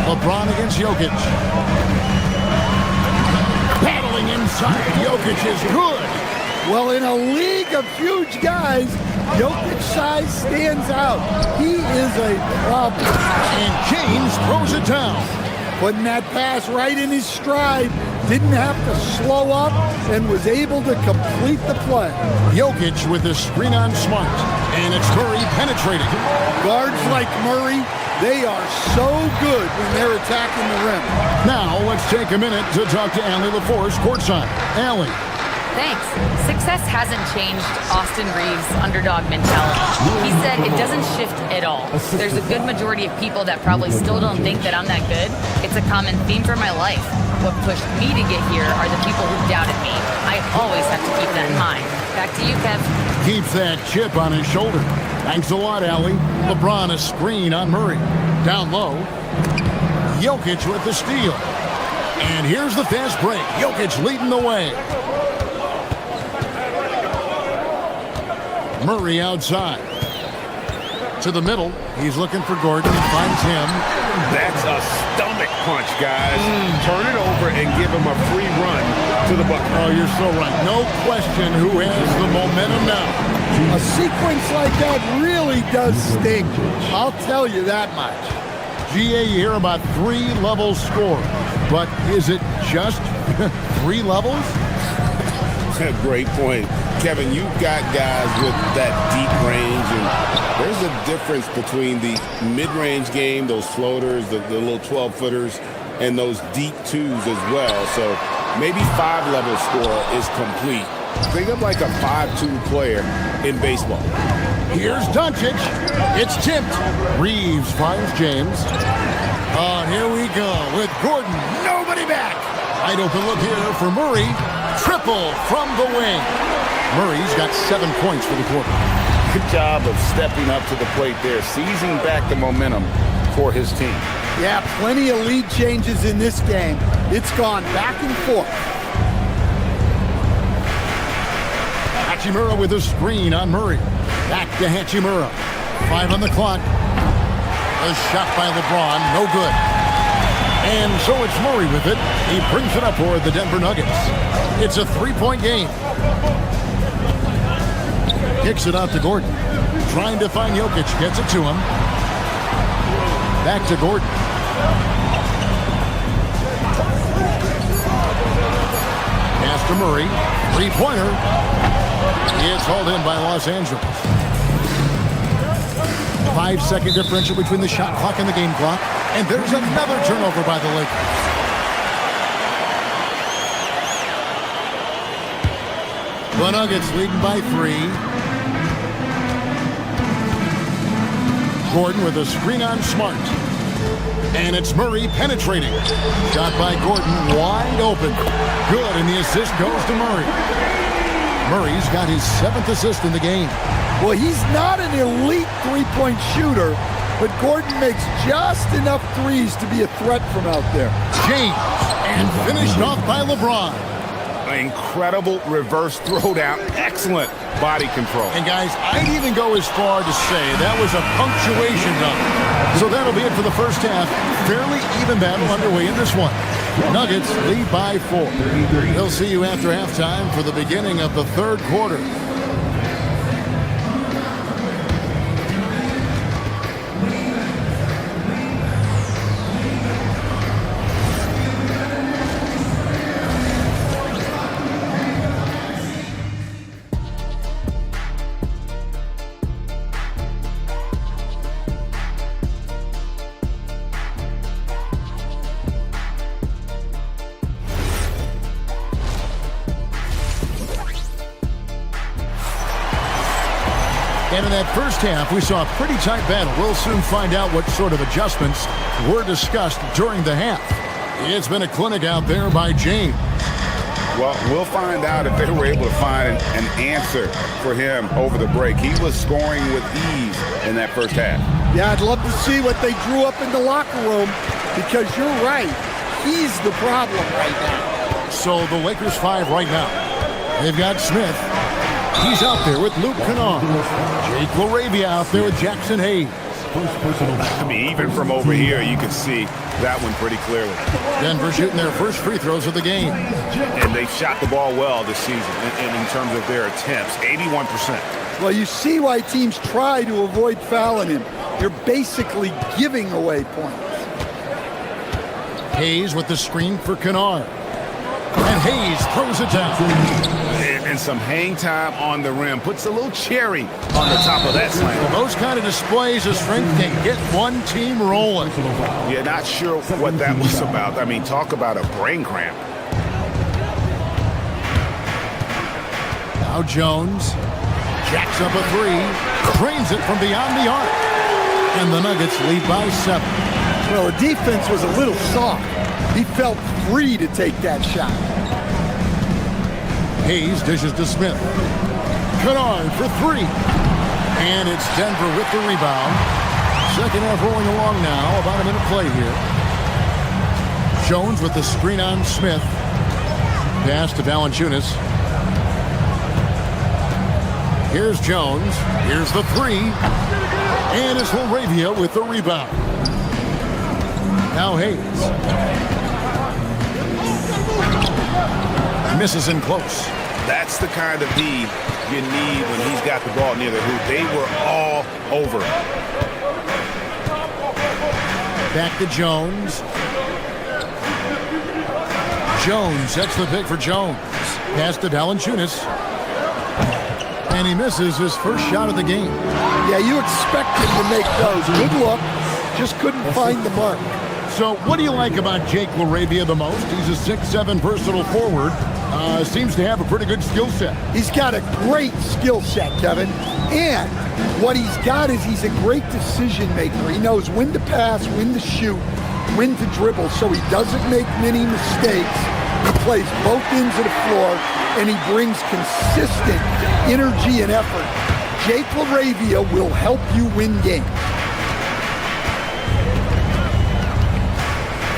LeBron against Jokic. Battling inside. Jokic is good. Well, in a league of huge guys, Jokic's size stands out. He is a problem. And James throws it down. Putting that pass right in his stride. Didn't have to slow up and was able to complete the play. Jokic with the screen on Smart. And it's Murray penetrating. Guards like Murray, they are so good when they're attacking the rim. Now let's take a minute to talk to Allie LaForce courtside. Allie. Thanks. Success hasn't changed Austin Reeves' underdog mentality. He said it doesn't shift at all. There's a good majority of people that probably still don't think that I'm that good. It's a common theme for my life. What pushed me to get here are the people who doubted me. I always have to keep that in mind. Back to you, Kev. Keeps that chip on his shoulder. Thanks a lot, Allie. LeBron a screen on Murray. Down low. Jokic with the steal. And here's the fast break. Jokic leading the way. Murray outside. To the middle. He's looking for Gordon. Finds him. That's a stomach punch, guys. Turn it over and give him a free run to the bucket. Oh, you're so right. No question who has the momentum now. A sequence like that really does sting. I'll tell you that much. GA, you hear about 3-level score. But is it just 3 levels? Great point. Kevin, you've got guys with that deep range, and there's a difference between the mid-range game, those floaters, the little 12-footers, and those deep twos as well. So maybe 5-level score is complete. Think of like a 5-2 player in baseball. Here's Doncic. It's tipped. Reeves finds James. Oh, here we go with Gordon. Nobody back. Wide open look here for Murray. Triple from the wing. Murray's got 7 points for the quarter. Good job of stepping up to the plate there, seizing back the momentum for his team. Yeah, plenty of lead changes in this game. It's gone back and forth. Hachimura with a screen on Murray. Back to Hachimura. 5 on the clock. A shot by LeBron, no good. And so it's Murray with it. He brings it up for the Denver Nuggets. It's a 3-point game. Kicks it out to Gordon. Trying to find Jokic. Gets it to him. Back to Gordon. Pass to Murray. 3-pointer. It's hauled in by Los Angeles. 5-second differential between the shot clock and the game clock. And there's another turnover by the Lakers. The Nuggets leading by 3. Gordon with a screen on Smart. And it's Murray penetrating. Shot by Gordon, wide open. Good, and the assist goes to Murray. Murray's got his 7th assist in the game. Well, he's not an elite three-point shooter, but Gordon makes just enough threes to be a threat from out there. James, and finished off by LeBron. Incredible reverse throwdown. Excellent body control. And guys, I'd even go as far to say that was a punctuation dunk. So that'll be it for the first half. Fairly even battle underway in this one. Nuggets lead by 4. We'll see you after halftime for the beginning of the third quarter. And in that first half, we saw a pretty tight battle. We'll soon find out what sort of adjustments were discussed during the half. It's been a clinic out there by James. Well, we'll find out if they were able to find an answer for him over the break. He was scoring with ease in that first half. Yeah, I'd love to see what they drew up in the locker room, because you're right. He's the problem right now. So the Lakers 5 right now. They've got Smith. He's out there with Luke Kennard. Jake LaRavia out there with Jackson Hayes. I mean, even from over here, you can see that one pretty clearly. Denver shooting their first free throws of the game. And they've shot the ball well this season in terms of their attempts, 81%. Well, you see why teams try to avoid fouling him. You're basically giving away points. Hayes with the screen for Kennard. And Hayes throws it down. And some hang time on the rim. Puts a little cherry on the top of that slam. Well, those kind of displays of strength can get one team rolling. Yeah, not sure what that was about. I mean, talk about a brain cramp. Now Jones jacks up a 3. Drains it from beyond the arc. And the Nuggets lead by 7. Well, the defense was a little soft. He felt free to take that shot. Hayes dishes to Smith. Kennard for 3. And it's Denver with the rebound. Second half rolling along now. About a minute play here. Jones with the screen on Smith. Pass to Valanciunas. Here's Jones. Here's the 3. And it's LaRavia with the rebound. Now Hayes. Misses in close. That's the kind of D you need when he's got the ball near the hoop. They were all over him. Back to Jones. Jones sets the pick for Jones. Pass to Valanciunas. And he misses his first shot of the game. Yeah, you expect him to make those. Good look. Just couldn't find the mark. So what do you like about Jake LaRavia the most? He's a 6'7" versatile forward. Seems to have a pretty good skill set. He's got a great skill set, Kevin. And what he's got is he's a great decision maker. He knows when to pass, when to shoot, when to dribble, so he doesn't make many mistakes. He plays both ends of the floor, and he brings consistent energy and effort. Jake LaRavia will help you win games.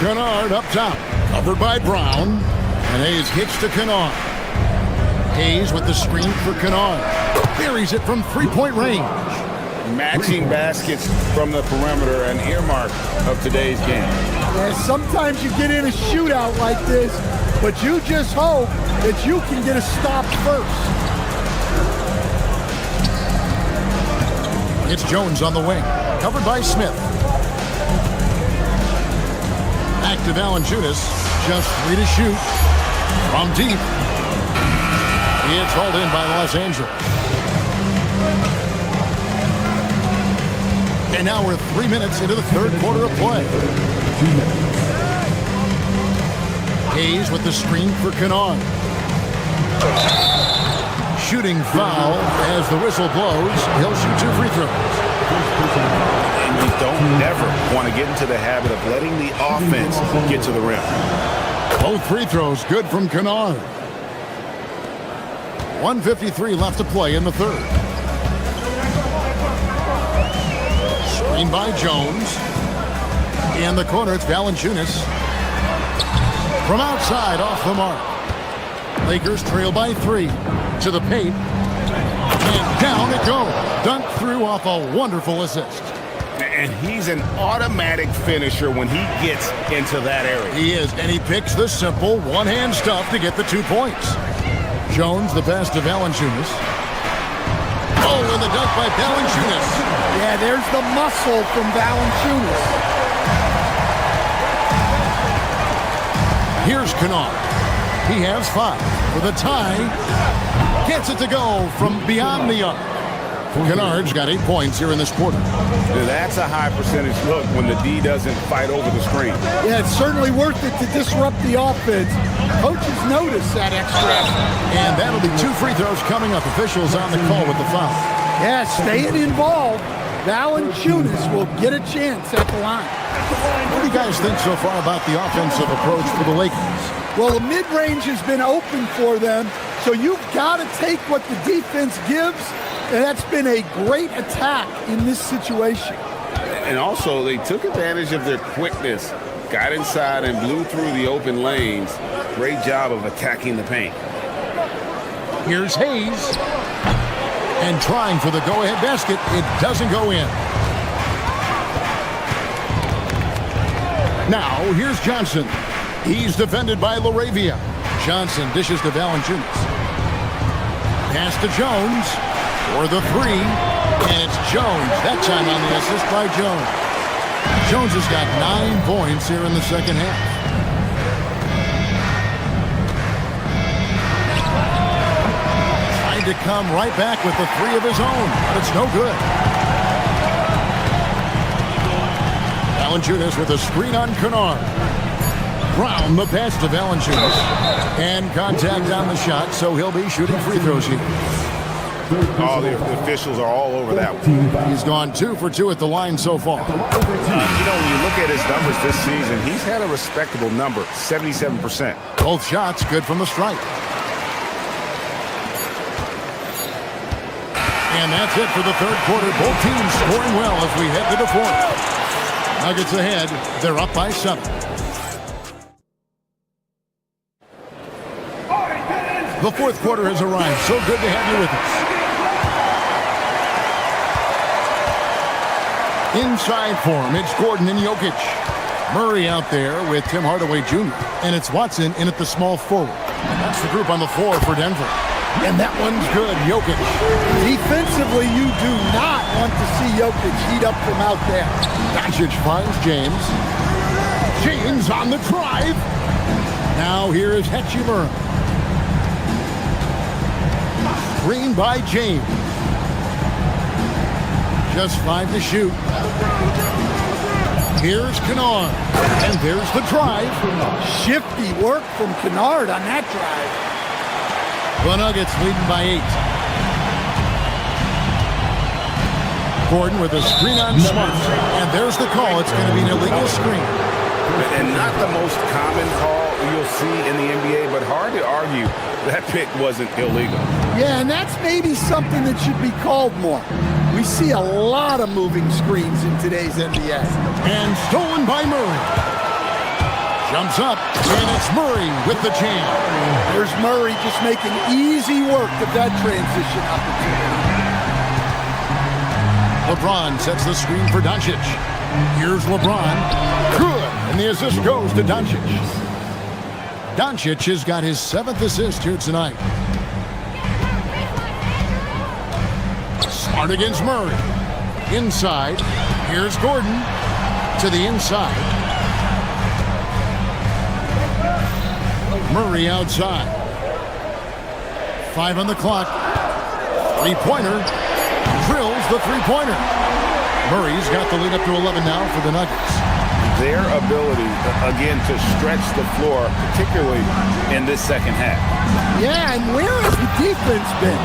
Kennard up top, covered by Brown. And Hayes hits to Kennard. Hayes with the screen for Kennard. Buries it from three-point range. Matching baskets from the perimeter, an earmark of today's game. Yeah, sometimes you get in a shootout like this, but you just hope that you can get a stop first. It's Jones on the wing, covered by Smith. Back to Valanciunas, just 3 to shoot. From deep. It's hauled in by Los Angeles. And now we're 3 minutes into the third quarter of play. Hayes with the screen for Kennard. Shooting foul as the whistle blows. He'll shoot 2 free throws. And you don't ever want to get into the habit of letting the offense get to the rim. Both free throws good from Kennard. 1:53 left to play in the third. Screen by Jones. In the corner, it's Valanciunas. From outside, off the mark. Lakers trail by 3. To the paint. And down it goes. Dunked through off a wonderful assist. And he's an automatic finisher when he gets into that area. He is, and he picks the simple one-hand stuff to get the 2 points. Jones, the pass to Valanciunas. Oh, and the dunk by Valanciunas. Yeah, there's the muscle from Valanciunas. Here's Kennard. He has 5 with a tie. Gets it to go from beyond the arc. Kennard's got 8 points here in this quarter. That's a high percentage look when the D doesn't fight over the screen. Yeah, it's certainly worth it to disrupt the offense. Coaches notice that extra effort. And that'll be 2 free throws coming up. Officials on the call with the foul. Yeah, staying involved. Valanciunas will get a chance at the line. What do you guys think so far about the offensive approach for the Lakers? Well, the mid-range has been open for them, so you've got to take what the defense gives, and that's been a great attack in this situation. And also, they took advantage of their quickness, got inside and blew through the open lanes. Great job of attacking the paint. Here's Hayes. And trying for the go-ahead basket. It doesn't go in. Now, here's Johnson. He's defended by LaRavia. Johnson dishes to Valanciunas. Pass to Jones for the 3. And it's Jones. That time on the assist by Jones. Jones has got 9 points here in the second half. Trying to come right back with the 3 of his own, but it's no good. Valanciunas with a screen on Kennard. Brown the pass to Valanciunas. And contact on the shot, so he'll be shooting free throws here. Oh, the officials are all over that one. He's gone 2 for 2 at the line so far. When you look at his numbers this season, he's had a respectable number, 77%. Both shots good from the stripe. And that's it for the third quarter. Both teams scoring well as we head to the fourth. Nuggets ahead. They're up by 7. The fourth quarter has arrived. So good to have you with us. Inside for him, it's Gordon and Jokic. Murray out there with Tim Hardaway Jr. And it's Watson in at the small forward. That's the group on the floor for Denver. And that one's good, Jokic. Defensively, you do not want to see Jokic heat up from out there. Doncic finds James. James on the drive. Now here is Hachimura. Screen by James. Just 5 to shoot. Here's Kennard. And there's the drive. Shifty work from Kennard on that drive. The Nuggets leading by 8. Gordon with a screen on Smart. And there's the call. It's going to be an illegal screen. And not the most common call you'll see in the NBA, but hard to argue that pick wasn't illegal. Yeah, and that's maybe something that should be called more. We see a lot of moving screens in today's NBA. And stolen by Murray. Jumps up, and it's Murray with the jam. There's Murray just making easy work of that transition opportunity. LeBron sets the screen for Doncic. Here's LeBron. Good, and the assist goes to Doncic. Doncic has got his 7th assist here tonight. Smart against Murray. Inside. Here's Gordon to the inside. Murray outside. 5 on the clock. 3-pointer. Drills the 3-pointer. Murray's got the lead up to 11 now for the Nuggets. Their ability, again, to stretch the floor, particularly in this second half. Yeah, and where has the defense been?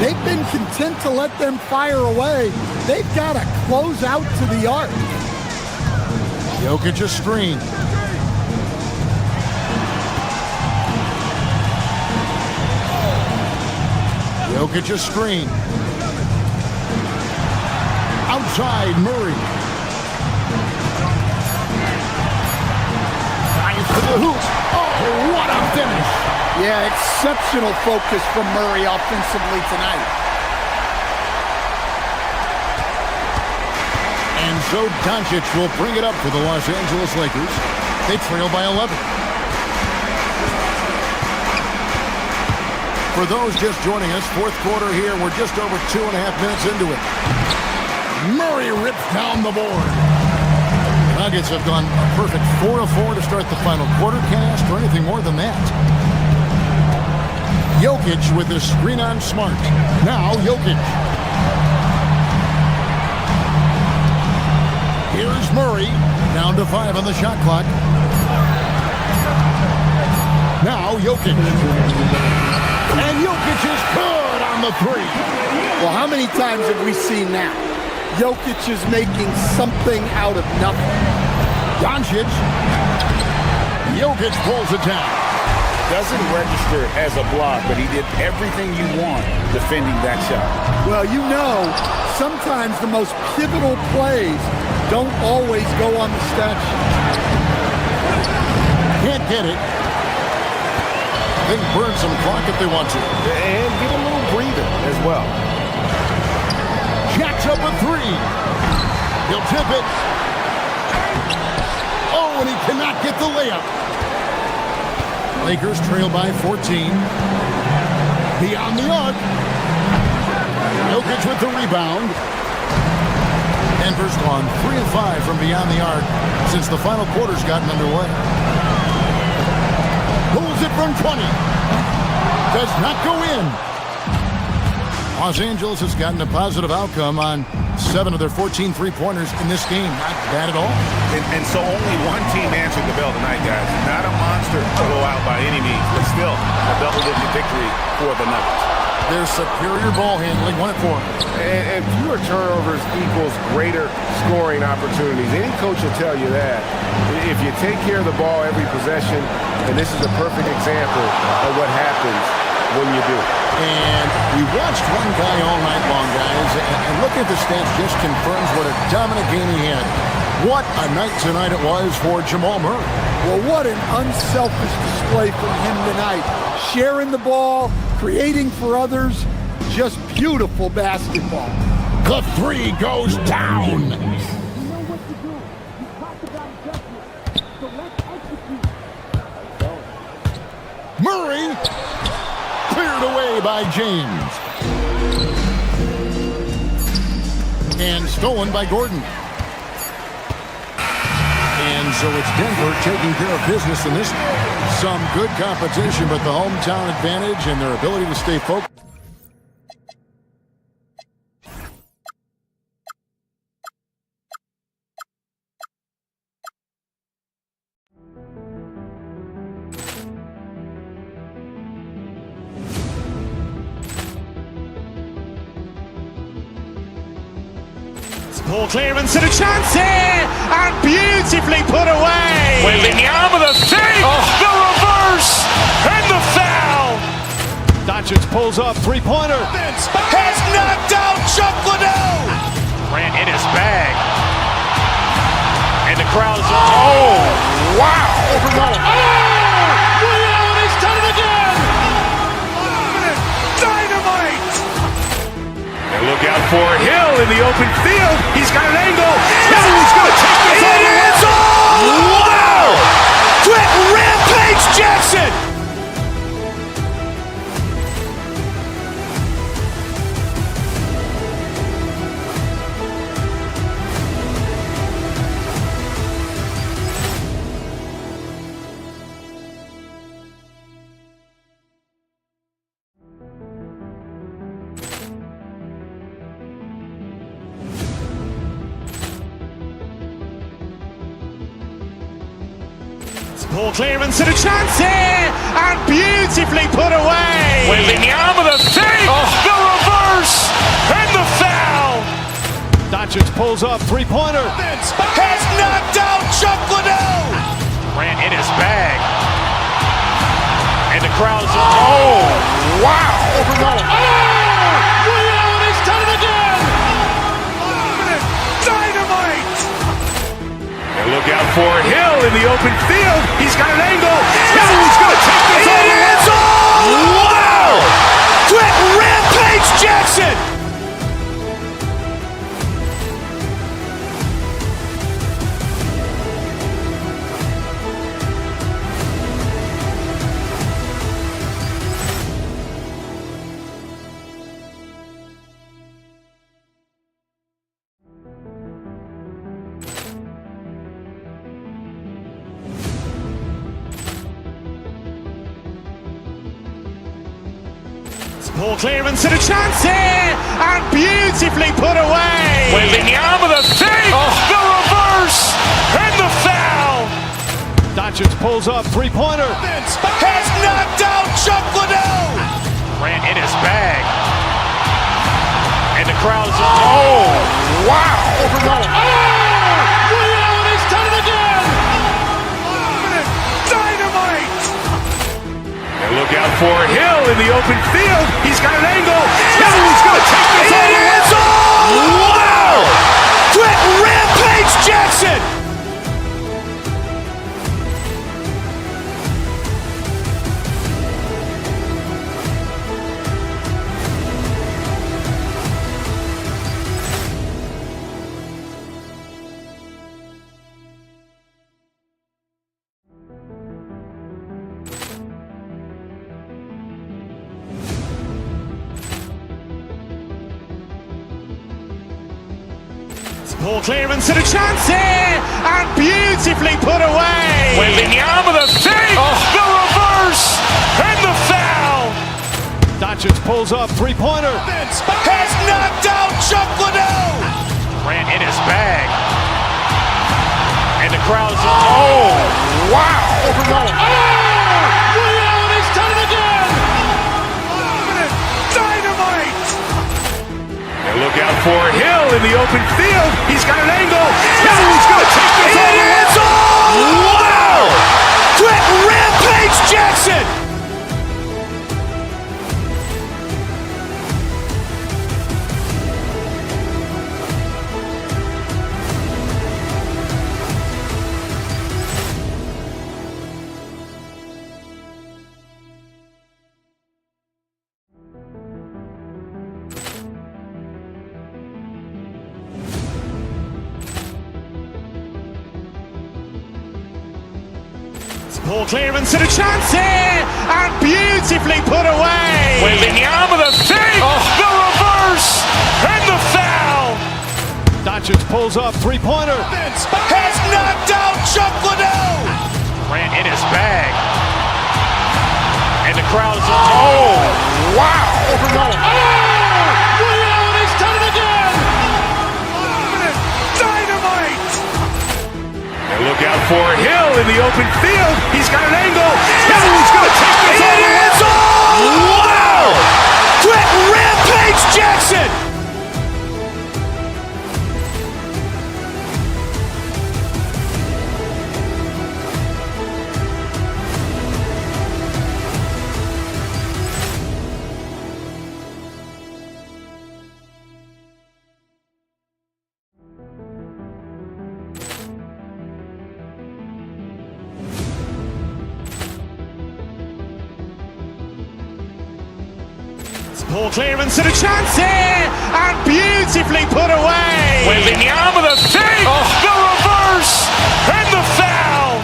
They've been content to let them fire away. They've got to close out to the arc. Jokic a screen. Jokic a screen. Outside Murray. Drives to the hoop. Oh, what a finish. Yeah, exceptional focus from Murray offensively tonight. And so Doncic will bring it up for the Los Angeles Lakers. They trail by 11. For those just joining us, fourth quarter here. We're just over 2.5 minutes into it. Murray rips down the board. The Nuggets have gone a perfect 4 of 4 to start the final quarter. Can't ask for anything more than that. Jokic with the screen on Smart. Now Jokic. Here's Murray. Down to 5 on the shot clock. Now Jokic. And Jokic is good on the 3. Well, how many times have we seen that? Jokic is making something out of nothing. Doncic. Jokic pulls it down. Doesn't register as a block, but he did everything you want defending that shot. Well, you know, sometimes the most pivotal plays don't always go on the stat sheet. Can't get it. They can burn some clock if they want to. And get a little breather as well. Jacks up a 3. He'll tip it. Oh, and he cannot get the layup. Lakers trail by 14. Beyond the arc. Jokic with the rebound. Denver's gone 3 of 5 from beyond the arc since the final quarter's gotten underway. Pulls it from 20. Does not go in. Los Angeles has gotten a positive outcome on 7 of their 14 three-pointers in this game. Not bad at all. And so only one team answered the bell tonight, guys. Not a monster to go out by any means, but still a double-digit victory for the Nuggets. Their superior ball handling won it for them. And fewer turnovers equals greater scoring opportunities. Any coach will tell you that. If you take care of the ball every possession, and this is a perfect example of what happens when you do. And we watched one guy all night long, guys, and looking at the stats just confirms what a dominant game he had. What a night tonight it was for Jamal Murray. Well, what an unselfish display from him tonight. Sharing the ball, creating for others, just beautiful basketball. The 3 goes down. Murray cleared away by James. And stolen by Gordon. And so it's Denver taking care of business in this. Some good competition, but the hometown advantage and their ability to stay focused. Ball clearance and a chance here, and beautifully put away. Wembanyama with the fake, the reverse, and the foul. Doncic pulls up, three-pointer. Has knocked out Chuck Liddell. Ran in his bag, and the crowd is wow! Liddell, he's done it again. Dynamite. And look out for Hill in the open field. He's got an angle. Hill is going to take this all the way. Wow! Quick Rampage Jackson. Ball clearance and a chance here, and beautifully put away. Wembanyama with the fake, the reverse, and the foul. Doncic pulls up, three-pointer. Has knocked out Chuck Liddell. Ran in his bag, and the crowd is wow! Liddell, he's done it again. Dynamite. And look out for Hill in the open field. He's got an angle. Hill is going to take this all the way. Wow! Quick Rampage Jackson! Ball clearance and a chance here, and beautifully put away. Wembanyama the fake, the reverse, and the foul. Doncic pulls up, three-pointer. Has knocked out Chuck Liddell. Ran in his bag. And the crowd's Oh, wow. Liddell has done it again. Dynamite. And look out for Hill in the open field. He's got an angle. He's going to take this all the way. Wow! Quick Rampage Jackson! Ball clearance and a chance here, and beautifully put away. Wembanyama the fake, the reverse, and the foul. Doncic pulls up, three-pointer. Has knocked out Chuck Liddell. Ran in his bag. And the crowd's wow. Liddell has done it again. Dynamite. And look out for Hill in the open field. He's got an angle. He's going to take this all the way. Wow! Quick Rampage Jackson! Ball clearance and a chance here, and beautifully put away. Wembanyama the fake, the reverse, and the foul. Doncic pulls up, three-pointer. Has knocked out Chuck Liddell. Ran in his bag. And the crowd's wow. Liddell has done it again. Dynamite. And look out for Hill in the open field. He's got an angle. He's going to take this all the way. Wow! Quick Rampage Jackson! Ball clearance and a chance here, and beautifully put away. Wembanyama the fake, the reverse, and the foul.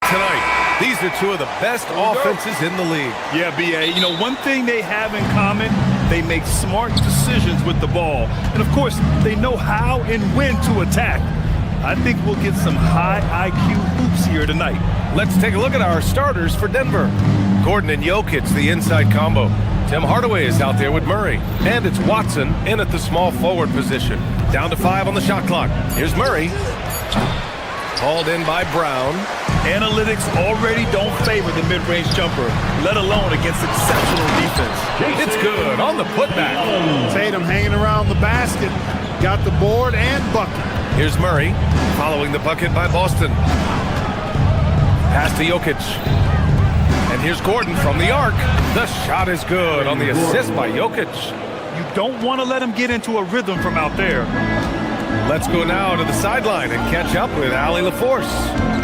Tonight, these are two of the best offenses in the league. Yeah, B.A., you know, one thing they have in common, they make smart decisions with the ball. And, of course, they know how and when to attack. I think we'll get some high IQ hoops here tonight. Let's take a look at our starters for Denver. Gordon and Jokic, the inside combo. Tim Hardaway is out there with Murray. And it's Watson in at the small forward position. Down to 5 on the shot clock. Here's Murray. Hauled in by Brown. Analytics already don't favor the mid-range jumper, let alone against exceptional defense. It's good on the putback. Tatum hanging around the basket. Got the board and bucket. Here's Murray following the bucket by Boston. Pass to Jokic. And here's Gordon from the arc. The shot is good on the assist by Jokic. You don't want to let him get into a rhythm from out there. Let's go now to the sideline and catch up with Allie LaForce.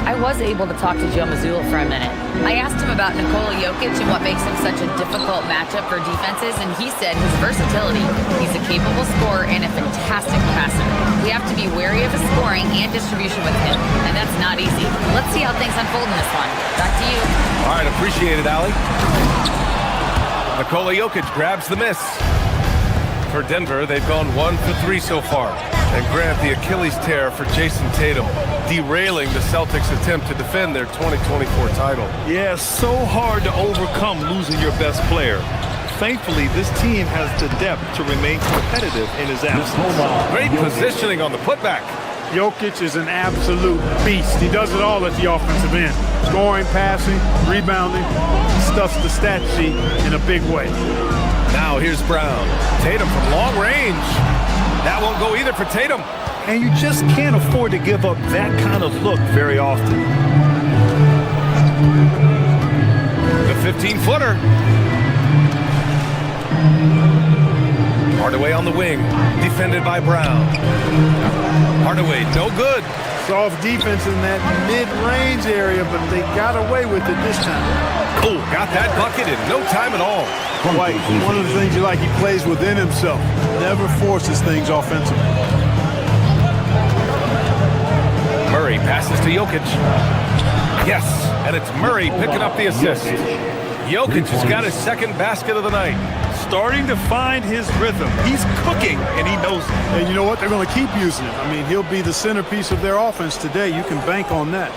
I was able to talk to Joe Mazzulla for a minute. I asked him about Nikola Jokic and what makes him such a difficult matchup for defenses, and he said his versatility. He's a capable scorer and a fantastic passer. We have to be wary of his scoring and distribution with him, and that's not easy. Let's see how things unfold in this one. Back to you. All right, appreciate it, Allie. Nikola Jokic grabs the miss. For Denver, they've gone 1 for 3 so far. And Grant, the Achilles tear for Jason Tatum, derailing the Celtics' attempt to defend their 2024 title. Yeah, so hard to overcome losing your best player. Thankfully, this team has the depth to remain competitive in his absence. Great positioning on the putback. Jokic is an absolute beast. He does it all at the offensive end. Scoring, passing, rebounding, stuffs the stat sheet in a big way. Now here's Brown. Tatum from long range. That won't go either for Tatum. And you just can't afford to give up that kind of look very often. The 15-footer. Hardaway on the wing, defended by Brown. Hardaway, no good. Soft defense in that mid-range area, but they got away with it this time. Oh, got that bucket in no time at all. White, one of the things you like, he plays within himself. Never forces things offensively. Murray passes to Jokic. Yes, and it's Murray picking up the assist. Jokic has got his second basket of the night. Starting to find his rhythm. He's cooking, and he knows it. And you know what? They're going to keep using it. I mean, he'll be the centerpiece of their offense today. You can bank on that.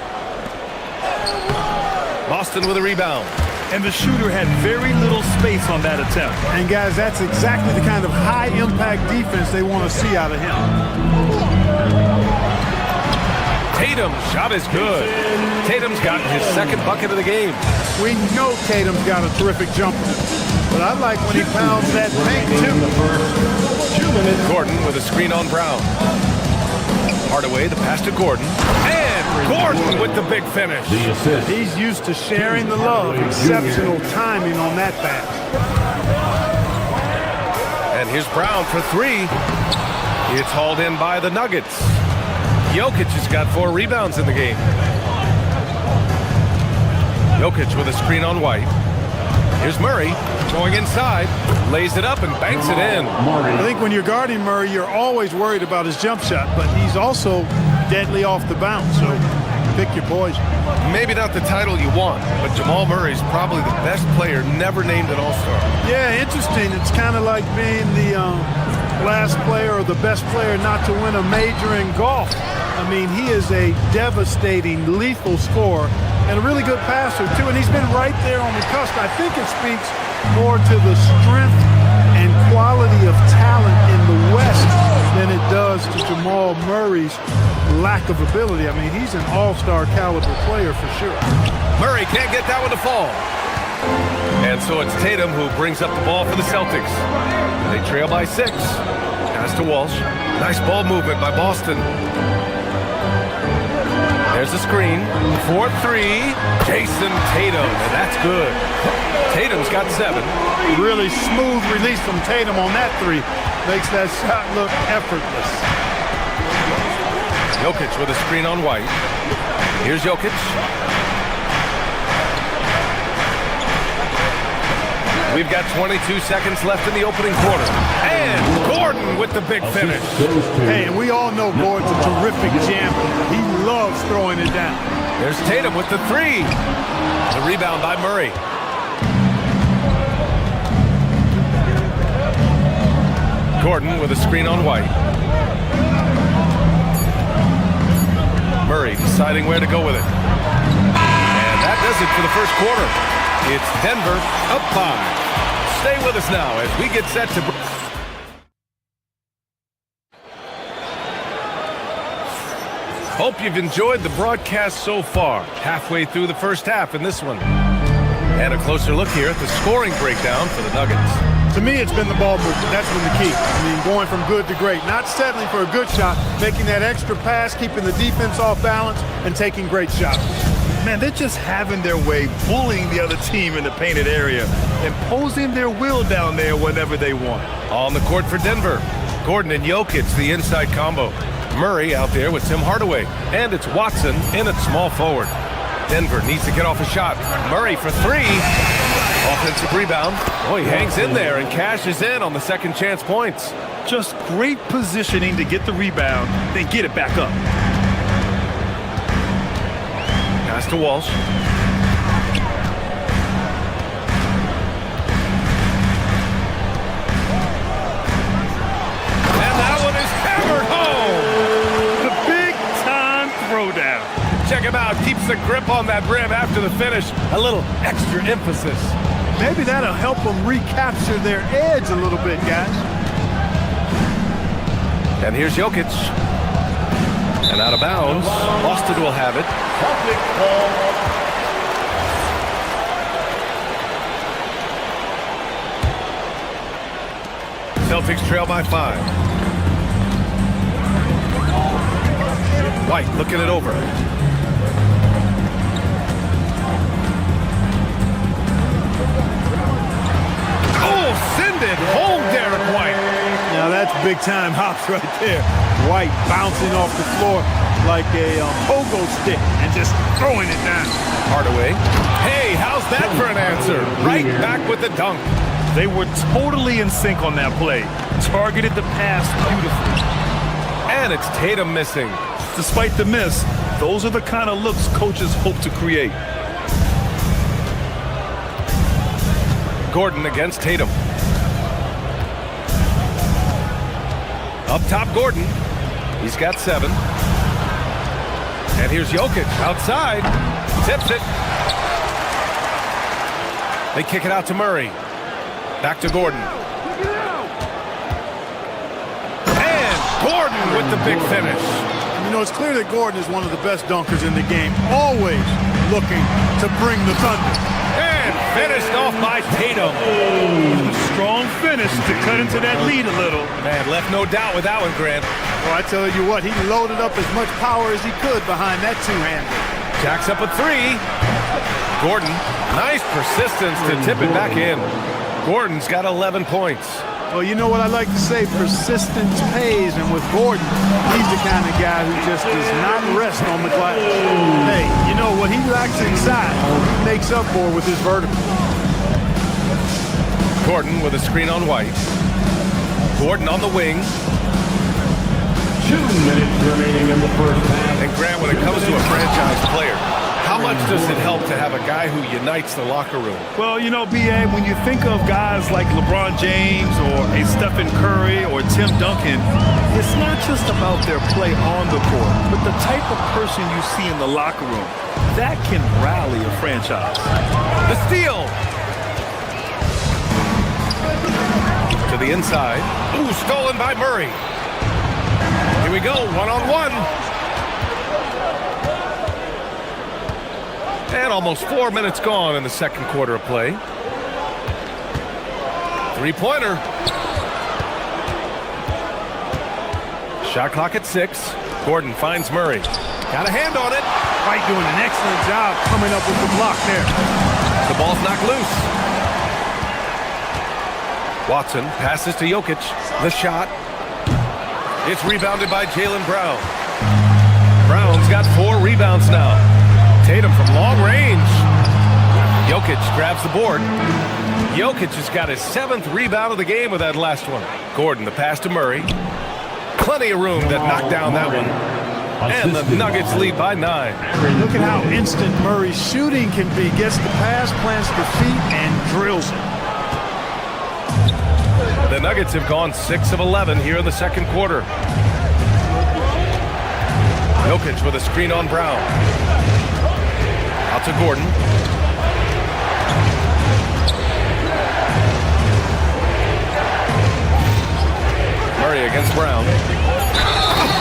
Boston with a rebound. And the shooter had very little space on that attempt. And guys, that's exactly the kind of high-impact defense they want to see out of him. Tatum, shot is good. Tatum's gotten his second bucket of the game. We know Tatum's got a terrific jumper. But I like when he pounds that paint, too. Gordon with a screen on Brown. Hardaway, the pass to Gordon. And Gordon with the big finish. He's used to sharing the love. Exceptional timing on that pass. And here's Brown for 3. It's hauled in by the Nuggets. Jokic has got 4 rebounds in the game. Jokic with a screen on White. Here's Murray going inside, lays it up and banks it in. I think when you're guarding Murray, you're always worried about his jump shot, but he's also deadly off the bounce, so pick your poison. Maybe not the title you want, but Jamal Murray's probably the best player never named an All-Star. Yeah, interesting. It's kind of like being the last player or the best player not to win a major in golf. I mean, he is a devastating, lethal scorer and a really good passer, too. And he's been right there on the cusp. I think it speaks more to the strength and quality of talent in the West than it does to Jamal Murray's lack of ability. I mean, he's an all-star caliber player for sure. Murray can't get that one to fall. And so it's Tatum who brings up the ball for the Celtics. They trail by 6. Pass to Walsh. Nice ball movement by Boston. There's the screen. 4-3. Jason Tatum, and that's good. Tatum's got 7. Really smooth release from Tatum on that 3. Makes that shot look effortless. Jokic with a screen on White. Here's Jokic. We've got 22 seconds left in the opening quarter. And Gordon with the big finish. Hey, and we all know Gordon's a terrific jammer. He loves throwing it down. There's Tatum with the 3. The rebound by Murray. Gordon with a screen on White. Murray deciding where to go with it. And that does it for the first quarter. It's Denver up 5. Stay with us now as we get set to... Hope you've enjoyed the broadcast so far. Halfway through the first half in this one. And a closer look here at the scoring breakdown for the Nuggets. To me, it's been the ball movement. That's been the key. I mean, going from good to great. Not settling for a good shot, making that extra pass, keeping the defense off balance, and taking great shots. Man, they're just having their way, bullying the other team in the painted area, imposing their will down there whenever they want. On the court for Denver, Gordon and Jokic, the inside combo. Murray out there with Tim Hardaway. And it's Watson in at small forward. Denver needs to get off a shot. Murray for three. Offensive rebound. Oh, he hangs in there and cashes in on the second chance points. Just great positioning to get the rebound, then get it back up. Pass to Walsh. And that one is hammered home. The big-time throwdown. Check him out. Keeps the grip on that rim after the finish. A little extra emphasis. Maybe that'll help them recapture their edge a little bit, guys. And here's Jokic. And out of bounds. Boston will have it. Celtics trail by 5. White looking it over. Oh, send it home, Derek White. Now that's big-time hops right there. White bouncing off the floor like a pogo stick and just throwing it down. Hardaway. Hey, how's that for an answer? Right back with the dunk. They were totally in sync on that play. Targeted the pass beautifully. And it's Tatum missing. Despite the miss, those are the kind of looks coaches hope to create. Gordon against Tatum. Up top, Gordon. He's got 7. And here's Jokic outside. Tips it. They kick it out to Murray. Back to Gordon. And Gordon with the big finish. You know, it's clear that Gordon is one of the best dunkers in the game. Always looking to bring the thunder. And finished off by Tatum. Strong finish to cut into that lead a little. Man, left no doubt with that one, Grant. Well, I tell you what, he loaded up as much power as he could behind that two-hander. Jacks up a 3. Gordon, nice persistence to tip it back in. Gordon's got 11 points. Well, you know what I like to say, persistence pays, and with Gordon, he's the kind of guy who just does not rest on the glass. Hey, you know what he lacks inside, he makes up for with his vertical. Gordon with a screen on White. Gordon on the wing. 2 minutes remaining in the first half. And Grant, when it comes to a franchise player, how much does it help to have a guy who unites the locker room? Well, you know, B.A., when you think of guys like LeBron James or a Stephen Curry or Tim Duncan, it's not just about their play on the court, but the type of person you see in the locker room. That can rally a franchise. The steal. To the inside. Ooh, stolen by Murray. Here we go, one-on-one. And almost 4 minutes gone in the second quarter of play. Three-pointer. Shot clock at 6. Gordon finds Murray. Got a hand on it. White doing an excellent job coming up with the block there. The ball's knocked loose. Watson passes to Jokic. The shot. It's rebounded by Jaylen Brown. Brown's got 4 rebounds now. Tatum from long range. Jokic grabs the board. Jokic has got his 7th rebound of the game with that last one. Gordon, the pass to Murray. Plenty of room that knocked down that one. And the Nuggets lead by 9. Look at how instant Murray's shooting can be. Gets the pass, plants the feet, and drills it. The Nuggets have gone 6 of 11 here in the second quarter. Jokic with a screen on Brown. Out to Gordon. Murray against Brown.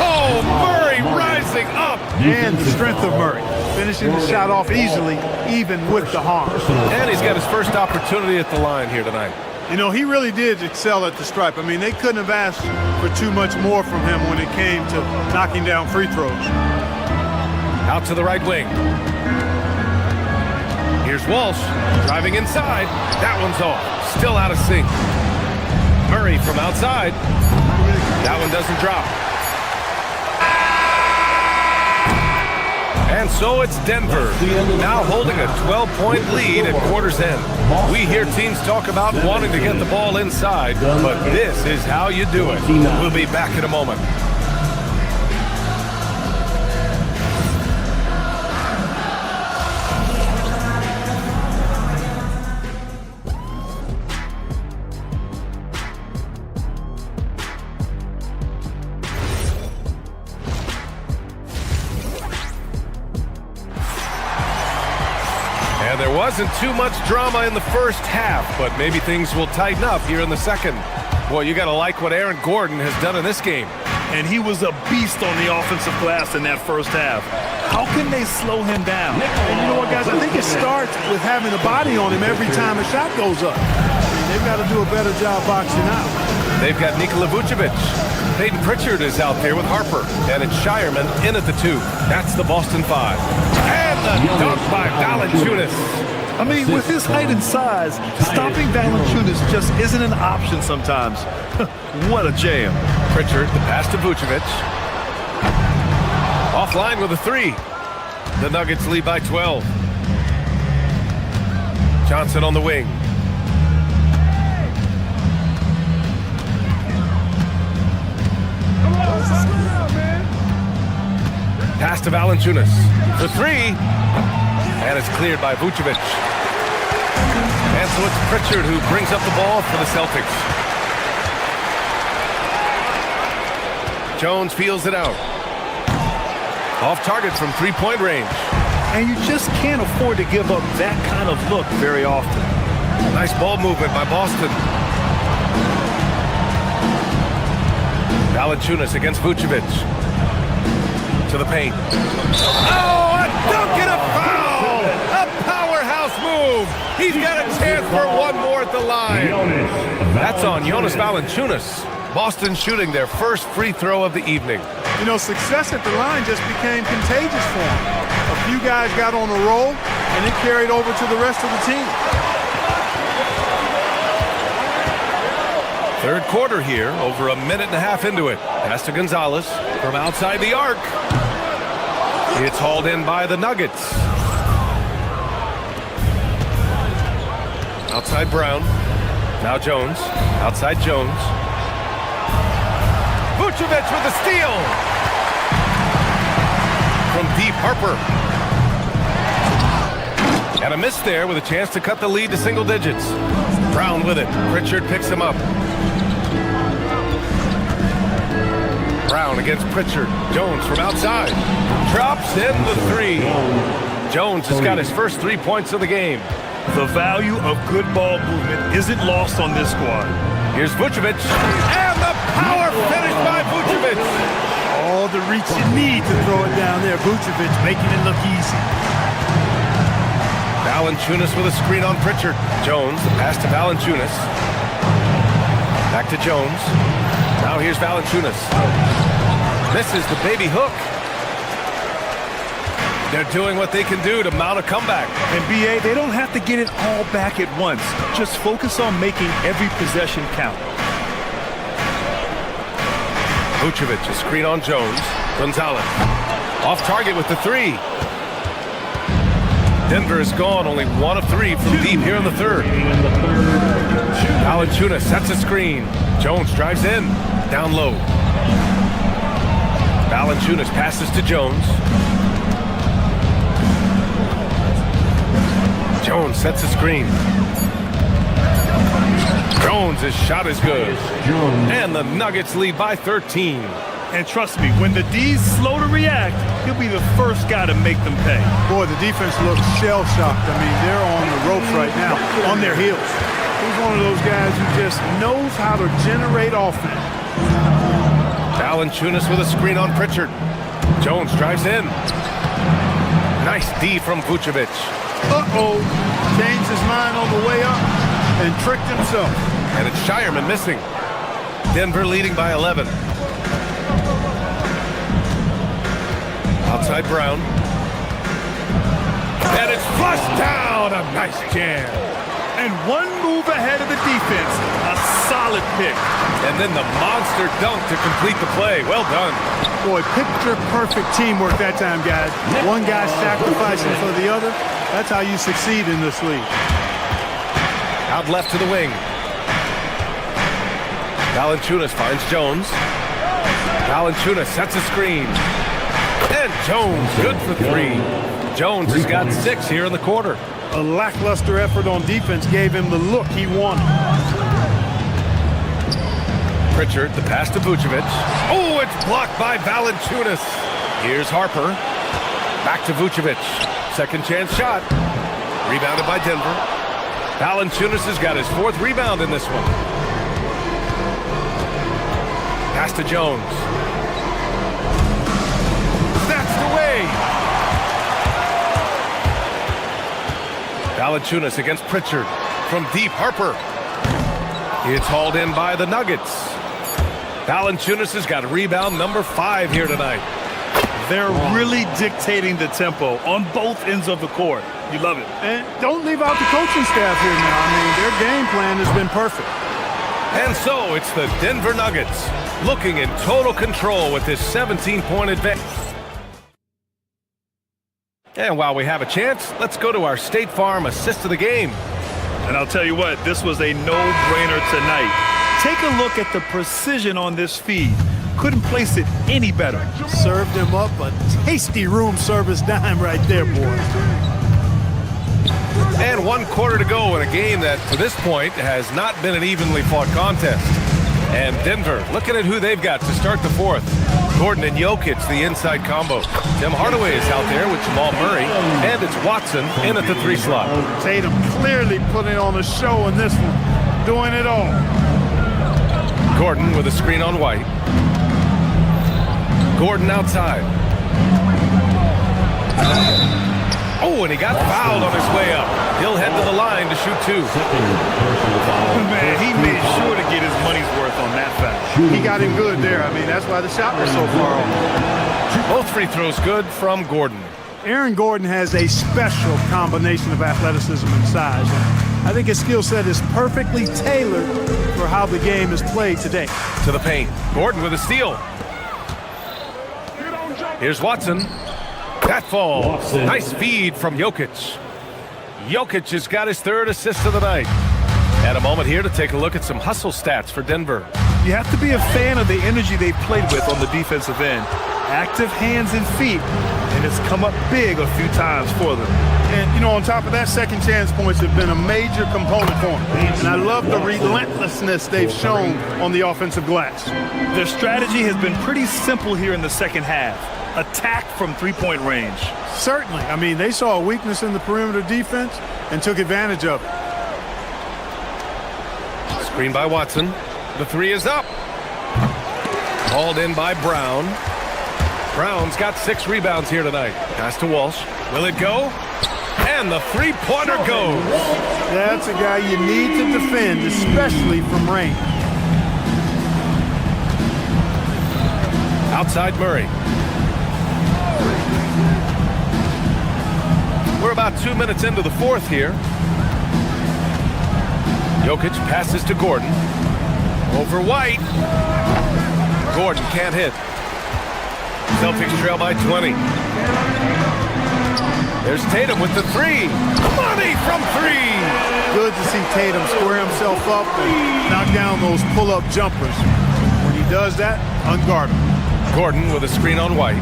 Oh, Murray rises closing up. And the strength of Murray, finishing the shot off easily, even with the harm. And he's got his first opportunity at the line here tonight. You know, he really did excel at the stripe. I mean, they couldn't have asked for too much more from him when it came to knocking down free throws. Out to the right wing. Here's Walsh driving inside. That one's off. Still out of sync. Murray from outside. That one doesn't drop. And so it's Denver, now holding a 12-point lead at quarter's end. We hear teams talk about wanting to get the ball inside, but this is how you do it. We'll be back in a moment. There wasn't too much drama in the first half, but maybe things will tighten up here in the second. Boy, you got to like what Aaron Gordon has done in this game. And he was a beast on the offensive glass in that first half. How can they slow him down? And you know what, guys? I think it starts with having a body on him every time a shot goes up. I mean, they've got to do a better job boxing out. They've got Nikola Vucevic. Peyton Pritchard is out there with Harper. And it's Shireman in at the 2. That's the Boston 5. And the dunk by Valanciunas. I mean, with his height and size, stopping Valanciunas just isn't an option sometimes. What a jam. Pritchard, the pass to Vucevic. Offline with a 3. The Nuggets lead by 12. Johnson on the wing. Pass to Valanciunas. The 3. And it's cleared by Vucevic. And so it's Pritchard who brings up the ball for the Celtics. Jones feels it out. Off target from three-point range. And you just can't afford to give up that kind of look very often. Nice ball movement by Boston. Valanciunas against Vucevic. To the paint. Oh, a dunk and a foul! A powerhouse move! He's got a chance for one more at the line. That's on Jonas Valanciunas. Boston shooting their first free throw of the evening. You know, success at the line just became contagious for him. A few guys got on a roll, and it carried over to the rest of the team. Third quarter here, over a minute and a half into it. Pass to Gonzalez from outside the arc. It's hauled in by the Nuggets. Outside Brown. Now Jones. Outside Jones. Vucevic with the steal. From deep, Harper. And a miss there with a chance to cut the lead to single digits. Brown with it. Pritchard picks him up. Brown against Pritchard. Jones from outside. Drops in the 3. Jones has got his first 3 points of the game. The value of good ball movement isn't lost on this squad. Here's Vucevic. And the power finish by Vucevic. All the reach you need to throw it down there. Vucevic making it look easy. Valanciunas with a screen on Pritchard. Jones, the pass to Valanciunas. Back to Jones. Now here's Valanciunas. Misses the baby hook. They're doing what they can do to mount a comeback. And BA, they don't have to get it all back at once. Just focus on making every possession count. Vucevic, a screen on Jones. Gonzalez. Off target with the 3. Denver is gone, only 1 of 3 from deep here in the third. Valanciunas sets a screen. Jones drives in. Down low. Valanciunas passes to Jones. Jones sets a screen. Jones' shot is good. And the Nuggets lead by 13. And trust me, when the D's slow to react, he'll be the first guy to make them pay. Boy, the defense looks shell-shocked. I mean, they're on the ropes right now, on their heels. He's one of those guys who just knows how to generate offense. Valanciunas with a screen on Pritchard. Jones drives in. Nice D from Vucevic. Uh-oh. Changed his mind on the way up and tricked himself. And it's Shireman missing. Denver leading by 11. Outside Brown. And it's flushed down. A nice jam. And one move ahead of the defense. A solid pick. And then the monster dunk to complete the play. Well done. Boy, picture-perfect teamwork that time, guys. One guy sacrificing for the other. That's how you succeed in this league. Out left to the wing. Valanciunas finds Jones. Valanciunas sets a screen. And Jones, good for 3. Jones has got 6 here in the quarter. A lackluster effort on defense gave him the look he wanted. Pritchard, the pass to Vucevic. Oh, it's blocked by Valanciunas. Here's Harper. Back to Vucevic. Second chance shot. Rebounded by Denver. Valanciunas has got his 4th rebound in this one. Pass to Jones. That's the way. Valanciunas against Pritchard. From deep, Harper. It's hauled in by the Nuggets. Valanciunas has got rebound number 5 here tonight. They're really dictating the tempo on both ends of the court. You love it. And don't leave out the coaching staff here now. I mean, their game plan has been perfect. And so it's the Denver Nuggets looking in total control with this 17-point advantage. And while we have a chance, let's go to our State Farm assist of the game. And I'll tell you what, this was a no-brainer tonight. Take a look at the precision on this feed. Couldn't place it any better. Served him up a tasty room service dime right there, boy. And 1 quarter to go in a game that, to this point, has not been an evenly fought contest. And Denver, looking at who they've got to start the 4th. Gordon and Jokic, the inside combo. Tim Hardaway is out there with Jamal Murray. And it's Watson in at the 3 slot. Tatum clearly putting on a show in this one. Doing it all. Gordon with a screen on White. Gordon outside. Oh, and he got fouled on his way up. He'll head to the line to shoot 2. Man, he made sure to get his money's worth on that foul. He got him good there. I mean, that's why the shot was so far off. Both free throws good from Gordon. Aaron Gordon has a special combination of athleticism and size. I think his skill set is perfectly tailored for how the game is played today. To the paint. Gordon with a steal. Here's Watson. That falls. Nice feed from Jokic. Jokic has got his 3rd assist of the night. And a moment here to take a look at some hustle stats for Denver. You have to be a fan of the energy they've played with on the defensive end. Active hands and feet, and it's come up big a few times for them. And, you know, on top of that, second chance points have been a major component for them. And I love the relentlessness they've shown on the offensive glass. Their strategy has been pretty simple here in the second half. Attack from 3-point range. Certainly. I mean, they saw a weakness in the perimeter defense and took advantage of it. Screen by Watson. The 3 is up. Hauled in by Brown. Brown's got 6 rebounds here tonight. Pass to Walsh. Will it go? And the 3-pointer goes. That's a guy you need to defend, especially from range. Outside Murray. We're about 2 minutes into the 4th here. Jokic passes to Gordon. Over White. Gordon can't hit. Celtics trail by 20. There's Tatum with the 3. Money from 3. Good to see Tatum square himself up and knock down those pull-up jumpers. When he does that, unguardable. Gordon with a screen on White.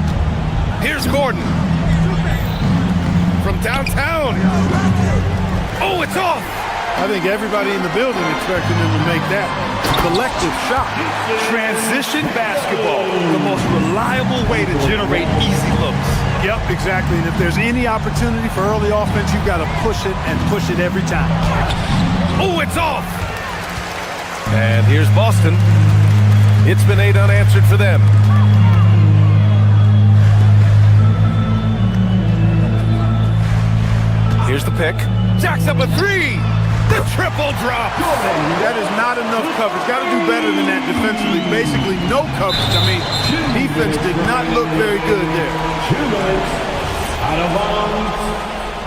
Here's Gordon. From downtown. Oh, it's off. I think everybody in the building expected him to make that collective shot. Transition basketball, the most reliable way to generate easy looks. Yep, exactly. And if there's any opportunity for early offense, you've got to push it and push it every time. Oh, it's off. And here's Boston. It's been 8 unanswered for them. Here's the pick. Jacks up a three. The triple drop. That is not enough coverage. Got to do better than that defensively. Basically, no coverage. I mean, defense did not look very good there. 2 minutes. Out of bounds.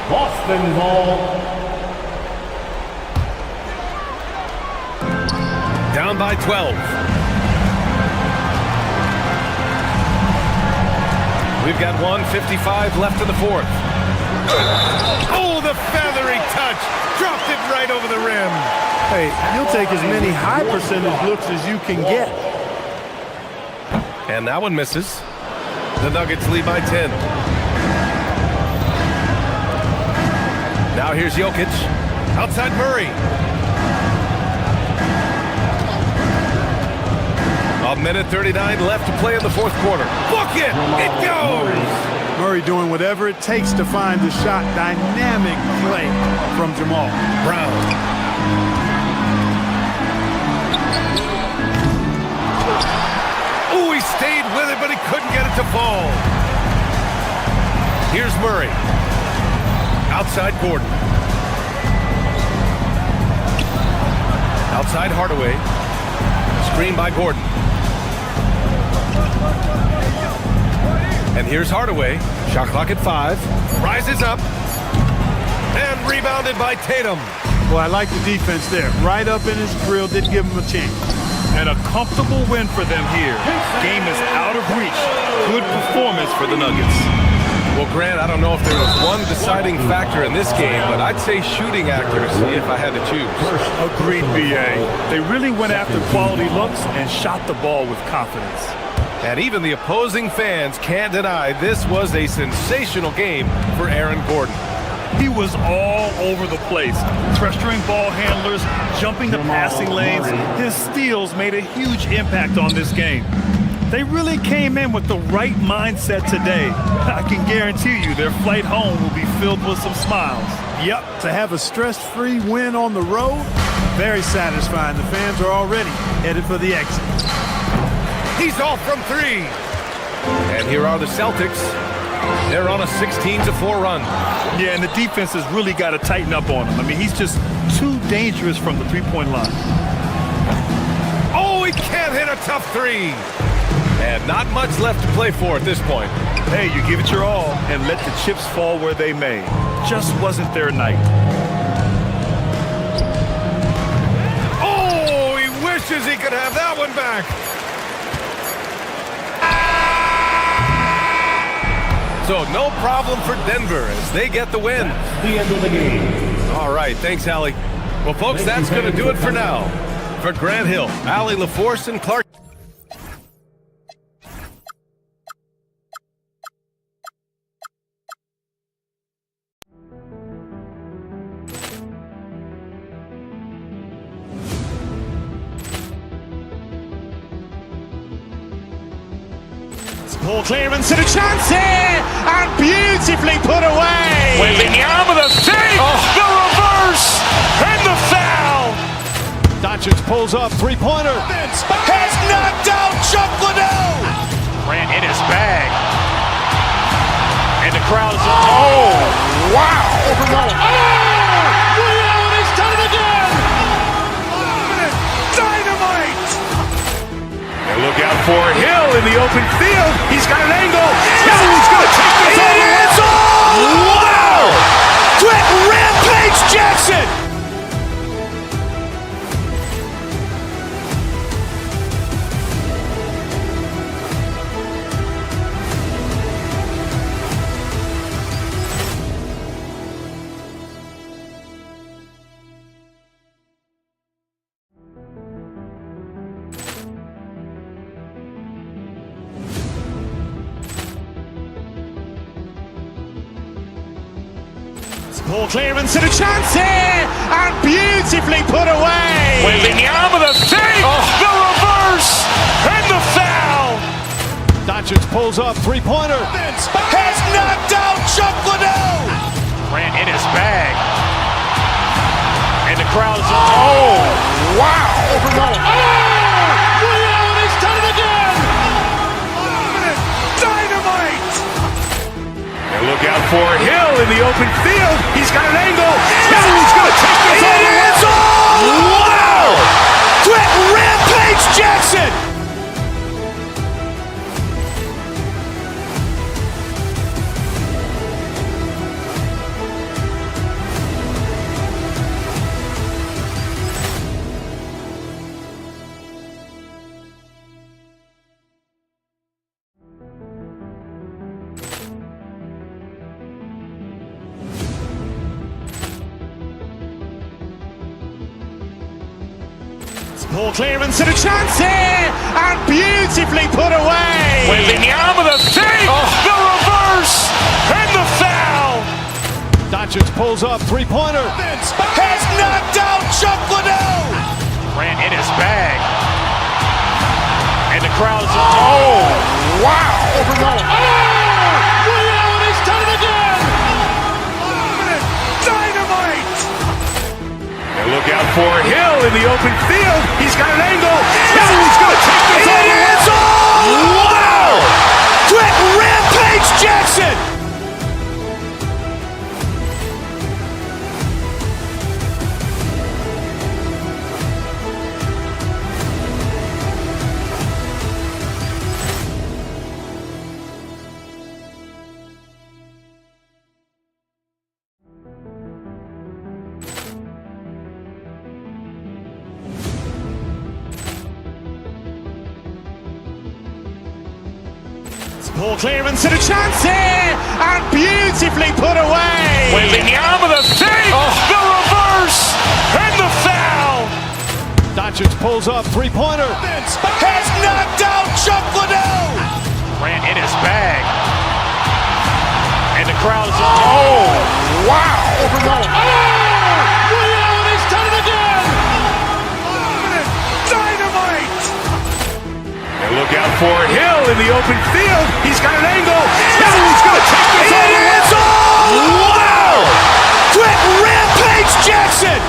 Boston ball. Down by 12. We've got 1:55 left in the fourth. Oh, the feathery touch. Dropped it right over the rim. Hey, you'll take as many high percentage looks as you can get. And that one misses. The Nuggets lead by 10. Now here's Jokic. Outside Murray. A minute 39 left to play in the fourth quarter. Book it! It goes! Murray doing whatever it takes to find the shot. Dynamic play from Jamal. Brown. Oh, he stayed with it, but he couldn't get it to fall. Here's Murray. Outside Gordon. Outside Hardaway. Screen by Gordon. And here's Hardaway. Shot clock at 5. Rises up. And rebounded by Tatum. Well, I like the defense there. Right up in his grill. Didn't give him a chance. And a comfortable win for them here. Game is out of reach. Good performance for the Nuggets. Well, Grant, I don't know if there was one deciding factor in this game, but I'd say shooting accuracy if I had to choose. Agreed, B.A. They really went after quality looks and shot the ball with confidence. And even the opposing fans can't deny this was a sensational game for Aaron Gordon. He was all over the place, pressuring ball handlers, jumping the passing lanes. His steals made a huge impact on this game. They really came in with the right mindset today. I can guarantee you their flight home will be filled with some smiles. Yep, to have a stress-free win on the road, very satisfying. The fans are already headed for the exit. He's off from 3. And here are the Celtics. They're on a 16-4 run. Yeah, and the defense has really got to tighten up on him. I mean, he's just too dangerous from the three-point line. Oh, he can't hit a tough 3. And not much left to play for at this point. Hey, you give it your all and let the chips fall where they may. Just wasn't their night. Oh, he wishes he could have that one back. So no problem for Denver as they get the win. The end of the game. All right, thanks, Allie. Well, folks, that's going to do it for now. For Grant Hill, Allie LaForce, and Clark. Ball clearance and a chance here, and beautifully put away. Wembanyama the save, the reverse, and the foul. Doncic pulls up, three-pointer. Has knocked out Chuck Liddell. Grant in his bag, and the crowd is. Oh, wow! Liddell has done it again. Dynamite! And look out for Hill in the open field. He's got an angle. Yes! He's going to take this all the way. Wow! Grant Rampage Jackson! Ball clearance and a chance here, and beautifully put away. Wembanyama the save, the reverse, and the foul. Doncic pulls up, three-pointer. Has knocked out Chuck Liddell. Grant in his bag, and the crowd is. Oh, wow! Liddell has done it again. Dynamite! And look out out for Hill in the open field. He's got an angle. He's going to take this all the way. Wow! Quick rampage Jackson! Ball clearance and a chance here, and beautifully put away. Wembanyama the fake, the reverse, and the foul. Doncic pulls up, three-pointer. Has knocked out Chuck Liddell. Ran in his bag, and the crowd is wow! Allen has done it again. Dynamite! And look out for Hill in the open field. He's got an angle. He's going to take this all the way. Wow! Quick rampage Jackson! Ball clearance and a chance here, and beautifully put away. Wembanyama the fake, the reverse, and the foul. Doncic pulls up, three-pointer. Has knocked out Chuck Liddell. Ran in his bag, and the crowd is wow! Allen has done it again. Dynamite! And look out for Hill in the open field. He's got an angle. He's going to take this all the way. Wow! Quick rampage Jackson!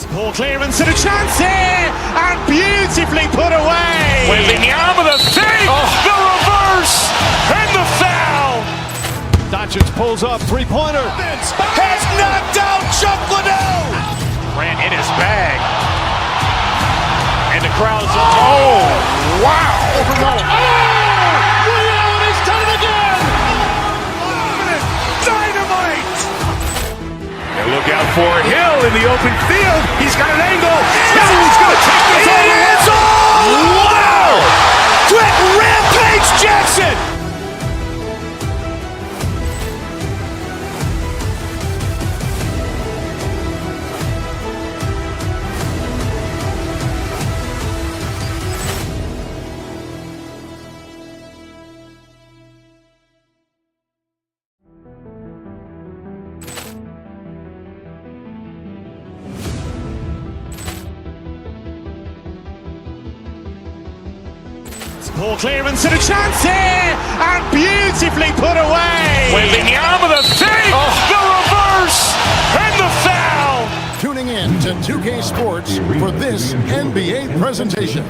Ball clearance and a chance here, and beautifully put away. Wembanyama the fake, the reverse, and the foul. Doncic pulls up, three-pointer. Has knocked out Chuck Liddell. Ran in his bag, and the crowd is wow! Allen has done it again. Dynamite! And look out for Hill in the open field. He's got an angle. He's going to take this all the way. Wow! Quick rampage Jackson! Ball clearance and a chance here, and beautifully put away. Wembanyama the fake, the reverse, and the foul. Tuning in to 2K Sports for this NBA presentation.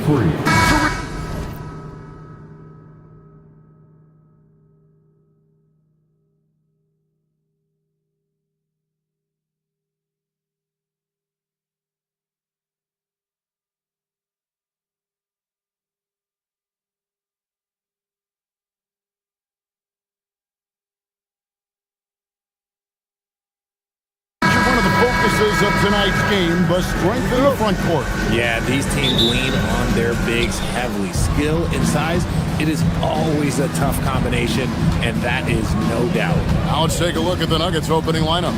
Focuses of tonight's game, but strength in the front court. Yeah, these teams lean on their bigs heavily. Skill and size, it is always a tough combination, and that is no doubt. Now let's take a look at the Nuggets opening lineup.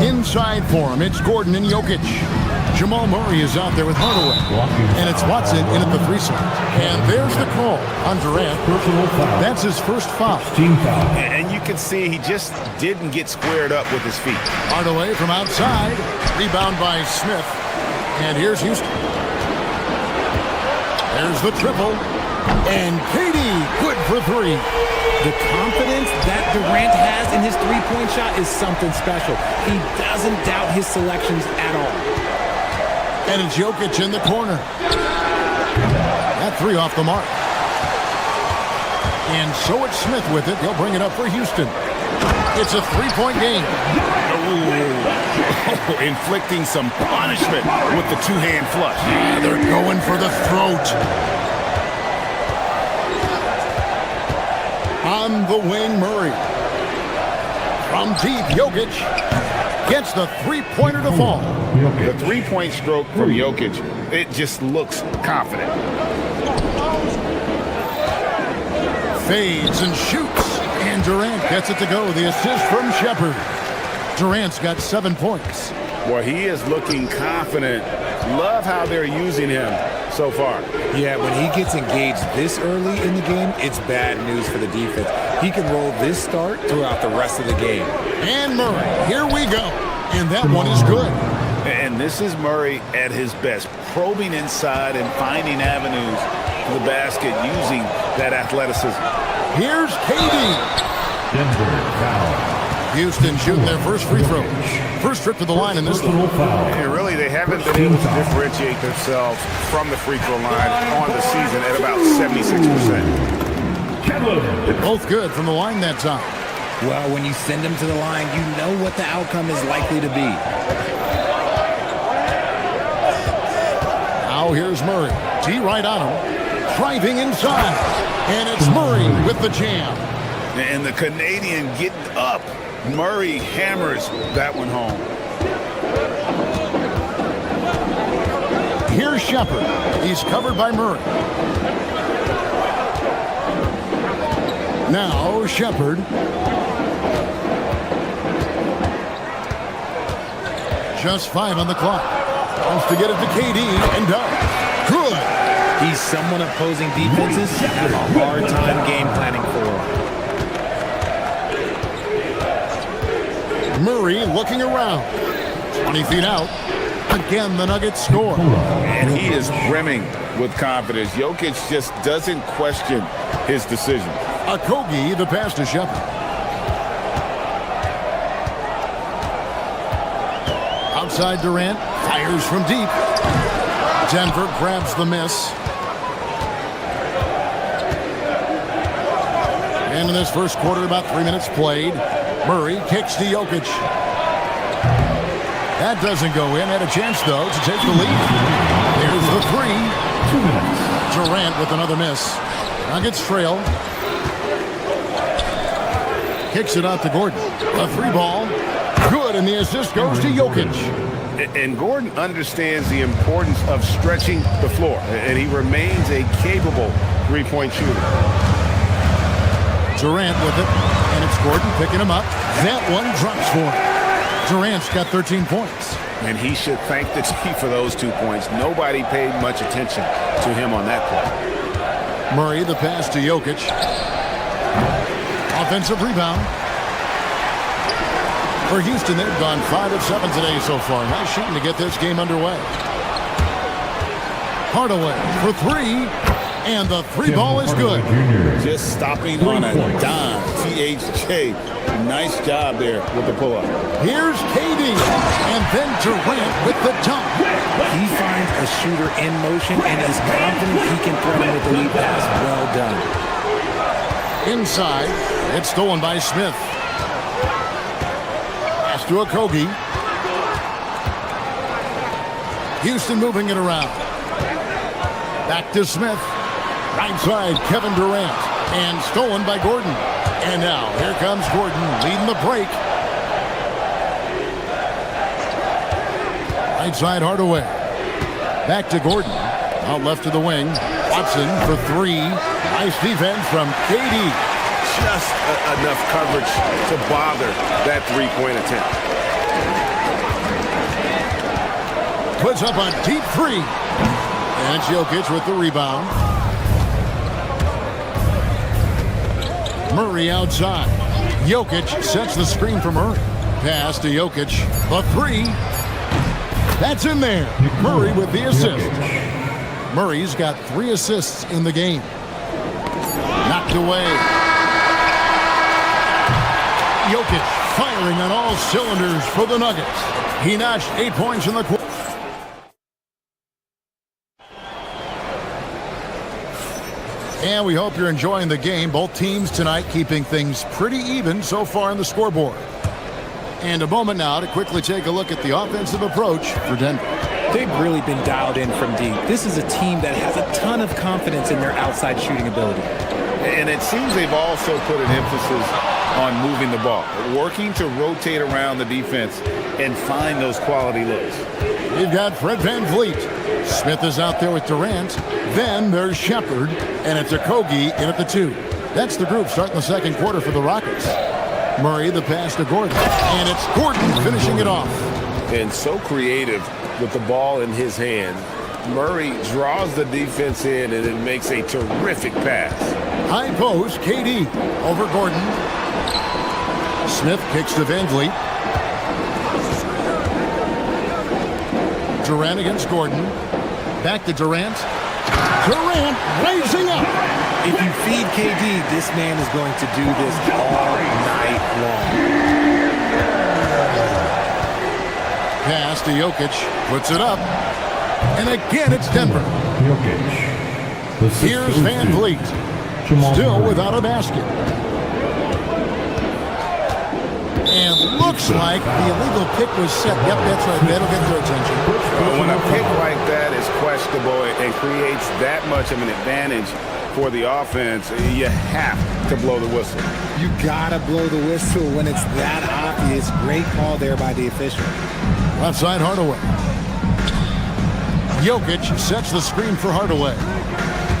Inside for him, it's Gordon and Jokic. Jamal Murray is out there with Hardaway. And it's Watson in at the 3 side. And there's the call on Durant. That's his first foul. And you can see he just didn't get squared up with his feet. Hardaway from outside. Rebound by Smith. And here's Houston. There's the triple. And KD, good for 3. The confidence that Durant has in his three-point shot is something special. He doesn't doubt his selections at all. And it's Jokic in the corner. That 3 off the mark. And so it's Smith with it. He'll bring it up for Houston. It's a 3-point game. Inflicting some punishment with the 2-hand flush. Yeah, they're going for the throat. On the wing, Murray. From deep, Jokic gets the 3-pointer to fall. The 3-point stroke from Jokic, it just looks confident. Fades and shoots. And Durant gets it to go. The assist from Shepard. Durant's got 7 points. Well, he is looking confident. Love how they're using him so far. Yeah, when he gets engaged this early in the game, it's bad news for the defense. He can roll this start throughout the rest of the game. And Murray, here we go. And that one is good. And this is Murray at his best, probing inside and finding avenues to the basket using that athleticism. Here's KD. Houston shooting their first free throw. First trip to the line in this one. And really, they haven't been able to differentiate themselves from the free throw line on the season at about 76%. Both good from the line that time. Well, when you send them to the line, you know what the outcome is likely to be. Now here's Murray. T right on him. Driving inside. And it's Murray with the jam. And the Canadian getting up. Murray hammers that one home. Here's Shepard. He's covered by Murray. Now Shepard. Just 5 on the clock. Wants to get it to KD and does. Good. He's someone opposing defenses have a hard time game planning for. Murray looking around. 20 feet out. Again, the Nuggets score. And he is brimming with confidence. Jokic just doesn't question his decision. Okogie, the pass to Shepard. Outside Durant. Fires from deep. Denver grabs the miss. And in this first quarter, about 3 minutes played. Murray kicks to Jokic. That doesn't go in. Had a chance, though, to take the lead. There's the 3. 2 minutes. Durant with another miss. Nuggets trail. Kicks it out to Gordon. A 3 ball. Good, and the assist goes to Jokic. And Gordon understands the importance of stretching the floor. And he remains a capable 3-point shooter. Durant with it. And it's Gordon picking him up. That one drops for him. Durant's got 13 points. And he should thank the team for those 2 points. Nobody paid much attention to him on that play. Murray, the pass to Jokic. Offensive rebound. For Houston, they've gone 5 of 7 today so far. Nice shooting to get this game underway. Hardaway for 3. And the 3 ball is good. Just stopping on a dime. THJ, nice job there with the pull-up. Here's KD. And then Durant with the dunk. He finds a shooter in motion and is confident he can throw him with the lead pass. Well done. Inside, it's stolen by Smith. Pass to Okogie. Houston moving it around. Back to Smith. Right side, Kevin Durant. And stolen by Gordon. And now, here comes Gordon leading the break. Right side, Hardaway. Back to Gordon. Out left to the wing. Watson for 3. Nice defense from KD. Just enough coverage to bother that 3-point attempt. puts up a deep three. And it's Jokic with the rebound. Murray outside. Jokic sets the screen for Murray. Pass to Jokic. The three. That's in there. Murray with the assist. Murray's got 3 assists in the game. Knocked away. Jokic firing on all cylinders for the Nuggets. He notched 8 points in the quarter. And we hope you're enjoying the game. Both teams tonight keeping things pretty even so far on the scoreboard. And a moment now to quickly take a look at the offensive approach for Denver. They've really been dialed in from deep. This is a team that has a ton of confidence in their outside shooting ability. And it seems they've also put an emphasis on moving the ball, working to rotate around the defense and find those quality looks. You've got Fred VanVleet. Smith is out there with Durant. Then there's Shepherd, and it's Okogie in at the 2. That's the group starting the second quarter for the Rockets. Murray, the pass to Gordon, and it's Gordon finishing it off. And so creative with the ball in his hand. Murray draws the defense in, and it makes a terrific pass. High post, KD over Gordon. Smith kicks to VanVleet. Durant against Gordon. Back to Durant. Durant raising up. If you feed KD, this man is going to do this all night long. Pass to Jokic. Puts it up. And again, it's Denver. Here's VanVleet. Still without a basket. And looks like the illegal pick was set. Yep, that's right. That'll get their attention. When a pick like that is questionable and creates that much of an advantage for the offense, you have to blow the whistle. You gotta blow the whistle when it's that obvious. Great call there by the official. Left side, Hardaway. Jokic sets the screen for Hardaway.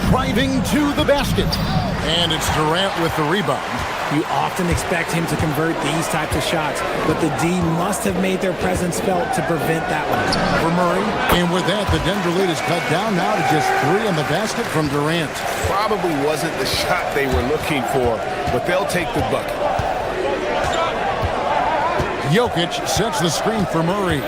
Driving to the basket. And it's Durant with the rebound. You often expect him to convert these types of shots, but the D must have made their presence felt to prevent that one. For Murray, and with that, the Denver lead is cut down now to just 3 in the basket from Durant. Probably wasn't the shot they were looking for, but they'll take the bucket. Jokic sets the screen for Murray.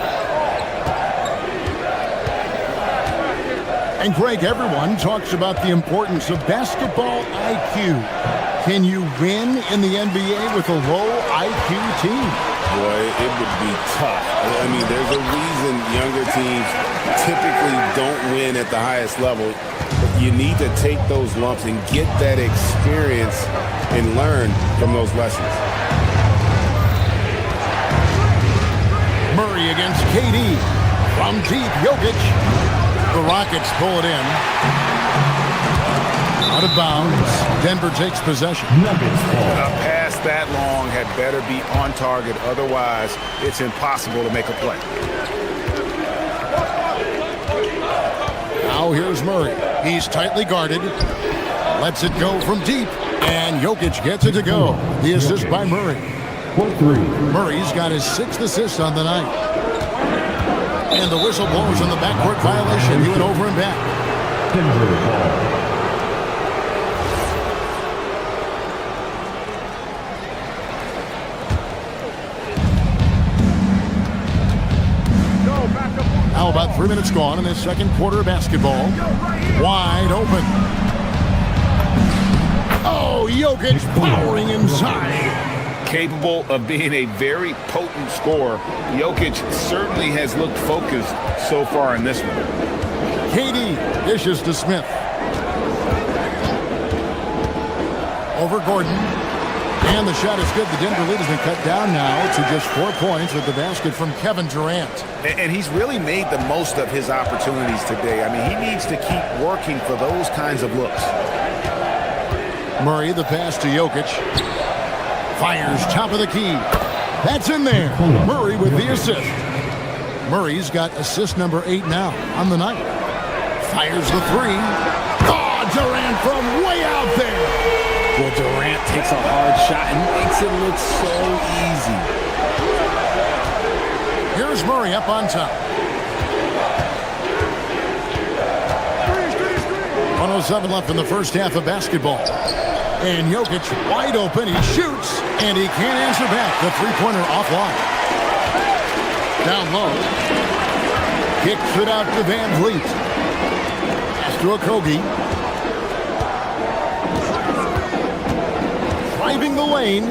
And Greg, everyone talks about the importance of basketball IQ. Can you win in the NBA with a low IQ team? Boy, it would be tough. I mean, there's a reason younger teams typically don't win at the highest level. But you need to take those lumps and get that experience and learn from those lessons. Murray against KD. From deep, Jokic. The Rockets pull it in. Out of bounds. Denver takes possession. A pass that long had better be on target. Otherwise, it's impossible to make a play. Now here's Murray. He's tightly guarded. Lets it go from deep. And Jokic gets it to go. The assist by Murray. Murray's got his 6th assist on the night. And the whistle blows on the backcourt violation. He went over and back. Now about 3 minutes gone in this second quarter of basketball. Wide open. Oh, Jokic powering inside. Capable of being a very potent scorer, Jokic certainly has looked focused so far in this one. KD dishes to Smith. Over Gordon. And the shot is good. The Denver lead has been cut down now to just 4 points with the basket from Kevin Durant. And he's really made the most of his opportunities today. I mean, he needs to keep working for those kinds of looks. Murray, the pass to Jokic. Fires top of the key. That's in there. Murray with the assist. Murray's got assist number 8 now on the night. Fires the 3. Oh, Durant from way out there. Well, Durant takes a hard shot and makes it look so easy. Here's Murray up on top. 1:07 left in the first half of basketball. And Jokic wide open. He shoots, and he can't answer back. The three-pointer offline. Down low. Kicks it out to Van Vliet. Pass to Okogie. Driving the lane.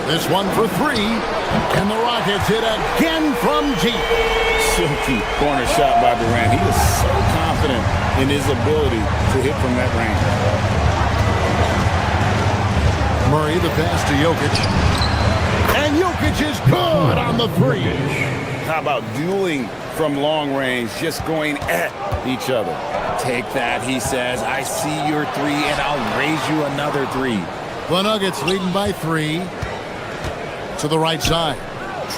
This one for three. And the Rockets hit again from deep. Silky corner shot by Durant. He is so confident in his ability to hit from that range. Murray, the pass to Jokic. And Jokic is good on the three. How about dueling from long range, just going at each other? Take that, he says. I see your three, and I'll raise you another three. The Nuggets leading by 3. To the right side.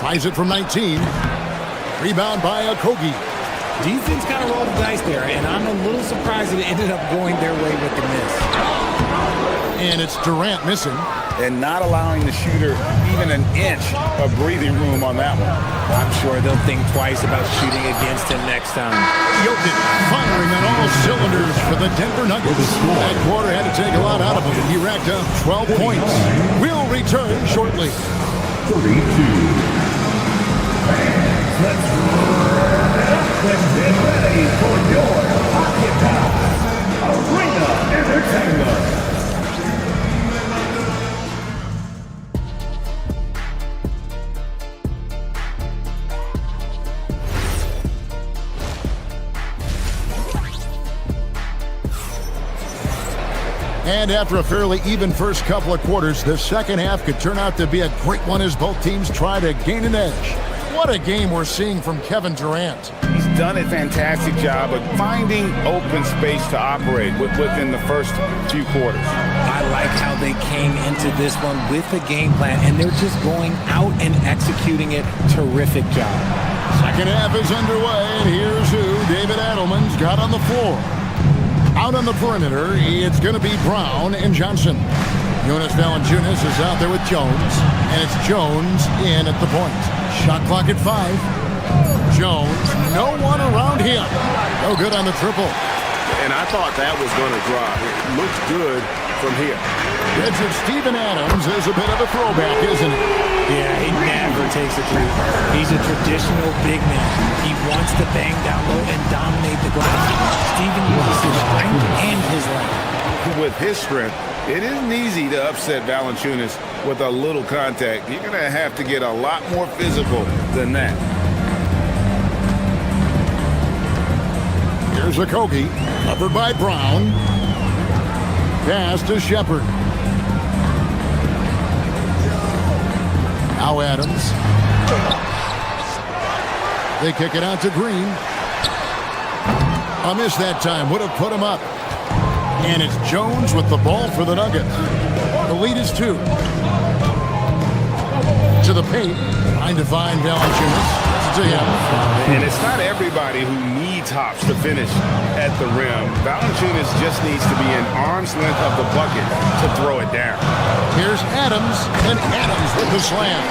Tries it from 19. Rebound by Okogie. Defense kind of rolled the dice there, and I'm a little surprised that it ended up going their way with the miss. And it's Durant missing. And not allowing the shooter even an inch of breathing room on that one. I'm sure they'll think twice about shooting against him next time. Jokic firing on all cylinders for the Denver Nuggets. That quarter had to take a lot out of him. He racked up 12 points. We'll return shortly. 32. Let's get ready for your Occupy Arena Entertainment. And after a fairly even first couple of quarters, the second half could turn out to be a great one as both teams try to gain an edge. What a game we're seeing from Kevin Durant. He's done a fantastic job of finding open space to operate within the first few quarters. I like how they came into this one with a game plan, and they're just going out and executing it. Terrific job. Second half is underway, and here's who David Adelman's got on the floor. Out on the perimeter, it's going to be Brown and Johnson. Jonas Valanciunas is out there with Jones, and it's Jones in at the point. Shot clock at 5. Jones, no one around him. No good on the triple. And I thought that was going to drop. It looks good from here. It's Steven Adams is a bit of a throwback, isn't he? Yeah, he never takes a three. He's a traditional big man. He wants to bang down low and dominate the glass. Steven uses his strength and his length. With his strength, it isn't easy to upset Valanciunas with a little contact. You're going to have to get a lot more physical than that. Here's Okogie, covered by Brown. Pass to Shepard. Now Adams. They kick it out to Green. A miss that time. Would have put him up. And it's Jones with the ball for the Nuggets. The lead is 2. To the paint. Trying to find Valanciunas. To him. And it's not everybody who needs hops to finish at the rim. Valanciunas just needs to be an arm's length of the bucket to throw it down. Here's Adams, and Adams with the slam.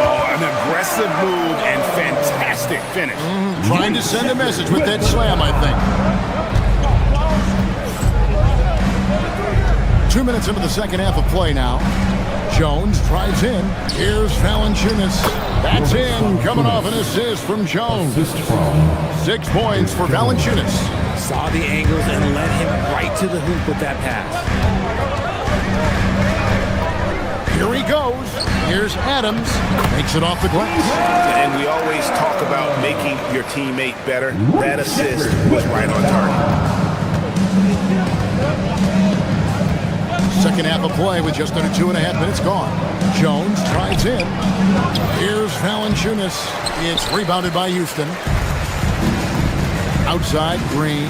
Oh, an aggressive move and fantastic finish. Trying to send a message with that slam, I think. 2 minutes into the second half of play now. Jones drives in. Here's Valanciunas. That's in. Coming off an assist from Jones. 6 points for Valanciunas. Saw the angles and led him right to the hoop with that pass. Here he goes. Here's Adams. Makes it off the glass. And we always talk about making your teammate better. That assist was right on target. Second half of play with just under 2.5 minutes gone. Jones tries in. Here's Valanciunas. It's rebounded by Houston. Outside, Green.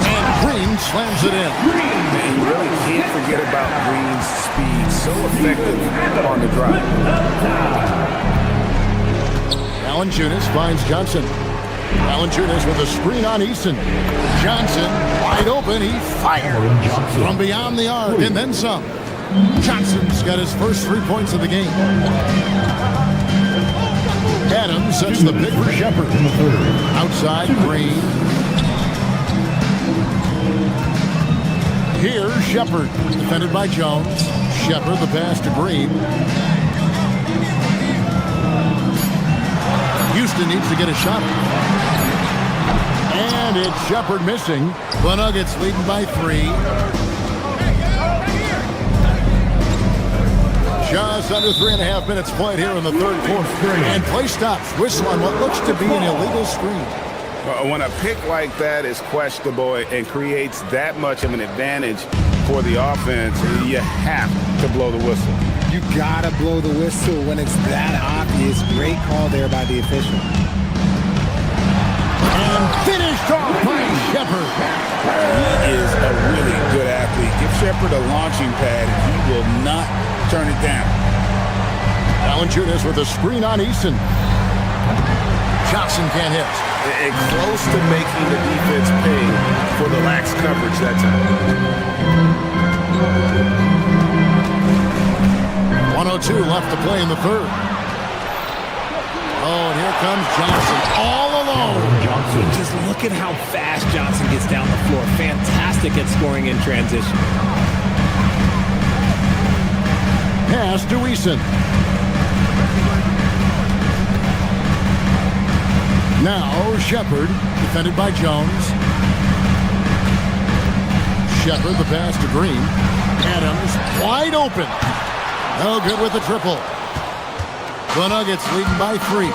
And Green slams it in. And you really can't forget about Green's speed. So effective on the drive. Valanciunas finds Johnson. Valanciunas with a screen on Easton. Johnson wide open. He fired from beyond the arc and then some. Johnson's got his first 3 points of the game. Adams sets the pick for Shepard. Outside, Green. Here's Shepard, defended by Jones. Shepard, the pass to Green. Houston needs to get a shot. And it's Shepard missing. The Nuggets leading by 3. Just under 3.5 minutes played here in the third quarter. And play stops. Whistle on what looks to be an illegal screen. When a pick like that is questionable and creates that much of an advantage for the offense, you have to blow the whistle. You gotta blow the whistle when it's that obvious. Great call there by the official. And finished off by Shepard. He is a really good athlete. Give Shepard a launching pad, and he will not turn it down. Valanciunas with a screen on Easton. Johnson can't hit. And close to making the defense pay for the lax coverage that time. 1:02 left to play in the third. Oh, and here comes Johnson all alone. Just look at how fast Johnson gets down the floor. Fantastic at scoring in transition. Pass to Eason. Now Shepard, defended by Jones. Shepard, the pass to Green. Adams, wide open. No good with the triple. The Nuggets leading by 3.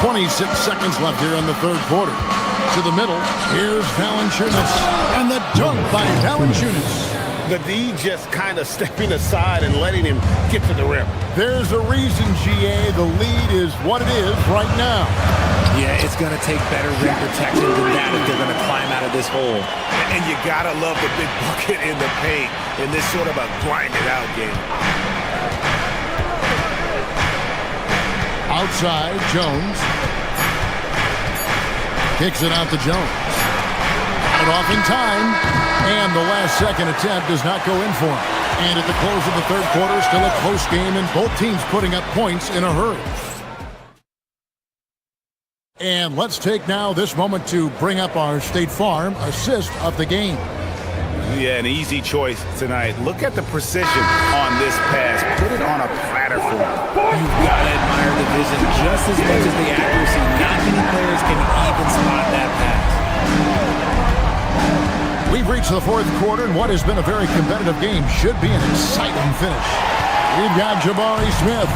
26 seconds left here in the third quarter. To the middle, here's Valanciunas. And the dunk by Valanciunas. The D just kind of stepping aside and letting him get to the rim. There's a reason, GA, the lead is what it is right now. Yeah, it's going to take better rim protection than that if they're going to climb out of this hole. And you got to love the big bucket in the paint in this sort of a grind-it-out game. Outside, Jones. Kicks it out to Jones. Got it off in time. And the last second attempt does not go in for him. And at the close of the third quarter, still a close game and both teams putting up points in a hurry. And let's take now this moment to bring up our State Farm assist of the game. Yeah, an easy choice tonight. Look at the precision on this pass. Put it on a platter for him. You've got to admire the vision just as much as the accuracy. Not many players can even spot that pass. We've reached the fourth quarter, and what has been a very competitive game should be an exciting finish. We've got Jabari Smith.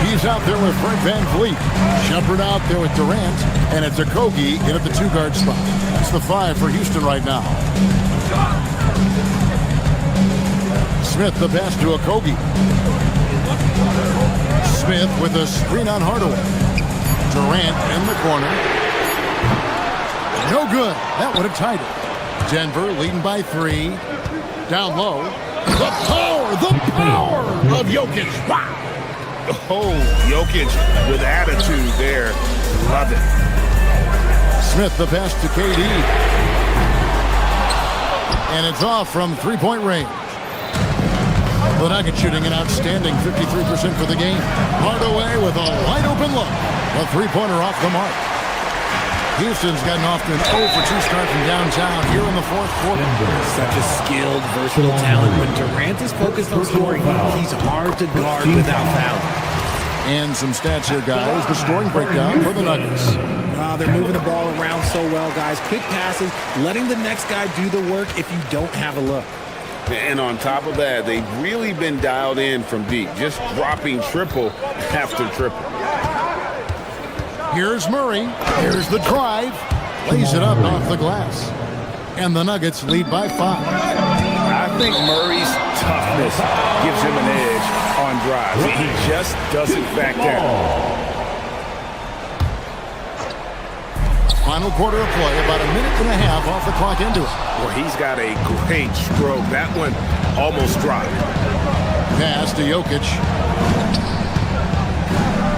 He's out there with Fred VanVleet. Shepard out there with Durant, and it's Okogie in at the 2-guard spot. That's the 5 for Houston right now. Smith, the pass to Okogie. Smith with a screen on Hardaway. Durant in the corner. No good. That would have tied it. Denver leading by 3. Down low. The power of Jokic. Wow. Oh, Jokic with attitude there. Love it. Smith, the pass to KD. And it's off from 3-point range. The Nuggets shooting an outstanding 53% for the game. Hardaway with a wide open look. A 3-pointer off the mark. Houston's gotten off to an 0-for-2 start from downtown here in the fourth quarter. Such a skilled, versatile talent. When Durant is focused on scoring, he's hard to guard without fouling. And some stats here, guys. The scoring breakdown for the Nuggets. They're moving the ball around so well, guys. Quick passes, letting the next guy do the work if you don't have a look. And on top of that, they've really been dialed in from deep, just dropping triple after triple. Here's Murray. Here's the drive. Lays it up off the glass. And the Nuggets lead by 5. I think Murray's toughness gives him an edge on drives. He just doesn't back down. Final quarter of play, about a minute and a half off the clock into it. Well, he's got a great stroke. That one almost dropped. Pass to Jokic.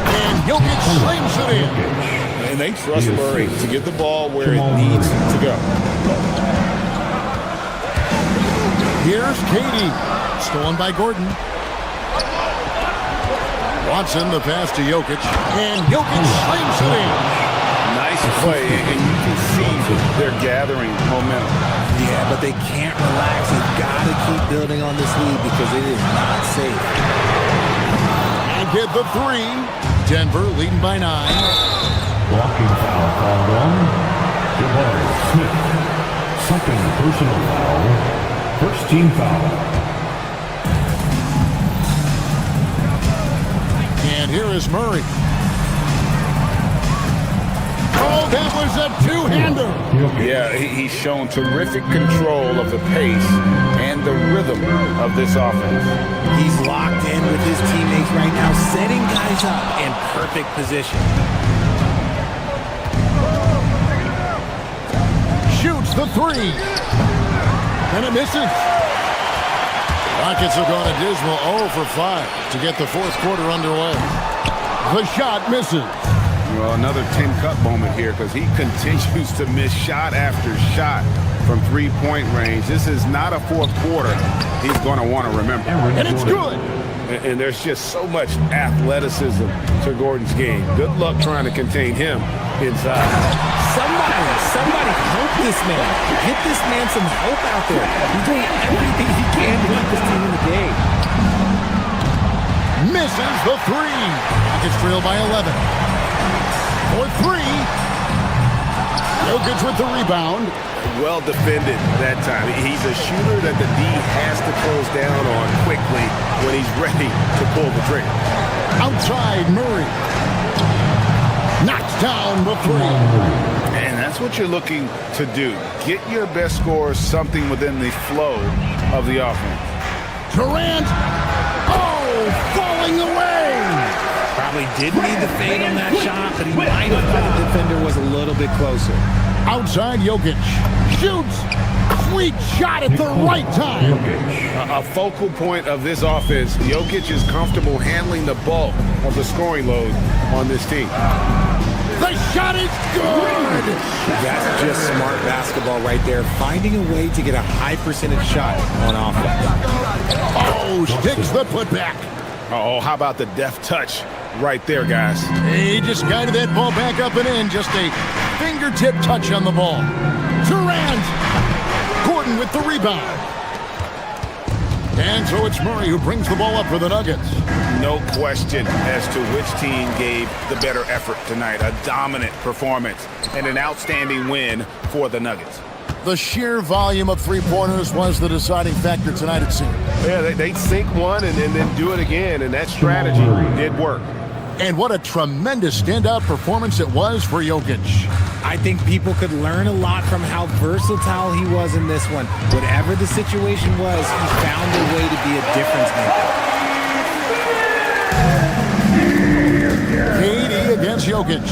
And Jokic slings it in. And they trust Murray to get the ball where it needs to go. Here's KD. Stolen by Gordon. Watson, the pass to Jokic. And Jokic slings it in. Nice play, and you can see they're gathering momentum. Yeah, but they can't relax. They've got to keep building on this lead because it is not safe. And get the three. Denver leading by 9. Blocking foul called on Jabari Smith. Second personal foul. First team foul. And here is Murray. Oh, that was a two-hander. Yeah, he's shown terrific control of the pace and the rhythm of this offense. He's locked in with his teammates right now, setting guys up in perfect position. Shoots the three. And it misses. Rockets have gone a dismal 0 for 5 to get the fourth quarter underway. The shot misses. Well, another Tin Cup moment here because he continues to miss shot after shot from three-point range. This is not a fourth quarter he's going to want to remember. And it's good. And there's just so much athleticism to Gordon's game. Good luck trying to contain him inside. Somebody help this man. Get this man some help out there. He's doing everything he can to keep this team in the game. Misses the three. Rockets trail by 11. For 3. Jokic with the rebound. Well defended that time. He's a shooter that the D has to close down on quickly when he's ready to pull the trigger. Outside Murray. Knocks down the 3. And that's what you're looking to do. Get your best score something within the flow of the offense. Durant. Oh, falling away. Probably didn't need the fade on that shot, but he might have thought the defender was a little bit closer. Outside Jokic. Shoots. Sweet shot at the right time. A focal point of this offense. Jokic is comfortable handling the bulk of the scoring load on this team. The shot is good. That's just smart basketball right there. Finding a way to get a high percentage shot on offense. Oh, sticks the putback. Oh, how about the deft touch right there, guys? He just guided that ball back up and in. Just a fingertip touch on the ball. Durant. Gordon with the rebound. And so it's Murray who brings the ball up for the Nuggets. No question as to which team gave the better effort tonight. A dominant performance and an outstanding win for the Nuggets. The sheer volume of three-pointers was the deciding factor tonight, it seemed. Yeah, they sink one and then do it again, and that strategy did work. And what a tremendous standout performance it was for Jokic. I think people could learn a lot from how versatile he was in this one. Whatever the situation was, he found a way to be a difference maker. KD against Jokic.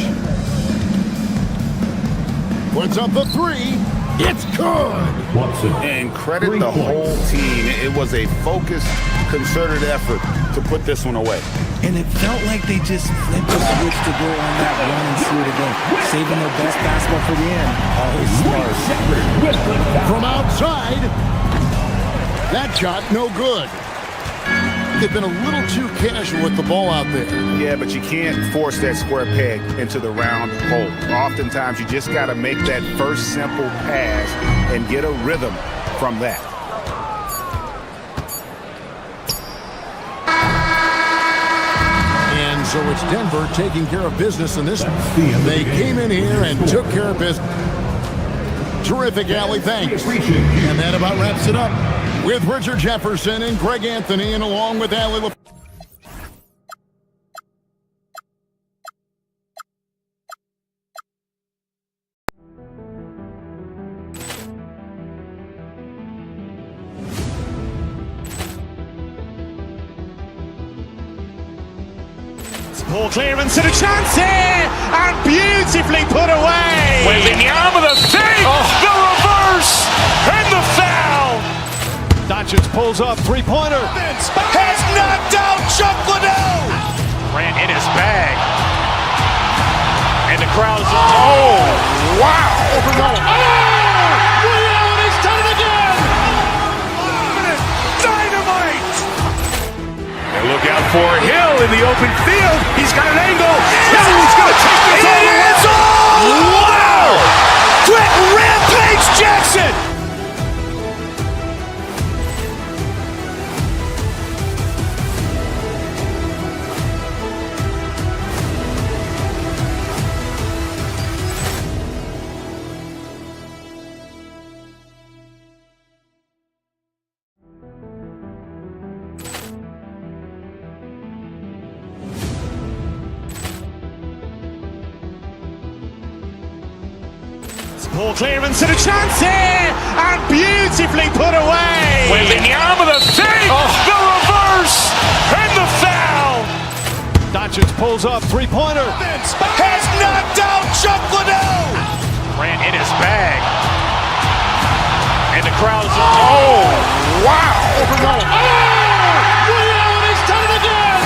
Puts up the 3. It's good. And credit the whole team. It was a focused, concerted effort to put this one away. And it felt like they just flipped the switch to go on that run and see it again. Saving their best basketball for the end. Always smart. From outside. That shot, no good. They've been a little too casual with the ball out there. Yeah, but you can't force that square peg into the round hole. Oftentimes, you just got to make that first simple pass and get a rhythm from that. And so it's Denver taking care of business in this one. They came in here and took care of business. Terrific, Allie. Thanks. And that about wraps it up. With Richard Jefferson and Greg Anthony, and along with Allie. Ball clearance and a chance here, and beautifully put away. Wembanyama the fake, the reverse, and the foul. Doncic pulls up, three-pointer. Has knocked out Chuck Liddell. Ran in his bag. And the crowd is, oh, wow. Allen has done it again. Dynamite. And look out for Hill in the open field. He's got an angle. He's going to take this all the way. Ball clearance and a chance here, and beautifully put away. Wembanyama the save, the reverse, and the foul. Doncic pulls up, three-pointer. Has knocked out Chuck Liddell. Ran in his bag. And the crowd is, wow. Liddell has done it again.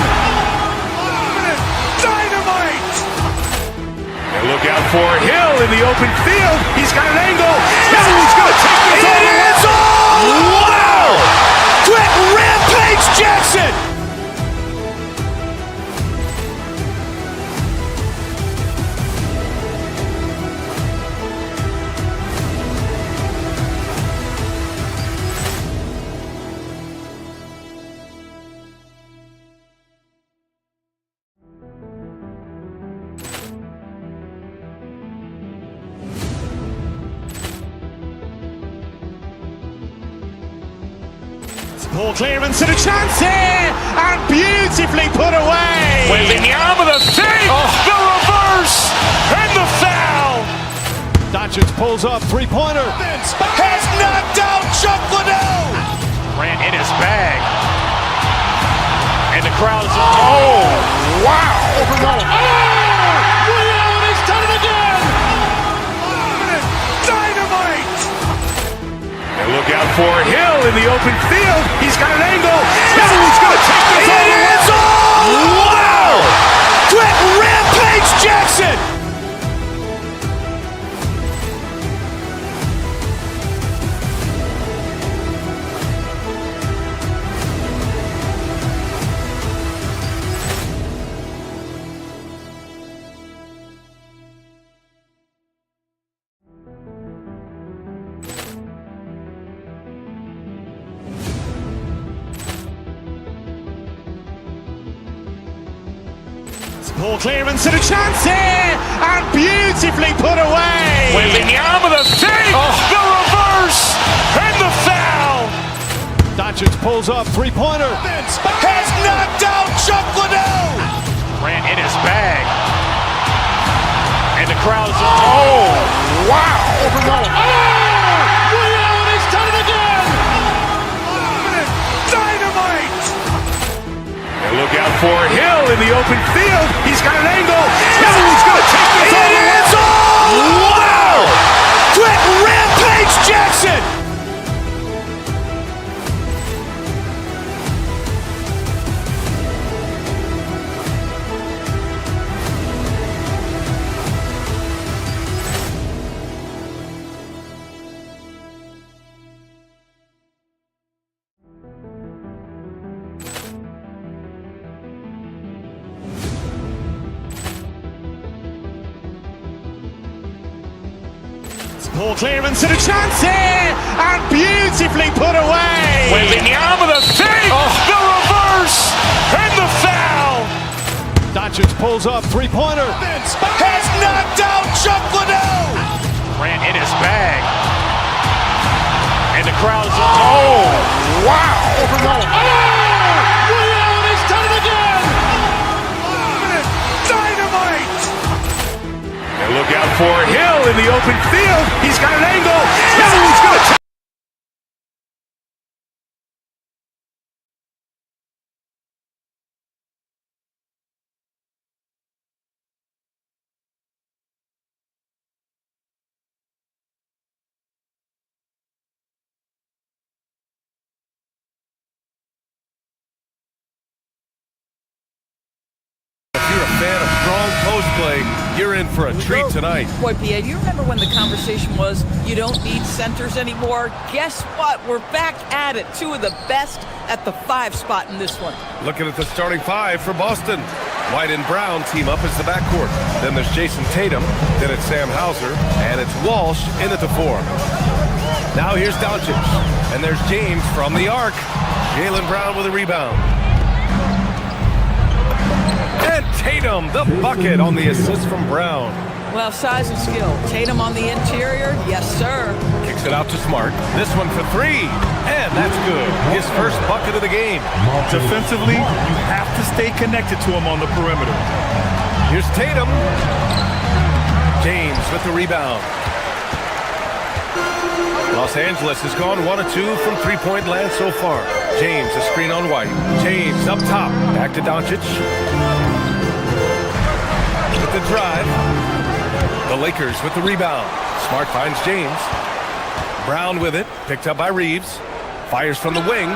Dynamite. And look out for Hill in the open field. He's got an angle. Hill's going to take this all the way. Wow! Quick Rampage Jackson. Ball clearance and a chance here, and beautifully put away. Wembanyama the save, the reverse, and the foul. Doncic pulls up, three-pointer. Has knocked out Chuck Liddell. Ran in his bag. And the crowd is, wow. Liddell has done it again. Dynamite. And look out for Hill in the open field. He's got an angle. Hill's going to take this all the way. Wow! Quick Rampage Jackson. Ball clearance and a chance here, and beautifully put away. Wembanyama the save, the reverse, and the foul. Doncic pulls up, three-pointer. Has knocked out Chuck Liddell. Ran in his bag. And the crowd is, wow. Liddell has done it again. Dynamite. And look out for Hill in the open field. He's got an angle. Hill's going to take this all the way. Wow! Quick Rampage Jackson. Ball clearance and a chance here, and beautifully put away. Wembanyama the save, the reverse, and the foul. Doncic pulls up, three-pointer. Has knocked out Chuck Liddell. Ran in his bag. And the crowd is, wow. Liddell has done it again. Dynamite. And look out for Hill in the open field. He's got an angle. Hill's going to take. Fan of strong post play, you're in for a treat tonight. Boy, P.A., do you remember when the conversation was you don't need centers anymore? Guess what? We're back at it. Two of the best at the 5 spot in this one. Looking at the starting 5 for Boston. White and Brown team up as the backcourt. Then there's Jason Tatum. Then it's Sam Hauser. And it's Walsh in at the 4. Now here's Doncic. And there's James from the arc. Jaylen Brown with a rebound. And Tatum, the bucket on the assist from Brown. Well, size and skill. Tatum on the interior, yes, sir. Kicks it out to Smart. This one for 3. And that's good. His first bucket of the game. Defensively, you have to stay connected to him on the perimeter. Here's Tatum. James with the rebound. Los Angeles has gone 1 of 2 from three-point land so far. James, a screen on White. James up top. Back to Doncic. With the drive. The Lakers with the rebound. Smart finds James. Brown with it. Picked up by Reeves. Fires from the wing.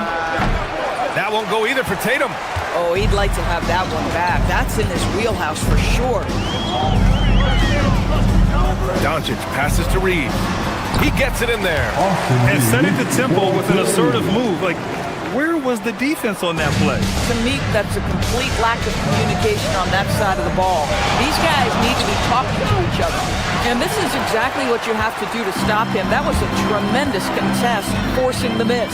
That won't go either for Tatum. Oh, he'd like to have that one back. That's in his wheelhouse for sure. Doncic passes to Reeves. He gets it in there. And setting the tempo with an assertive move. Like, where was the defense on that play? To me, that's a complete lack of communication on that side of the ball. These guys need to be talking to each other. And this is exactly what you have to do to stop him. That was a tremendous contest, forcing the miss.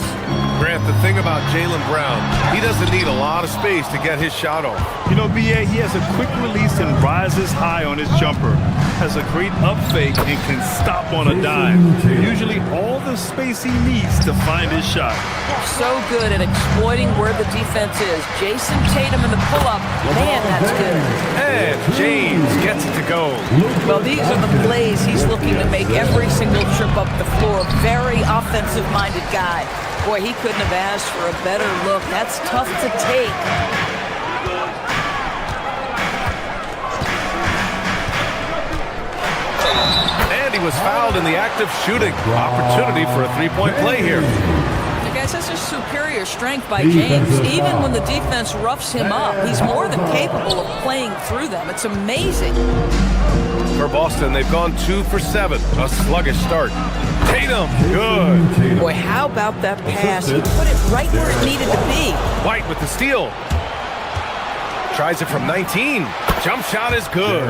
Grant, the thing about Jaylen Brown, he doesn't need a lot of space to get his shot off. You know, B.A., he has a quick release and rises high on his jumper. Has a great up fake and can stop on a dime. Usually all the space he needs to find his shot. So good at exploiting where the defense is. Jason Tatum in the pull-up. Man, that's good. And James gets it to go. Well, these are the plays he's looking to make every single trip up the floor. Very offensive-minded guy. Boy, he couldn't have asked for a better look. That's tough to take. And he was fouled in the act of shooting. Opportunity for a three-point play here. Guys, that's just superior strength by James. Even when the defense roughs him up, he's more than capable of playing through them. It's amazing. For Boston, they've gone 2 for 7. A sluggish start. Tatum, good. Boy, how about that pass? He put it right where it needed to be. White with the steal. Tries it from 19. Jump shot is good.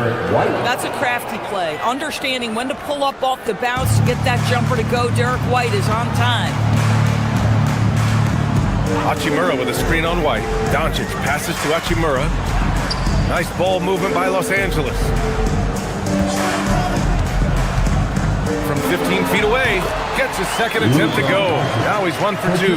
That's a crafty play. Understanding when to pull up off the bounce to get that jumper to go. Derek White is on time. Hachimura with a screen on White. Doncic passes to Hachimura. Nice ball movement by Los Angeles. From 15 feet away, gets his second attempt to go. Now he's 1 for 2.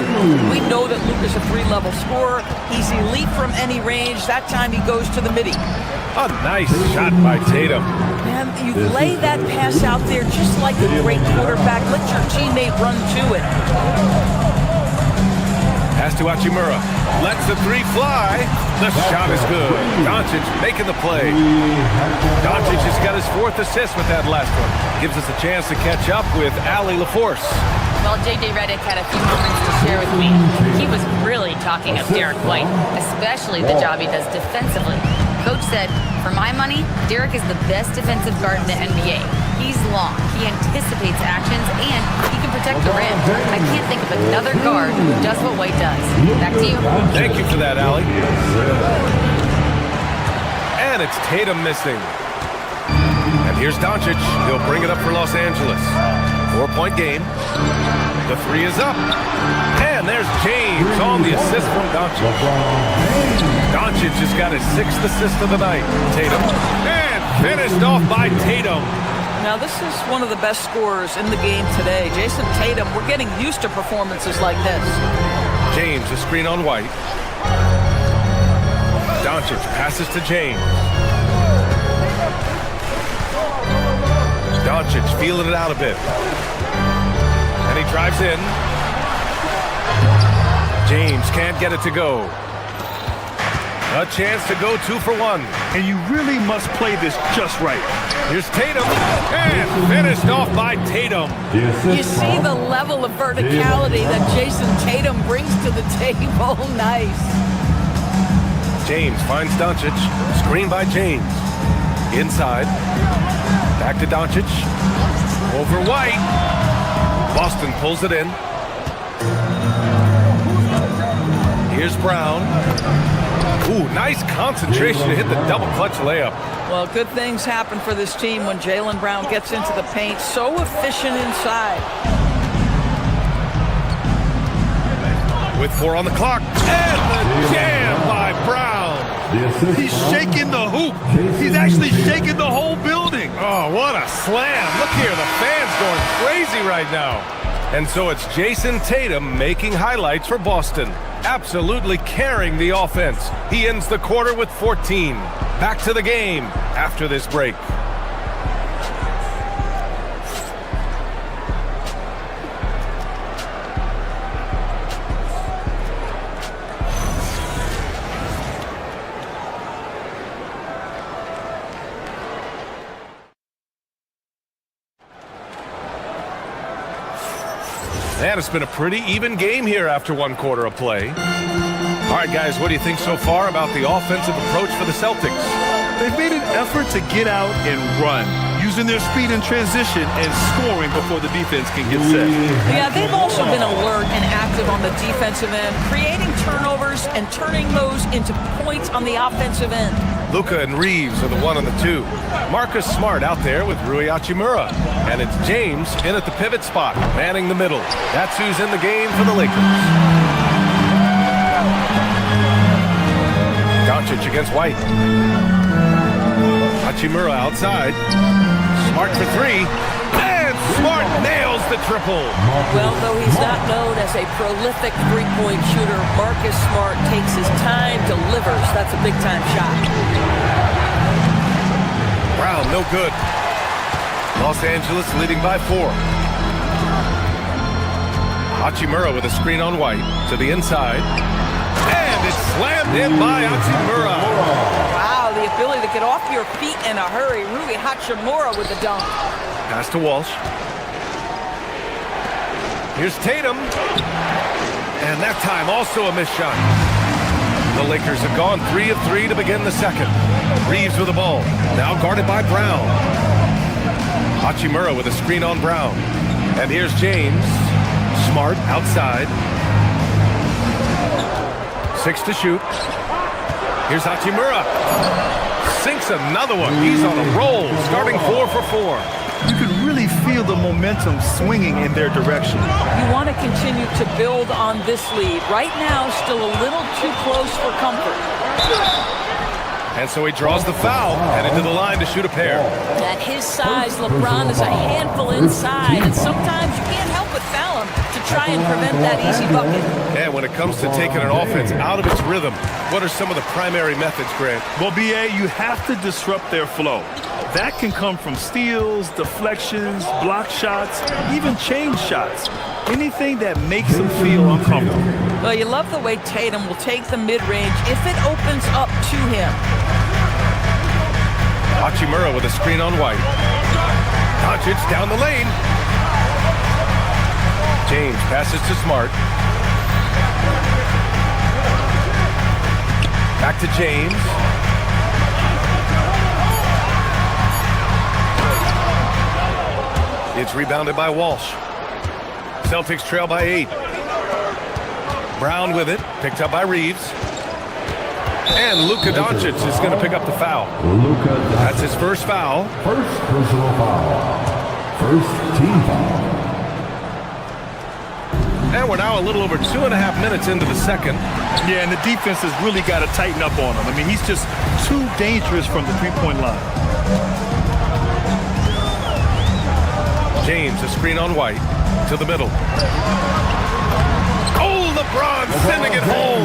We know that Luke is a 3-level scorer. He's elite from any range. That time he goes to the midi. A nice shot by Tatum. Man, you lay that pass out there just like a great quarterback. Let your teammate run to it. Pass to Hachimura. Lets the three fly. The shot is good. Doncic making the play. Doncic has got his 4th assist with that last one. Gives us a chance to catch up with Allie LaForce. Well, J.J. Redick had a few moments to share with me. He was really talking up Derek White, especially the job he does defensively. Coach said, for my money, Derek is the best defensive guard in the NBA. He's long, he anticipates actions, and he can protect the rim. I can't think of another guard who does what White does. Back to you. Thank you for that, Allie. And it's Tatum missing. And here's Doncic. He'll bring it up for Los Angeles. 4-point game. The three is up. And there's James on the assist from Doncic. Doncic has got his 6th assist of the night. Tatum. And finished off by Tatum. Now, this is one of the best scorers in the game today. Jason Tatum, we're getting used to performances like this. James, a screen on White. Doncic passes to James. Doncic feeling it out a bit. And he drives in. James can't get it to go. A chance to go 2 for 1. And you really must play this just right. Here's Tatum. And finished off by Tatum. You see the level of verticality that Jason Tatum brings to the table. Nice. James finds Doncic. Screen by James. Inside. Back to Doncic. Over White. Boston pulls it in. Here's Brown. Ooh, nice concentration to hit the double clutch layup. Well, good things happen for this team when Jaylen Brown gets into the paint. So efficient inside. With 4 on the clock. And the jam by Brown. He's shaking the hoop. He's actually shaking the whole building. Oh, what a slam. Look here, the fans going crazy right now. And so it's Jason Tatum making highlights for Boston. Absolutely carrying the offense. He ends the quarter with 14. Back to the game after this break. And it's been a pretty even game here after one quarter of play. All right, guys, what do you think so far about the offensive approach for the Celtics? They've made an effort to get out and run, using their speed in transition and scoring before the defense can get set. Yeah, they've also been alert and active on the defensive end, creating turnovers and turning those into points on the offensive end. Luka and Reeves are the 1 and the 2. Marcus Smart out there with Rui Hachimura. And it's James in at the pivot spot, manning the middle. That's who's in the game for the Lakers. Doncic against White. Hachimura outside. Smart for 3. And Smart nails the triple. Well, though he's not known as a prolific three-point shooter, Marcus Smart takes his time, delivers. That's a big-time shot. Brown, no good. Los Angeles leading by 4. Hachimura with a screen on White to the inside. And it's slammed in by Hachimura. Wow, the ability to get off your feet in a hurry. Rui Hachimura with the dunk. Pass to Walsh. Here's Tatum. And that time also a missed shot. The Lakers have gone 3 of 3 to begin the second. Reeves with the ball. Now guarded by Brown. Hachimura with a screen on Brown. And here's James. Smart outside. 6 to shoot. Here's Hachimura. Sinks another one. He's on a roll, starting 4 for 4. You can really feel the momentum swinging in their direction. You want to continue to build on this lead. Right now, still a little too close for comfort. And so he draws the foul, headed to the line to shoot a pair. At his size, LeBron is a handful inside, and sometimes you can't help but foul him to try and prevent that easy bucket. And when it comes to taking an offense out of its rhythm, what are some of the primary methods, Grant? Well, BA, you have to disrupt their flow. That can come from steals, deflections, block shots, even change shots. Anything that makes them feel uncomfortable. Well, you love the way Tatum will take the mid-range if it opens up to him. Hachimura with a screen on White. Doncic down the lane. James passes to Smart. Back to James. It's rebounded by Walsh. Celtics trail by 8. Brown with it, picked up by Reeves. And Luka Doncic is going to pick up the foul. That's his first foul. First personal foul. First team foul. And we're now a little over 2.5 minutes into the second. Yeah, and the defense has really got to tighten up on him. I mean, he's just too dangerous from the three-point line. James, a screen on White, to the middle. Oh, LeBron sending it home.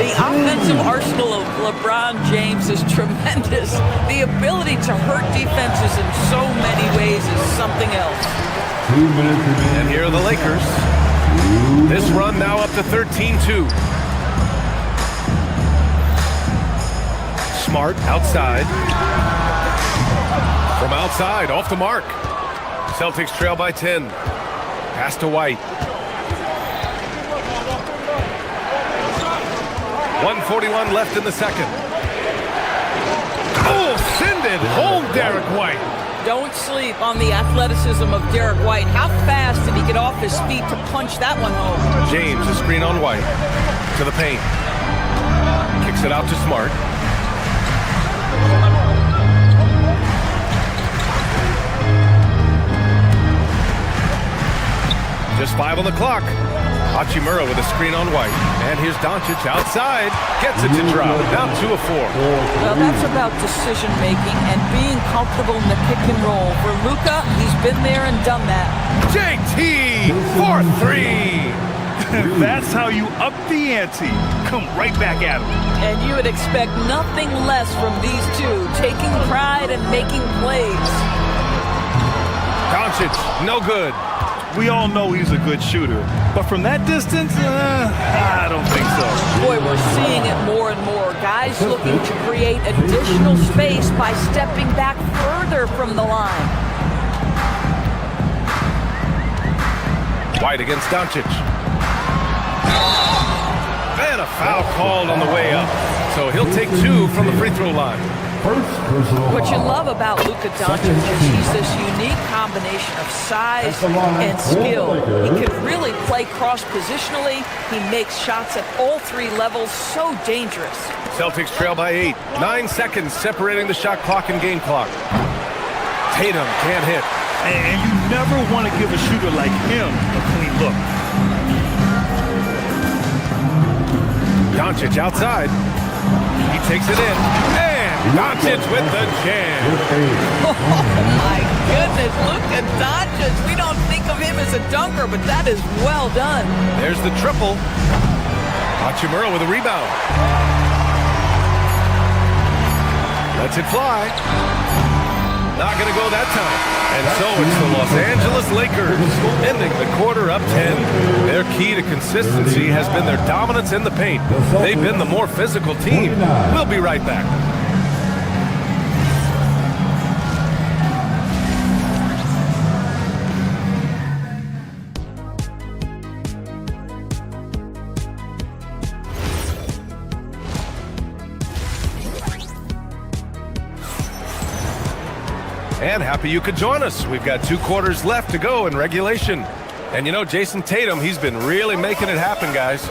The offensive arsenal of LeBron James is tremendous. The ability to hurt defenses in so many ways is something else. 2 minutes remaining. And here are the Lakers. This run now up to 13-2. Smart outside. From outside, off the mark. Celtics trail by 10. Pass to White. 1:41 left in the second. Oh, send it home, Derek White. Don't sleep on the athleticism of Derek White. How fast did he get off his feet to punch that one home? James, a screen on White. To the paint. Kicks it out to Smart. Just 5 on the clock. Hachimura with a screen on White. And here's Doncic outside. Gets it to drop. Down 2 of 4. Well, that's about decision-making and being comfortable in the pick and roll. For Luka, he's been there and done that. JT for 3. That's how you up the ante. Come right back at him. And you would expect nothing less from these two, taking pride and making plays. Doncic, no good. We all know he's a good shooter, but from that distance, I don't think so. Boy, we're seeing it more and more. Guys looking to create additional space by stepping back further from the line. White against Doncic. And a foul called on the way up. So he'll take 2 from the free throw line. What you love about Luka Doncic is he's this unique combination of size and skill. He can really play cross-positionally. He makes shots at all 3 levels, so dangerous. Celtics trail by 8. 9 seconds separating the shot clock and game clock. Tatum can't hit. And you never want to give a shooter like him a clean look. Doncic outside. He takes it in. And Doncic with the jam. Oh, my goodness. Look at Doncic. We don't think of him as a dunker, but that is well done. There's the triple. Hachimura with a rebound. Lets it fly. Not going to go that time. And so it's the Los Angeles Lakers ending the quarter up 10. Their key to consistency has been their dominance in the paint. They've been the more physical team. We'll be right back. And happy you could join us. We've got 2 quarters left to go in regulation. And you know, Jason Tatum, he's been really making it happen, guys.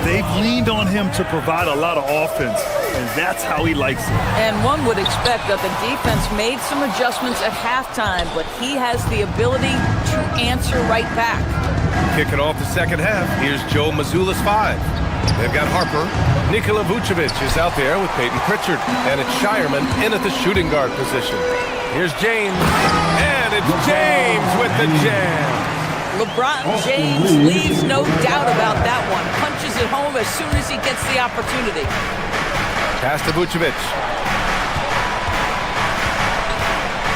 They've leaned on him to provide a lot of offense, and that's how he likes it. And one would expect that the defense made some adjustments at halftime, but he has the ability to answer right back. Kicking off the second half, here's Joe Mazzulla's 5. They've got Harper. Nikola Vucevic is out there with Peyton Pritchard. And it's Shireman in at the shooting guard position. Here's James. And it's James with the jam. LeBron James leaves no doubt about that one. Punches it home as soon as he gets the opportunity. Pass to Vucevic.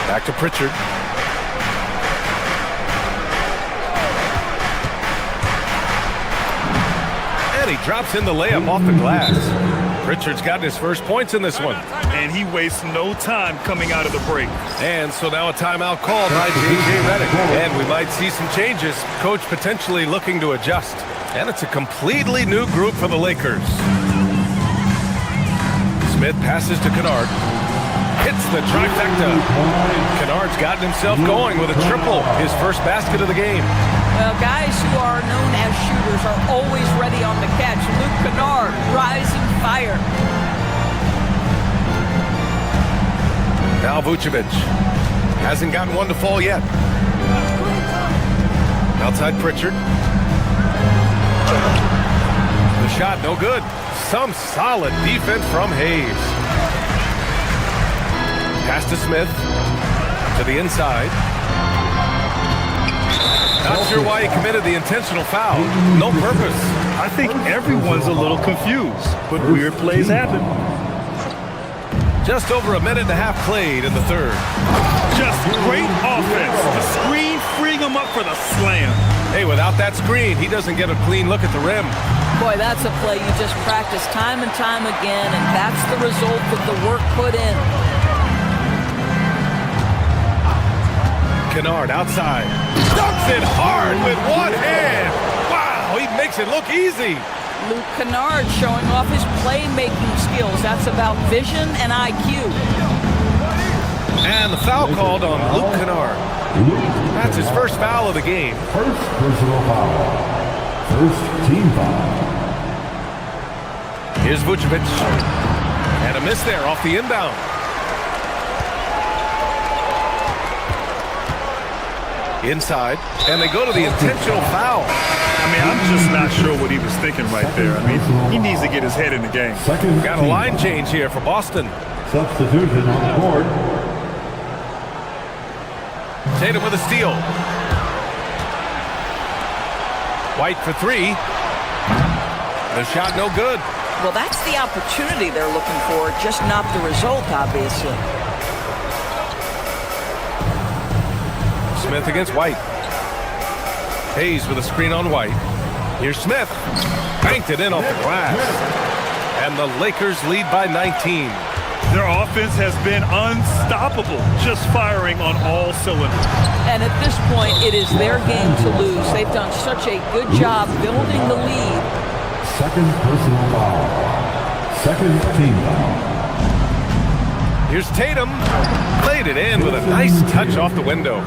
Back to Pritchard. And he drops in the layup off the glass. Pritchard's gotten his first points in this one. And he wastes no time coming out of the break. And so now a timeout called by J.J. Redick. And we might see some changes. Coach potentially looking to adjust. And it's a completely new group for the Lakers. Smith passes to Kennard. Hits the trifecta. Kennard's gotten himself going with a triple. His first basket of the game. Well, guys who are known as shooters are always ready on the catch. Luke Kennard, rising fire. Now Vucevic. Hasn't gotten one to fall yet. Outside Pritchard. The shot, no good. Some solid defense from Hayes. Pass to Smith. To the inside. Not sure why he committed the intentional foul. No purpose. I think everyone's a little confused, but weird plays happen. Just over a minute and a half played in the third. Just great offense. The screen freeing him up for the slam. Hey, without that screen, he doesn't get a clean look at the rim. Boy, that's a play you just practice time and time again, and that's the result of the work put in. Kennard outside. Dunks it hard with one hand. Wow, he makes it look easy. Luke Kennard showing off his playmaking skills. That's about vision and IQ. And the foul called on Luke Kennard. That's his first foul of the game. First personal foul. First team foul. Here's Vucevic. And a miss there off the inbound. Inside, and they go to the intentional foul. I mean, I'm just not sure what he was thinking right there. I mean, he needs to get his head in the game. Got a line change here for Boston. Substitution on the board. Tatum with a steal. White for 3. The shot no good. Well, that's the opportunity they're looking for, just not the result, obviously. Smith against White. Hayes with a screen on White. Here's Smith. Banked it in off the glass. And the Lakers lead by 19. Their offense has been unstoppable, just firing on all cylinders. And at this point, it is their game to lose. They've done such a good job building the lead. Second personal foul. Second team foul. Here's Tatum. Played it in with a nice touch off the window.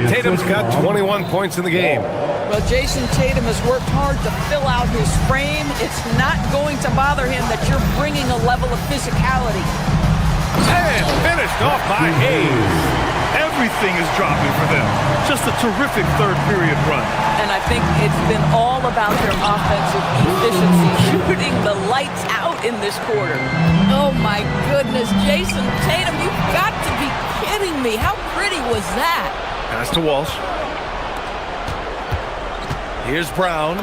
Tatum's got 21 points in the game. Well, Jason Tatum has worked hard to fill out his frame. It's not going to bother him that you're bringing a level of physicality. And finished off by Hayes. Everything is dropping for them. Just a terrific third period run. And I think it's been all about their offensive efficiency, shooting the lights out in this quarter. Oh my goodness, Jason Tatum, you've got to be kidding me. How pretty was that? Pass to Walsh. Here's Brown.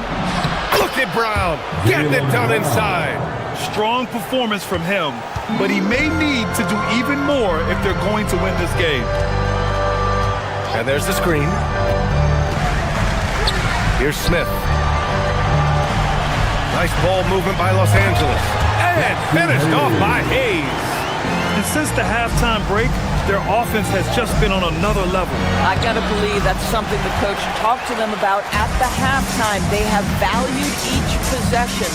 Look at Brown getting it done inside. Strong performance from him, but he may need to do even more if they're going to win this game. And there's the screen. Here's Smith. Nice ball movement by Los Angeles. And finished off by Hayes. And since the halftime break, their offense has just been on another level. I gotta believe that's something the coach talked to them about at the halftime. They have valued each possession.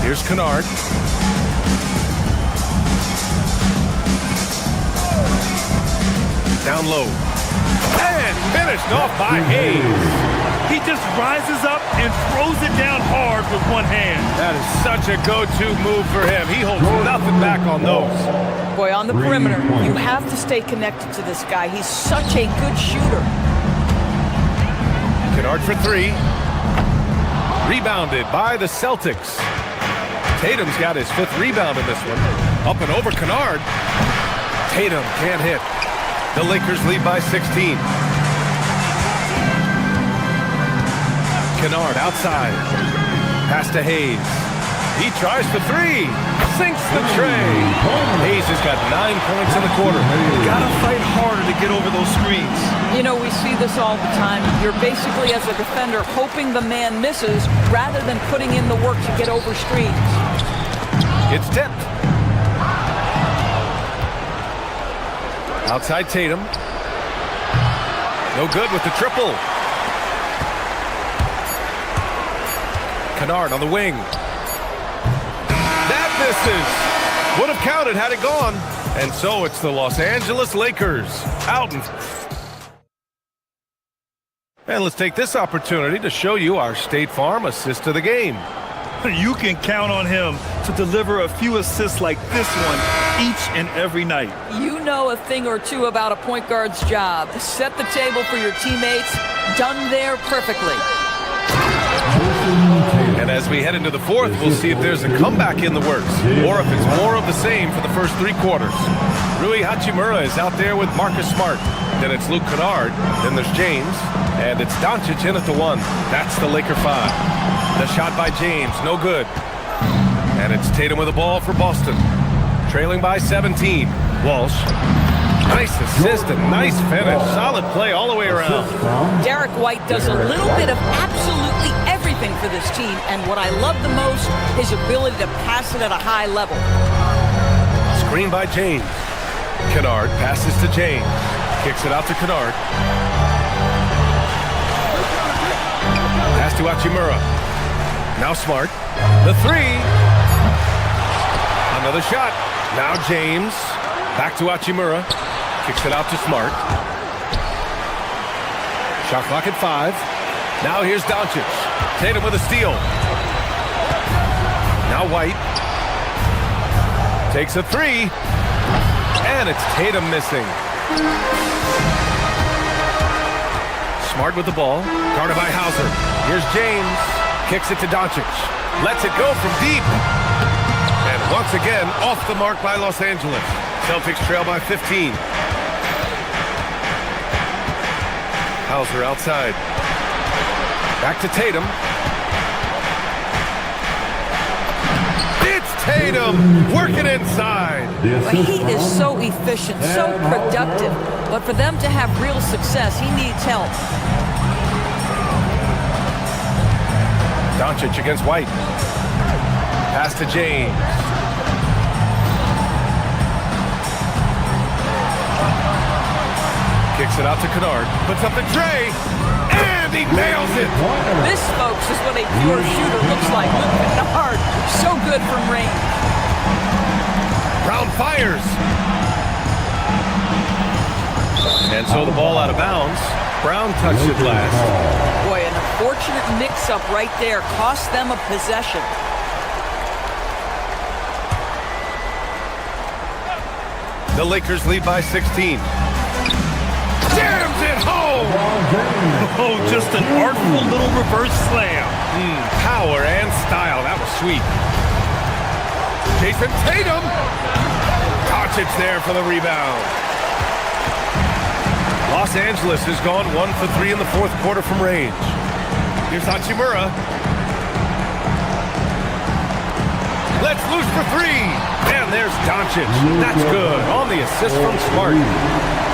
Here's Kennard. Down low. And finished off by Hayes. He just rises up and throws it down hard with one hand. That is such a go-to move for him. He holds nothing back on those. Boy, on the perimeter, you have to stay connected to this guy. He's such a good shooter. Kennard for three. Rebounded by the Celtics. Tatum's got his fifth rebound in this one. Up and over Kennard. Tatum can't hit. The Lakers lead by 16. Kennard outside. Pass to Hayes. He tries for three. Sinks the tray. Hayes has got 9 points in the quarter. Gotta fight harder to get over those screens. You know, we see this all the time. You're basically, as a defender, hoping the man misses rather than putting in the work to get over screens. It's tipped. Outside Tatum. No good with the triple. Kennard on the wing. That misses. Would have counted had it gone. And so it's the Los Angeles Lakers out. And let's take this opportunity to show you our State Farm assist of the game. You can count on him to deliver a few assists like this one each and every night. You know a thing or two about a point guard's job. Set the table for your teammates. Done there perfectly. And as we head into the fourth, we'll see if there's a comeback in the works or if it's more of the same for the first three quarters. Rui Hachimura is out there with Marcus Smart. Then it's Luke Kennard. Then there's James. And it's Doncic in at the one. That's the Laker 5. The shot by James, no good. And it's Tatum with the ball for Boston. Trailing by 17. Walsh. Nice assist and nice finish. Solid play all the way around. Derek White does a little bit of absolutely everything for this team. And what I love the most, his ability to pass it at a high level. Screen by James. Kennard passes to James. Kicks it out to Kennard. Pass to Hachimura. Now Smart. The three. Another shot. Now James. Back to Hachimura. Kicks it out to Smart. Shot clock at 5. Now here's Doncic. Tatum with a steal. Now White. Takes a three. And it's Tatum missing. Smart with the ball. Guarded by Hauser. Here's James. Kicks it to Doncic. Lets it go from deep. And once again, off the mark by Los Angeles. Celtics trail by 15. Hauser outside. Back to Tatum. It's Tatum working inside. He is so efficient, so productive. But for them to have real success, he needs help. Doncic against White. Pass to James. Kicks it out to Kennard. Puts up the tray. And he nails it. This, folks, is what a pure shooter looks like. Luke Kennard, so good from range. Brown fires. And so the ball out of bounds. Brown touched it last. Boy, an unfortunate mix-up right there. Cost them a possession. The Lakers lead by 16. Jams it home! Oh, just an artful little reverse slam. Power and style. That was sweet. Jason Tatum. Doncic there for the rebound. Los Angeles has gone 1 for 3 in the fourth quarter from range. Here's Hachimura. Let's loose for 3. And there's Doncic. That's good. On the assist from Smart.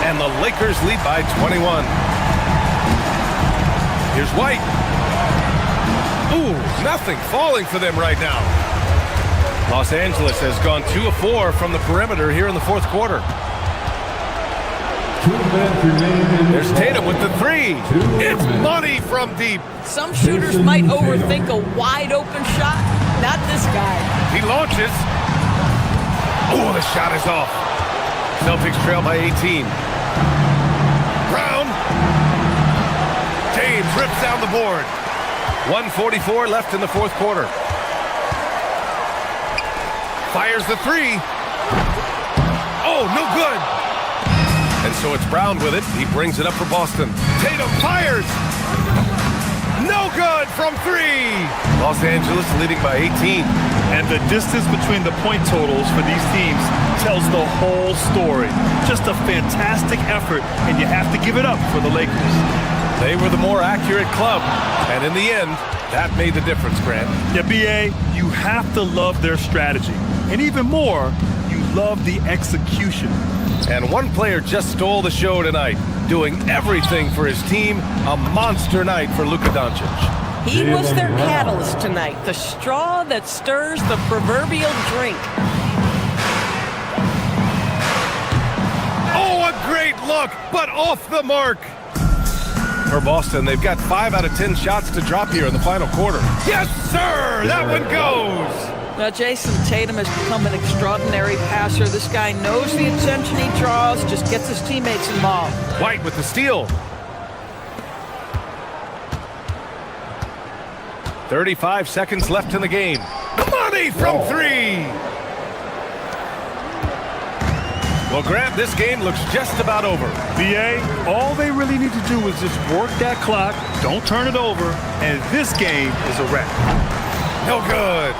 And the Lakers lead by 21. Here's White. Ooh, nothing falling for them right now. Los Angeles has gone 2 of 4 from the perimeter here in the fourth quarter. There's Tatum with the 3. It's money from deep. Some shooters might overthink a wide-open shot. Not this guy. He launches. Oh, the shot is off. Celtics trail by 18. Brown. James rips down the board. 1:44 left in the fourth quarter. Fires the 3. Oh, no good. And so it's Brown with it. He brings it up for Boston. Tatum fires. No good from 3. Los Angeles leading by 18. And the distance between the point totals for these teams tells the whole story. Just a fantastic effort, and you have to give it up for the Lakers. They were the more accurate club. And in the end, that made the difference, Grant. Yeah, B.A., you have to love their strategy. And even more, you love the execution. And one player just stole the show tonight, doing everything for his team. A monster night for Luka Doncic. He was their catalyst tonight, the straw that stirs the proverbial drink. Oh, a great look, but off the mark. For Boston, they've got 5 out of 10 shots to drop here in the final quarter. Yes, sir! That one goes! Now, Jason Tatum has become an extraordinary passer. This guy knows the attention he draws, just gets his teammates involved. White with the steal. 35 seconds left in the game. Money from 3! Well, Grant, this game looks just about over. B.A., all they really need to do is just work that clock, don't turn it over, and this game is a wrap. No good.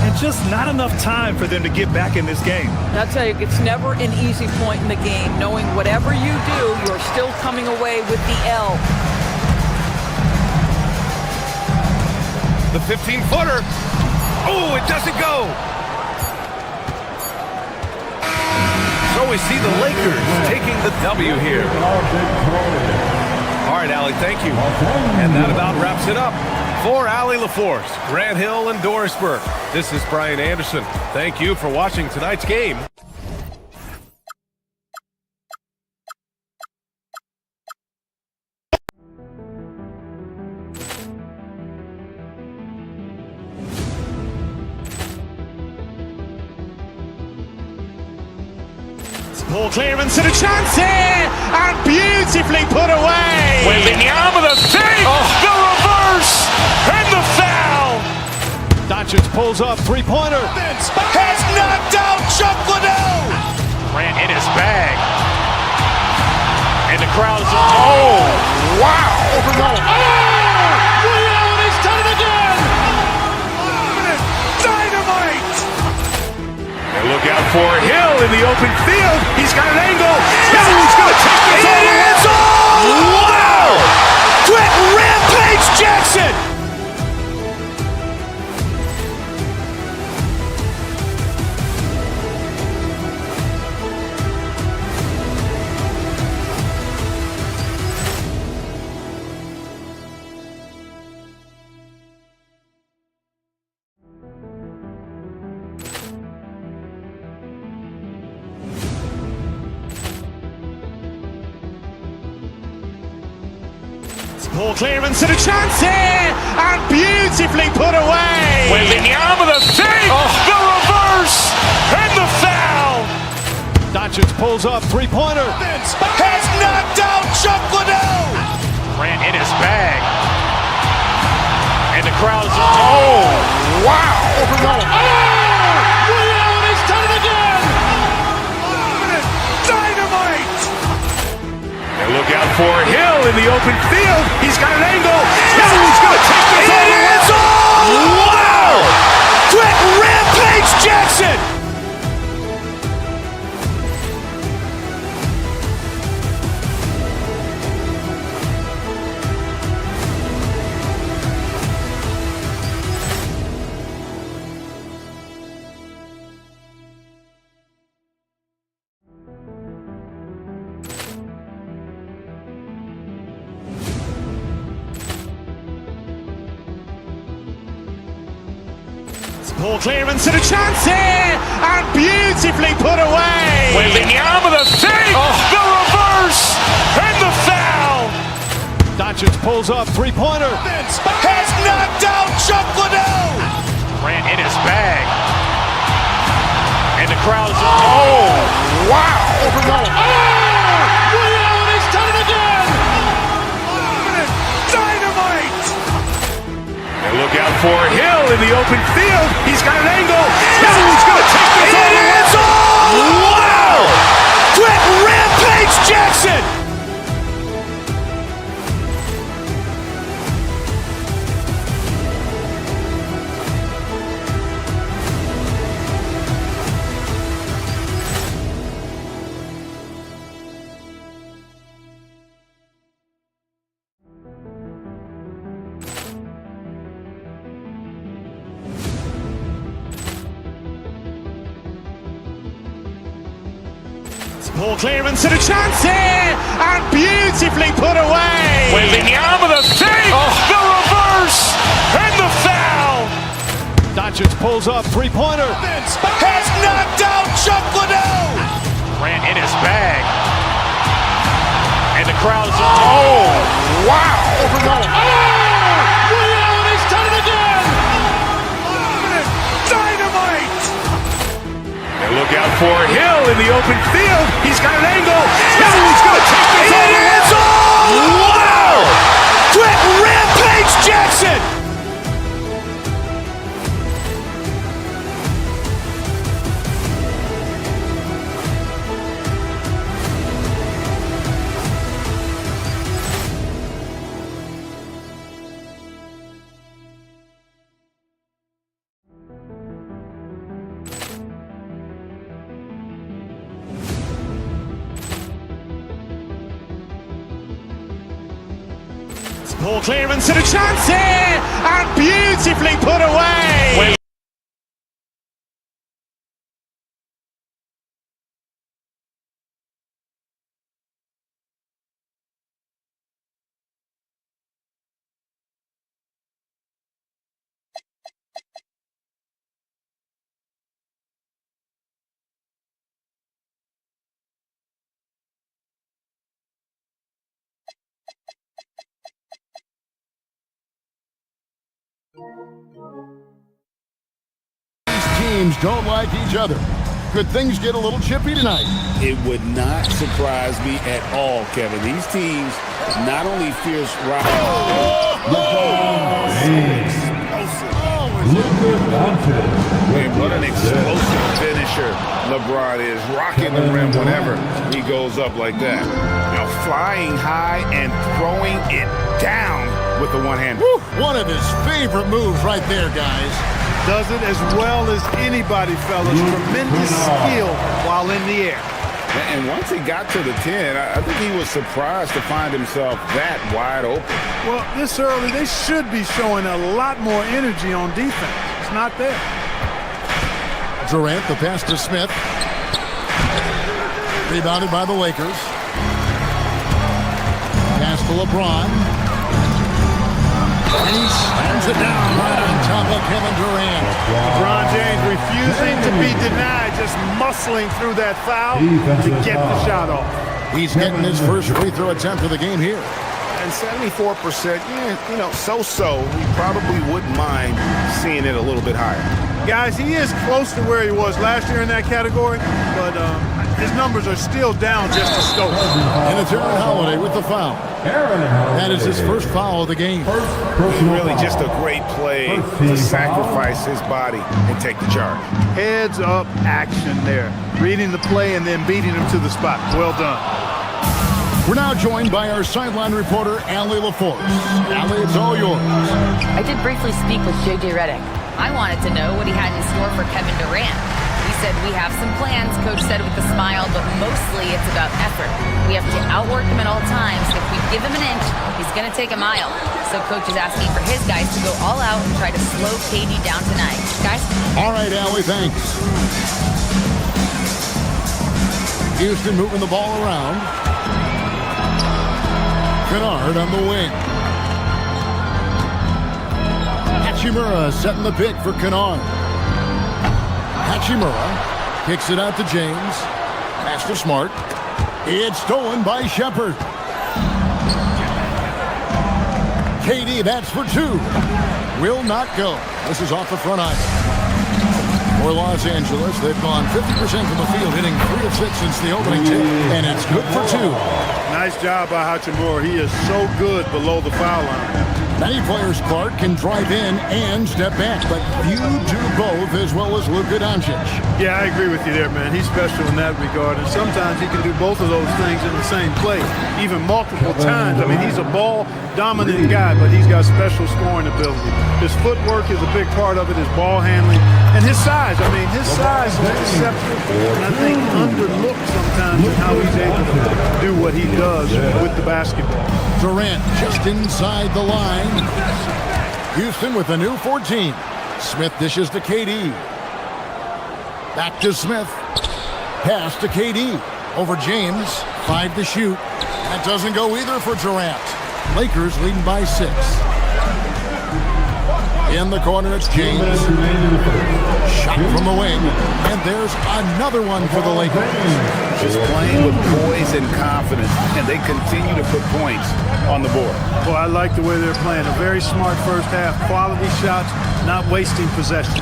And just not enough time for them to get back in this game. I'll tell you, it's never an easy point in the game, knowing whatever you do, you're still coming away with the L. The 15-footer. Oh, it doesn't go. So we see the Lakers taking the W here. All right, Allie, thank you. And that about wraps it up. For Allie LaForce, Grant Hill, and Doris Burke, this is Brian Anderson. Thank you for watching tonight's game. Ball clearance and a chance here, and beautifully put away. Wembanyama the fake, the reverse, and the foul. Doncic pulls up, three-pointer. Has knocked out Chuck Liddell. Ran in his bag, and the crowd is. Oh, wow! Reality's done it again. Dynamite. And look out for Hill in the open field. He's got an angle. He's going to take this all the way. Wow! Quick Rampage Jackson. Ball clearance and a chance here, and beautifully put away. Wembanyama the save, the reverse, and the foul. Doncic pulls up, three-pointer. Has knocked out Chuck Liddell. Ran in his bag. And the crowd's, oh, wow. Allen has done it again. Dynamite. And look out for Hill in the open field. He's got an angle. Hill is going to take this all the way. It is all. Wow. Quick Rampage Jackson. Ball clearance and a chance here, and beautifully put away. Wembanyama the save, the reverse, and the foul. Doncic pulls up, three-pointer. Has knocked out Chuck Liddell. Ran in his bag. And the crowd's, oh, wow. Allen has done it again. Dynamite. And look out for Hill in the open field. He's got an angle. Hill is going to take this all the way. It is all. Wow. Quick Rampage Jackson. Ball clearance and a chance here, and beautifully put away. Wembanyama the save, the reverse, and the foul. Doncic pulls up, three-pointer. Has knocked out Chuck Liddell. Ran in his bag. And the crowd's, oh, wow. Allen has done it again. Dynamite. And look out for Hill in the open field. He's got an angle. Hill is going to take this all the way. It is all. Wow. Quick Rampage Jackson. Ball clearance and a chance here, and beautifully put away. These teams don't like each other. Could things get a little chippy tonight? It would not surprise me at all, Kevin. These teams not only fierce Man, what an explosive finisher LeBron is. Rocking the rim whenever he goes up like that. Now flying high and throwing it down with the one hand. One of his favorite moves right there, guys. Does it as well as anybody, fellas. Tremendous skill while in the air. And once he got to the 10, I think he was surprised to find himself that wide open. Well, this early, they should be showing a lot more energy on defense. It's not there. Durant, the pass to Smith. Rebounded by the Lakers. Pass to LeBron. And he slams it down right on top of Kevin Durant. LeBron James refusing to be denied, just muscling through that foul to get the shot off. He's getting his first free throw attempt of the game here. And and 74%, so-so. We probably wouldn't mind seeing it a little bit higher. Guys, he is close to where he was last year in that category, but his numbers are still down just a skosh. And it's Aaron Holiday with the foul. That is his first foul of the game. Really just a great play to sacrifice his body and take the charge. Heads up action there. Reading the play and then beating him to the spot. Well done. We're now joined by our sideline reporter, Allie LaForce. Allie, it's all yours. I did briefly speak with J.J. Redick. I wanted to know what he had in store for Kevin Durant. He said, we have some plans, Coach said with a smile, but mostly it's about effort. We have to outwork him at all times. If we give him an inch, he's going to take a mile. So Coach is asking for his guys to go all out and try to slow KD down tonight. Guys? All right, Allie, thanks. Houston moving the ball around. Kennard on the wing. Hachimura setting the pick for Kennard. Hachimura kicks it out to James. Pass to Smart. It's stolen by Shepherd. KD, that's for two. Will not go. This is off the front iron. For Los Angeles, they've gone 50% from the field, hitting 3 of 6 since the opening tip, and it's good for two. Nice job by Hachimura. He is so good below the foul line. Many players, Clark, can drive in and step back, but few do both as well as Luka Doncic. Yeah, I agree with you there, man. He's special in that regard, and sometimes he can do both of those things in the same play, even multiple times. I mean, he's a ball-dominant guy, but he's got special scoring ability. His footwork is a big part of it, his ball handling, and his size. I mean, his size is exceptional, and I think underlooked sometimes in how he's able to do what he does with the basketball. Durant just inside the line. Houston with a new 14. Smith dishes to KD. Back to Smith. Pass to KD. Over James. 5 to shoot. That doesn't go either for Durant. Lakers leading by 6. In the corner, it's James. Shot from the wing. And there's another one for the Lakers. Just playing with poise and confidence, and they continue to put points on the board. Well, I like the way they're playing. A very smart first half. Quality shots, not wasting possession.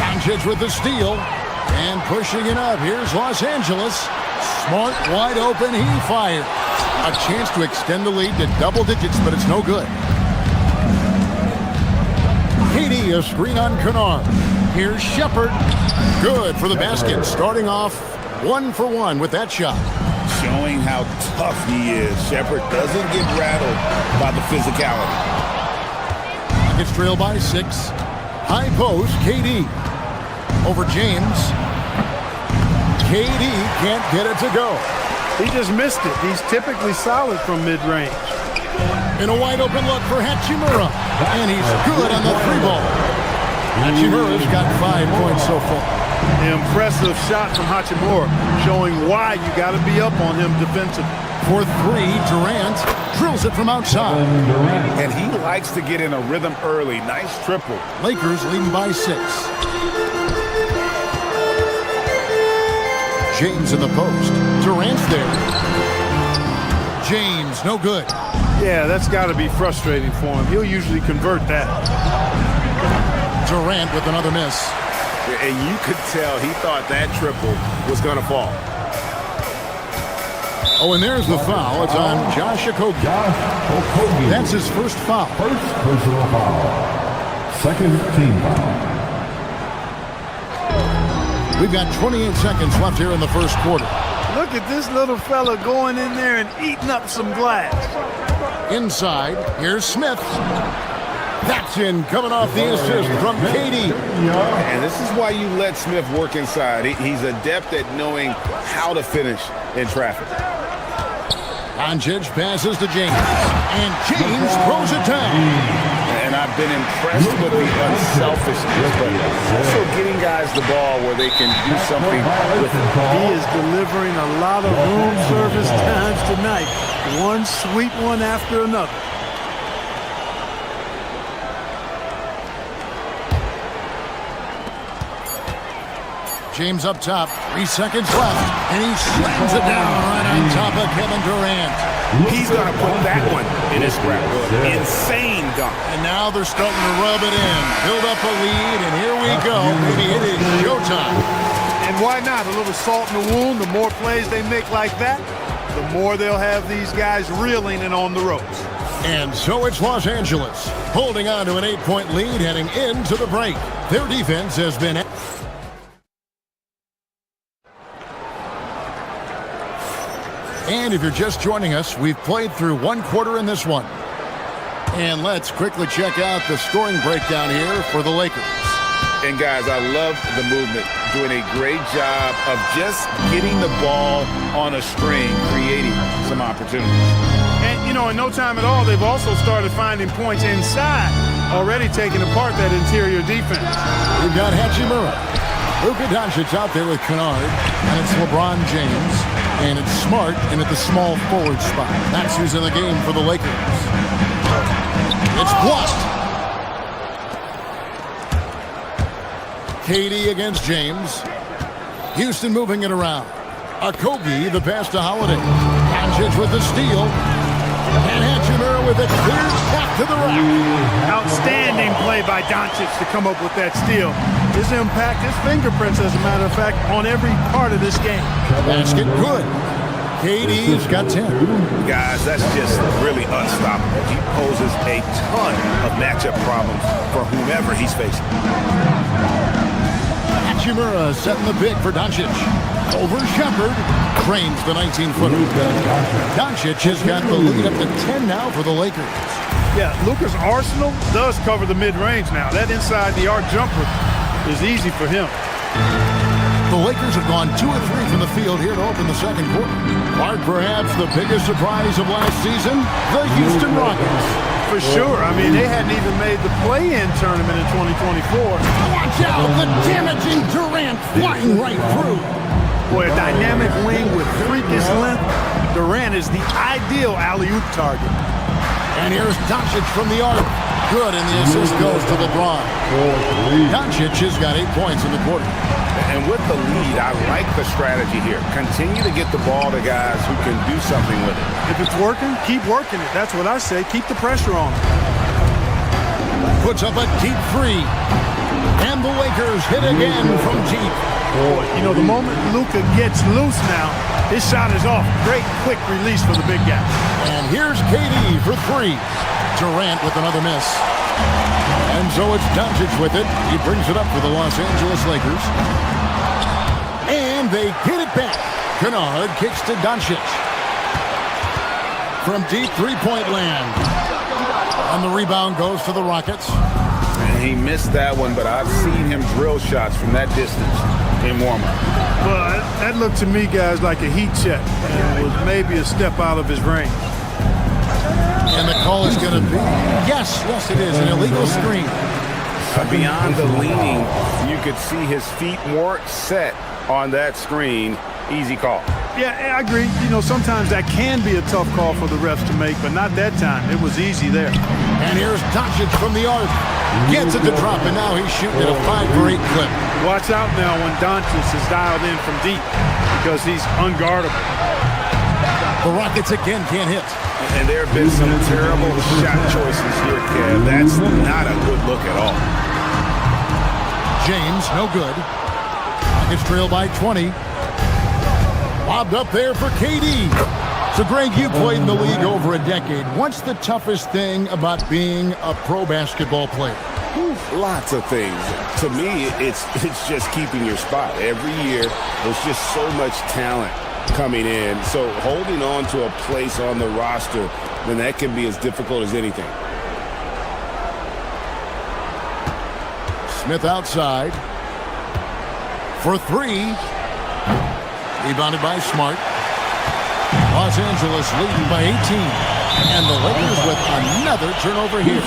Doncic with the steal. And pushing it up. Here's Los Angeles. Smart, wide open. He fired. A chance to extend the lead to double digits, but it's no good. KD, a screen on Kennard. Here's Shepherd. Good for the basket. Starting off 1 for 1 with that shot. Showing how tough he is. Shepherd doesn't get rattled by the physicality. It's trailed by 6. High post, KD. Over James. KD can't get it to go. He just missed it. He's typically solid from mid-range. In a wide open look for Hachimura. And he's good on the 3-ball. Hachimura's got 5 points so far. Impressive shot from Hachimura, showing why you got to be up on him defensively. For 3, Durant drills it from outside. And he likes to get in a rhythm early. Nice triple. Lakers leading by 6. James in the post. Durant's there. James, no good. Yeah, that's got to be frustrating for him. He'll usually convert that. Durant with another miss. And you could tell he thought that triple was going to fall. Oh, and there's the foul. It's on Josh Okogie. That's his first foul. First personal foul. Second team foul. We've got 28 seconds left here in the first quarter. Look at this little fella going in there and eating up some glass. Inside, here's Smith. That's in, coming off the assist from KD. And this is why you let Smith work inside. He's adept at knowing how to finish in traffic. Doncic passes to James. And James throws it down. And I've been impressed with the unselfishness, but also getting guys the ball where they can do something with it. He is delivering a lot of room service times tonight. One sweet one after another. James up top, 3 seconds left, and he slams it down right on top of Kevin Durant. He's going to put that one in his scrapbook. Insane dunk. And now they're starting to rub it in. Build up a lead, and here we go. Maybe it is showtime. And why not? A little salt in the wound. The more plays they make like that, the more they'll have these guys reeling and on the ropes. And so it's Los Angeles holding on to an 8-point lead heading into the break. Their defense has been... And if you're just joining us, we've played through one quarter in this one. And let's quickly check out the scoring breakdown here for the Lakers. And guys, I love the movement. Doing a great job of just getting the ball on a string, creating some opportunities. And, you know, in no time at all, they've also started finding points inside, already taking apart that interior defense. We've got Hachimura. Luka Doncic out there with Kennard, and it's LeBron James, and it's Smart in at the small forward spot. That's who's in the game for the Lakers. It's blocked. KD against James. Houston moving it around. Okogie, the pass to Holiday. Doncic with the steal. And Hachimura with it cleared back to the rack. Outstanding play by Doncic to come up with that steal. His impact, his fingerprints, as a matter of fact, on every part of this game. Basket good. KD's got 10. Guys, that's just really unstoppable. He poses a ton of matchup problems for whomever he's facing. Hachimura setting the pick for Doncic. Over Shepard. Cranes the 19-footer. Doncic has got the lead up to 10 now for the Lakers. Yeah, Luka's arsenal does cover the mid-range now. That inside the arc jumper is easy for him. The Lakers have gone 2 of 3 from the field here to open the second quarter. Mark, perhaps the biggest surprise of last season, the Houston Rockets. For sure. I mean, they hadn't even made the play-in tournament in 2024. Watch out, the damaging Durant flying right through. Boy, a dynamic wing with freakish length. Durant is the ideal alley-oop target. And here's Doncic from the arc. Good, and the assist goes to LeBron. Doncic has got 8 points in the quarter. And with the lead, I like the strategy here. Continue to get the ball to guys who can do something with it. If it's working, keep working it. That's what I say. Keep the pressure on. Puts up a deep three. And the Lakers hit again from deep. Boy, you know, the moment Luka gets loose now, his shot is off. Great quick release for the big guy. And here's KD for 3. Durant with another miss. And so it's Doncic with it. He brings it up for the Los Angeles Lakers. And they get it back. Kennard kicks to Doncic. From deep three-point land. And the rebound goes to the Rockets. And he missed that one, but I've seen him drill shots from that distance in warm-up. Well, that looked to me, guys, like a heat check. And was maybe a step out of his range. And the call is going to be, yes, it is, an illegal screen. Beyond the leaning, you could see his feet more set on that screen. Easy call. Yeah, I agree. You know, sometimes that can be a tough call for the refs to make, but not that time. It was easy there. And here's Doncic from the arc. Gets it to drop, and now he's shooting at a 5-for-8 clip. Watch out now when Doncic is dialed in from deep because he's unguardable. The Rockets again can't hit. And there have been some terrible shot choices here, Kev. That's not a good look at all. James, no good. Rockets trail by 20. Lobbed up there for KD. So, Greg, you played in the league over a decade. What's the toughest thing about being a pro basketball player? Lots of things. To me, it's just keeping your spot. Every year, there's just so much talent coming in. So holding on to a place on the roster, then that can be as difficult as anything. Smith outside for 3. Rebounded by Smart. Los Angeles leading by 18. And the Lakers with another turnover here.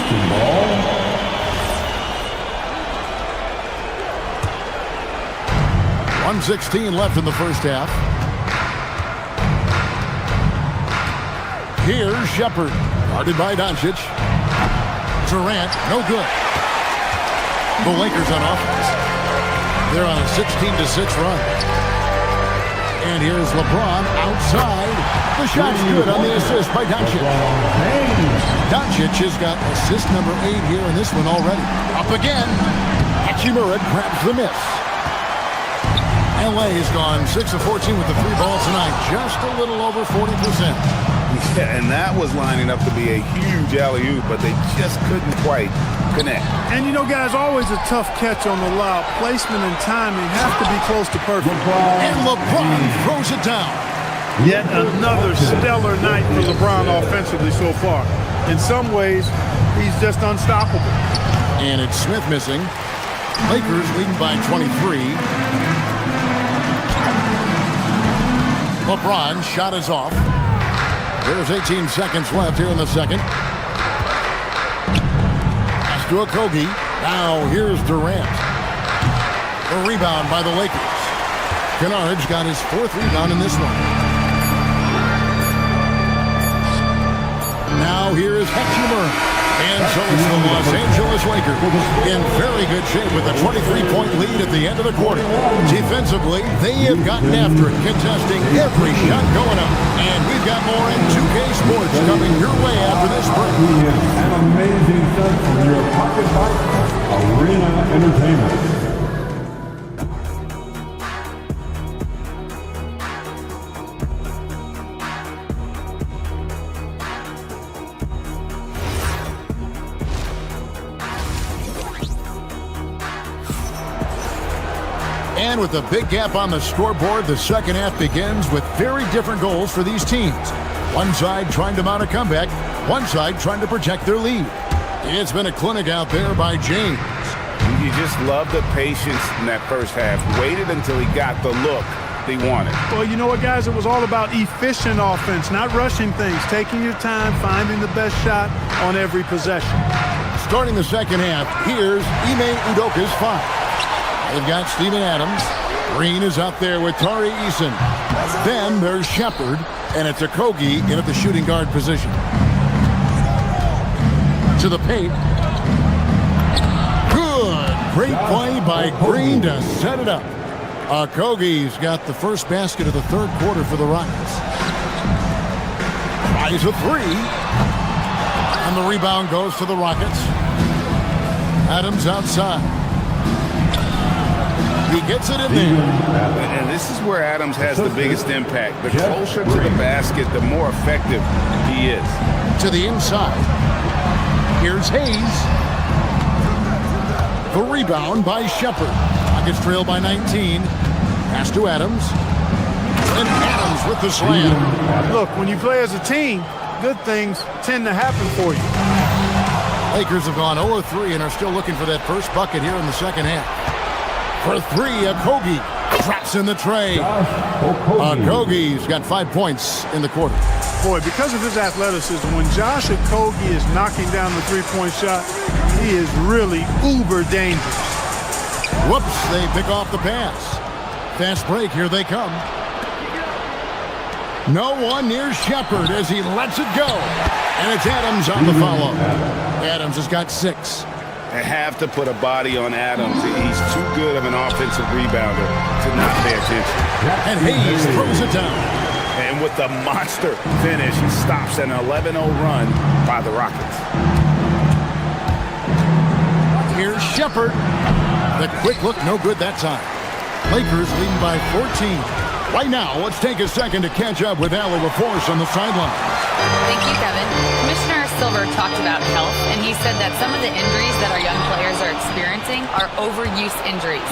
1:16 left in the first half. Here's Shepard, guarded by Doncic. Durant, no good. The Lakers on offense. They're on a 16-6 run. And here's LeBron outside. The shot's good on the assist by Doncic. Doncic has got assist number 8 here in this one already. Up again. Hachimura grabs the miss. LA has gone 6 of 14 with the 3 ball tonight. Just a little over 40%. Yeah, and that was lining up to be a huge alley-oop, but they just couldn't quite connect. And you know, guys, always a tough catch on the lob. Placement and timing have to be close to perfect. And LeBron throws it down. Yet another stellar night for LeBron offensively so far. In some ways, he's just unstoppable. And it's Smith missing. Lakers leading by 23. LeBron's shot is off. There's 18 seconds left here in the second. Pass to Okogie. Now here's Durant. The rebound by the Lakers. Kennard's got his 4th rebound in this one. Now here is Hachimura. And so it's the Los Angeles Lakers in very good shape with a 23-point lead at the end of the quarter. Defensively, they have gotten after it, contesting every shot going up. And we've got more in 2K Sports coming your way after this break. An amazing set from your pocket box, Arena Entertainment. And with a big gap on the scoreboard, the second half begins with very different goals for these teams. One side trying to mount a comeback, one side trying to protect their lead. It's been a clinic out there by James. You just love the patience in that first half. Waited until he got the look they wanted. Well, you know what, guys? It was all about efficient offense, not rushing things, taking your time, finding the best shot on every possession. Starting the second half, here's Ime Udoka's 5. They've got Steven Adams. Green is out there with Tari Eason. Then there's Shepard, and it's Okogie in at the shooting guard position. To the paint. Good. Great play by Green to set it up. Okogie's got the first basket of the third quarter for the Rockets. Tries a 3. And the rebound goes to the Rockets. Adams outside. He gets it in there. And this is where Adams has the biggest impact. The closer to the basket, the more effective he is. To the inside. Here's Hayes. The rebound by Shepard. Rockets trail by 19. Pass to Adams. And Adams with the slam. Look, when you play as a team, good things tend to happen for you. Lakers have gone 0-3 and are still looking for that first bucket here in the second half. For 3, Okogie traps in the tray. Okogie's got 5 points in the quarter. Boy, because of his athleticism, when Josh Okogie is knocking down the three-point shot, he is really uber dangerous. Whoops, they pick off the pass. Fast break, here they come. No one near Shepard as he lets it go. And it's Adams on the follow. Adams has got 6. They have to put a body on Adams. He's too good of an offensive rebounder to not pay attention. And Hayes throws it down. And with the monster finish, he stops an 11-0 run by the Rockets. Here's Shepard. The quick look, no good that time. Lakers leading by 14. Right now, let's take a second to catch up with Al LaForce on the sideline. Thank you, Kevin. Commissioner Silver talked about health, and he said that some of the injuries that our young players are experiencing are overuse injuries.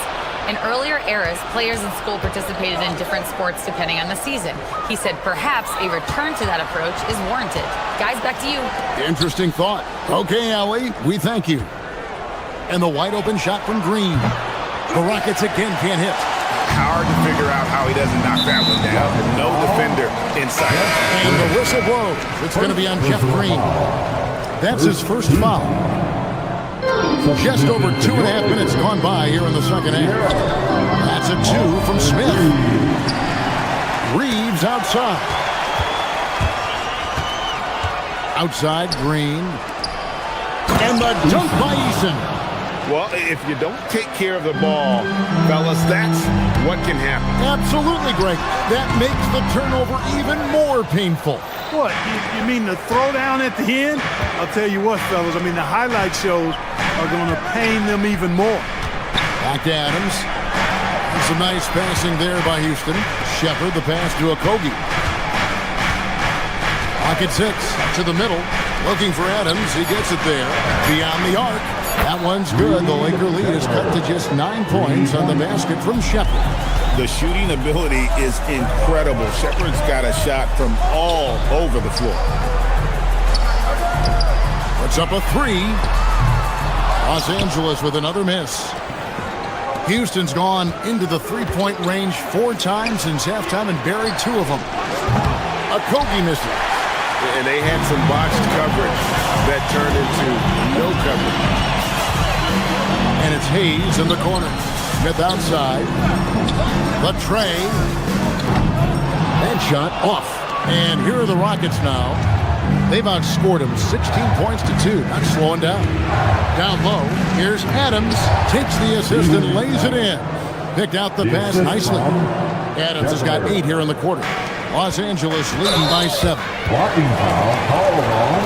In earlier eras, players in school participated in different sports depending on the season. He said perhaps a return to that approach is warranted. Guys, back to you. Interesting thought. Okay, Allie, we thank you. And the wide open shot from Green. The Rockets again can't hit. Hard to figure out how he doesn't knock that one down. No defender inside. And the whistle blows. It's going to be on Jeff Green. That's his first foul. Just over 2.5 minutes gone by here in the second half. That's a 2 from Smith. Reeves outside. Outside, Green. And the dunk by Eason. Well, if you don't take care of the ball, fellas, that's what can happen. Absolutely, Greg. That makes the turnover even more painful. What, you mean the throwdown at the end? I'll tell you what, fellas, I mean, the highlight shows are going to pain them even more. Back to Adams. And some nice passing there by Houston. Shepard, the pass to Okogie. Pocket 6 to the middle. Looking for Adams. He gets it there. Beyond the arc. That one's good. The Laker lead is cut to just 9 points on the basket from Shepard. The shooting ability is incredible. Shepard's got a shot from all over the floor. Puts up a 3. Los Angeles with another miss. Houston's gone into the three-point range 4 times since halftime and buried 2 of them. Okogie misses. And they had some botched coverage that turned into no coverage. And it's Hayes in the corner. Smith outside. Latre. And shot off. And here are the Rockets now. They've outscored them 16 points to 2. Not slowing down. Down low. Here's Adams. Takes the assist and lays it in. Picked out the pass nicely. Adams has got 8 here in the quarter. Los Angeles leading by 7. Blocking foul called on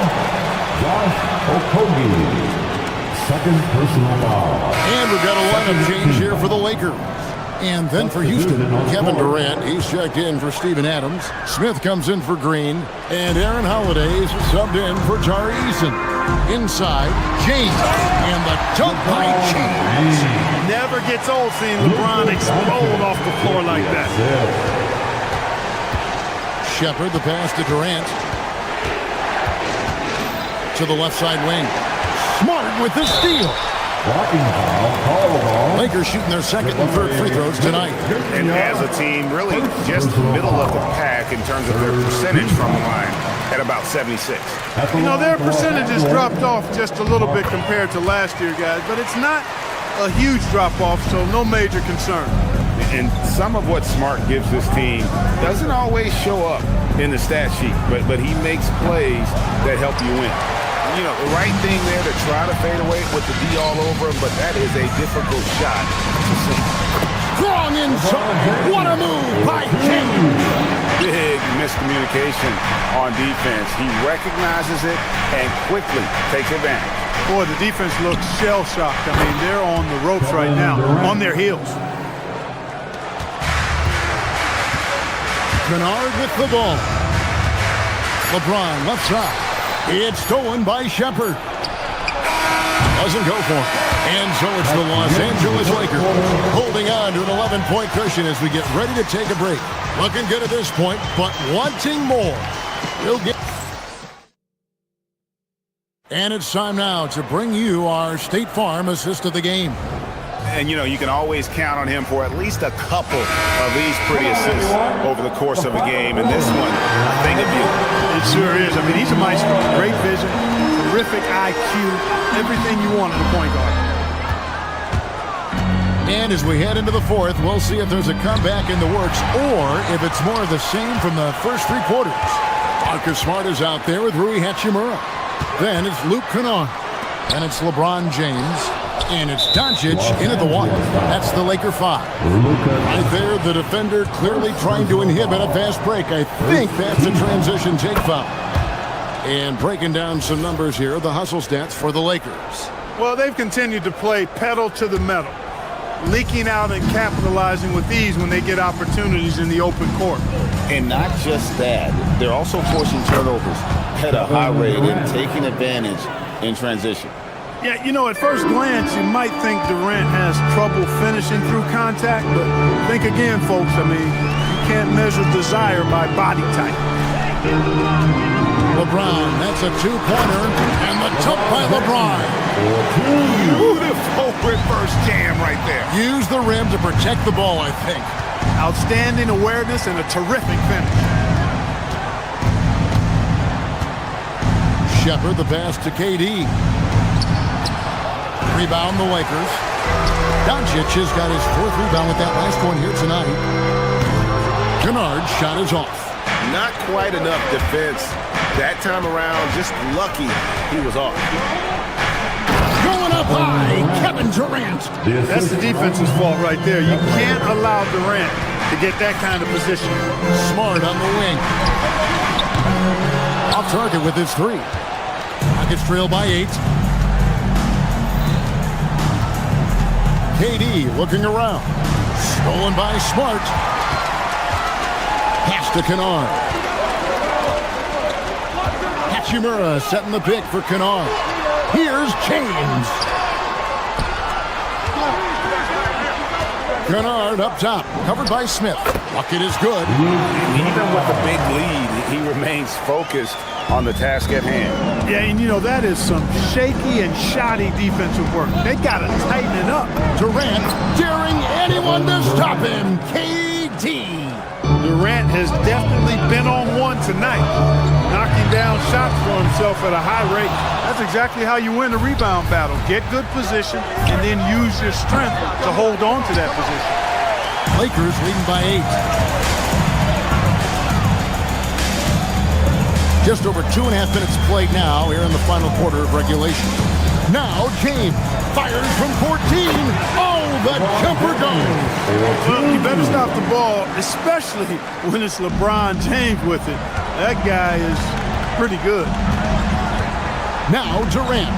Josh Okogie. Second personal foul. And we've got a lineup change here for the Lakers. And then for Houston, Kevin Durant, he's checked in for Steven Adams. Smith comes in for Green. And Aaron Holiday's subbed in for Tari Eason. Inside, James. And the dunk by James. Never gets old seeing LeBron explode off the floor like that. Shepard, the pass to Durant. To the left side wing. Smart with the steal. Blocking foul called on. Lakers shooting their second and third free throws tonight. And as a team, really just middle of the pack in terms of their percentage from the line at about 76. You know, their percentages dropped off just a little bit compared to last year, guys, but it's not a huge drop-off, so no major concern. And some of what Smart gives this team doesn't always show up in the stat sheet, but he makes plays that help you win. You know, the right thing there to try to fade away with the D all over him, but that is a difficult shot to see. Strong inside. What a move by James. Big miscommunication on defense. He recognizes it and quickly takes advantage. Boy, the defense looks shell-shocked. I mean, they're on the ropes right now, on their heels. Kennard with the ball. LeBron left side. It's stolen by Shepard. Doesn't go for it. And so it's the Los Angeles Lakers holding on to an 11-point cushion as we get ready to take a break. Looking good at this point, but wanting more. We'll get. And it's time now to bring you our State Farm assist of the game. And, you know, you can always count on him for at least a couple of these pretty assists over the course of a game. And this one, a thing of beauty. It sure is. I mean, he's a maestro. Great vision, terrific IQ, everything you want in a point guard. And as we head into the fourth, we'll see if there's a comeback in the works or if it's more of the same from the first 3 quarters. Marcus Smart is out there with Rui Hachimura. Then it's Luke Kennard. Then it's LeBron James. And it's Doncic in at the 1. That's the Laker 5. Right there, the defender clearly trying to inhibit a fast break. I think that's a transition take foul. And breaking down some numbers here, the hustle stats for the Lakers. Well, they've continued to play pedal to the metal, leaking out and capitalizing with ease when they get opportunities in the open court. And not just that, they're also forcing turnovers at a high rate and taking advantage in transition. Yeah, you know, at first glance, you might think Durant has trouble finishing through contact, but think again, folks. I mean, you can't measure desire by body type. LeBron, that's a 2-pointer, and the dunk by LeBron. Beautiful reverse jam right there. Use the rim to protect the ball, I think. Outstanding awareness and a terrific finish. Shepard, the pass to KD. Rebound the Lakers. Doncic has got his 4th rebound with that last one here tonight. Kennard's shot is off. Not quite enough defense that time around. Just lucky he was off. Going up high, Kevin Durant. That's the defense's fault right there. You can't allow Durant to get that kind of position. Smart on the wing. Off target with his 3. Rockets trail by 8. KD looking around. Stolen by Smart. Pass to Kennard. Hachimura setting the pick for Kennard. Here's James. Kennard up top, covered by Smith. Bucket is good. Even with the big lead, he remains focused on the task at hand. Yeah, and you know, that is some shaky and shoddy defensive work. They got to tighten it up. Durant daring anyone to stop him. KD. Durant has definitely been on one tonight, knocking down shots for himself at a high rate. That's exactly how you win a rebound battle. Get good position and then use your strength to hold on to that position. Lakers leading by 8. Just over 2.5 minutes played now here in the final quarter of regulation. Now James fires from 14. Oh, the jumper goes. Well, you better stop the ball, especially when it's LeBron James with it. That guy is pretty good. Now Durant.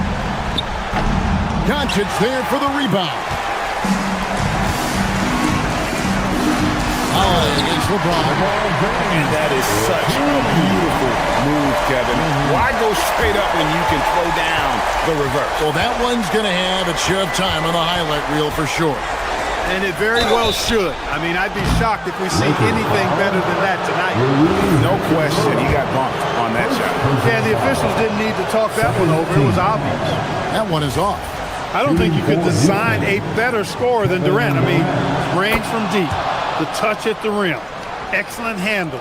Doncic there for the rebound. Against LeBron. And that is such a beautiful move, Kevin. Why go straight up when you can throw down the reverse? Well, that one's going to have its share of time on the highlight reel for sure. And it very well should. I mean, I'd be shocked if we see anything better than that tonight. No question, he got bumped on that shot. Yeah, the officials didn't need to talk that one over. It was obvious. That one is off. I don't think you could design a better scorer than Durant. I mean, range from deep, the touch at the rim, excellent handle,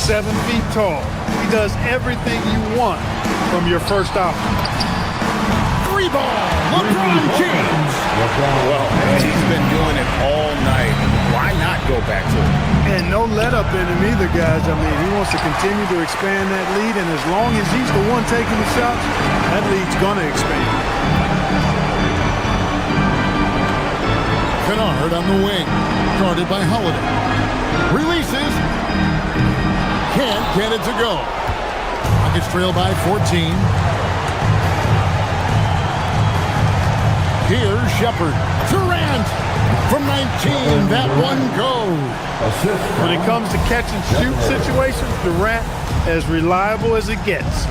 7 feet tall. He does everything you want from your first option. 3-ball, LeBron James. Well, he's been doing it all night. Why not go back to it? And no let-up in him either, guys. I mean, he wants to continue to expand that lead, and as long as he's the one taking the shots, that lead's going to expand. Kennard on the wing, guarded by Holiday. Releases. Can't get it to go. Rockets trail by 14. Here's Shepard. Durant from 19. That one goes. When it comes to catch and shoot situations, Durant as reliable as it gets.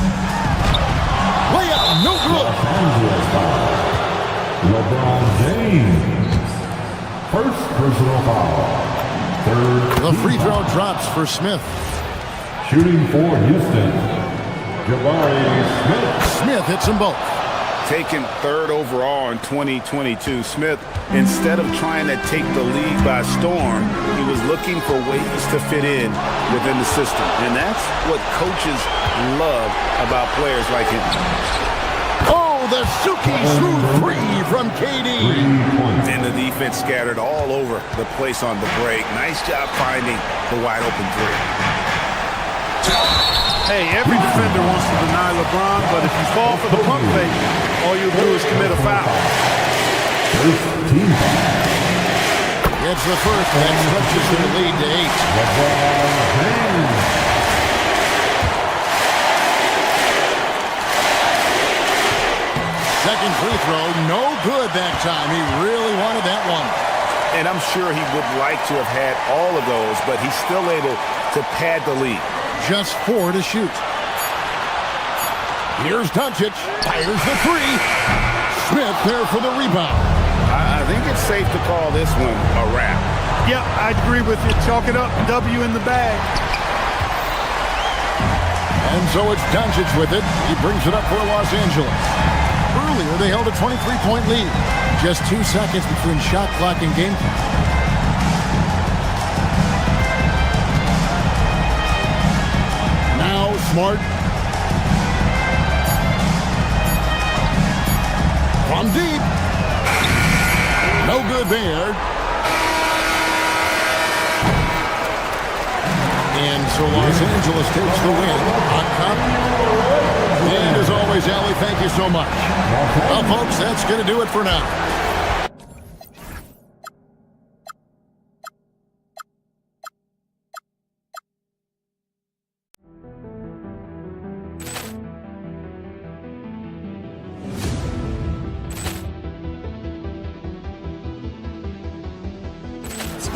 Layup, no good. LeBron James. First personal foul. Third. The free throw drops for Smith. Shooting for Houston. Jabari Smith. Smith hits them both. Taken 3rd overall in 2022, Smith, instead of trying to take the league by storm, he was looking for ways to fit in within the system. And that's what coaches love about players like him. Oh, the Suki smooth 3 from KD. And the defense scattered all over the place on the break. Nice job finding the wide open 3. Hey, every defender wants to deny LeBron, but if you fall for the pump fake, all you'll do is commit a foul. It's the first, and that stretches their lead to 8. Second free throw, no good that time. He really wanted that one. And I'm sure he would like to have had all of those, but he's still able to pad the lead. Just 4 to shoot. Here's Doncic. Fires the 3. Smith there for the rebound. I think it's safe to call this one a wrap. Yep, I'd agree with you. Chalk it up. W in the bag. And so it's Doncic with it. He brings it up for Los Angeles. Earlier, they held a 23-point lead. Just 2 seconds between shot clock and game clock. Smart. From deep. No good there. And so Los Angeles takes the win on top. And as always, Allie, thank you so much. Well, folks, that's going to do it for now.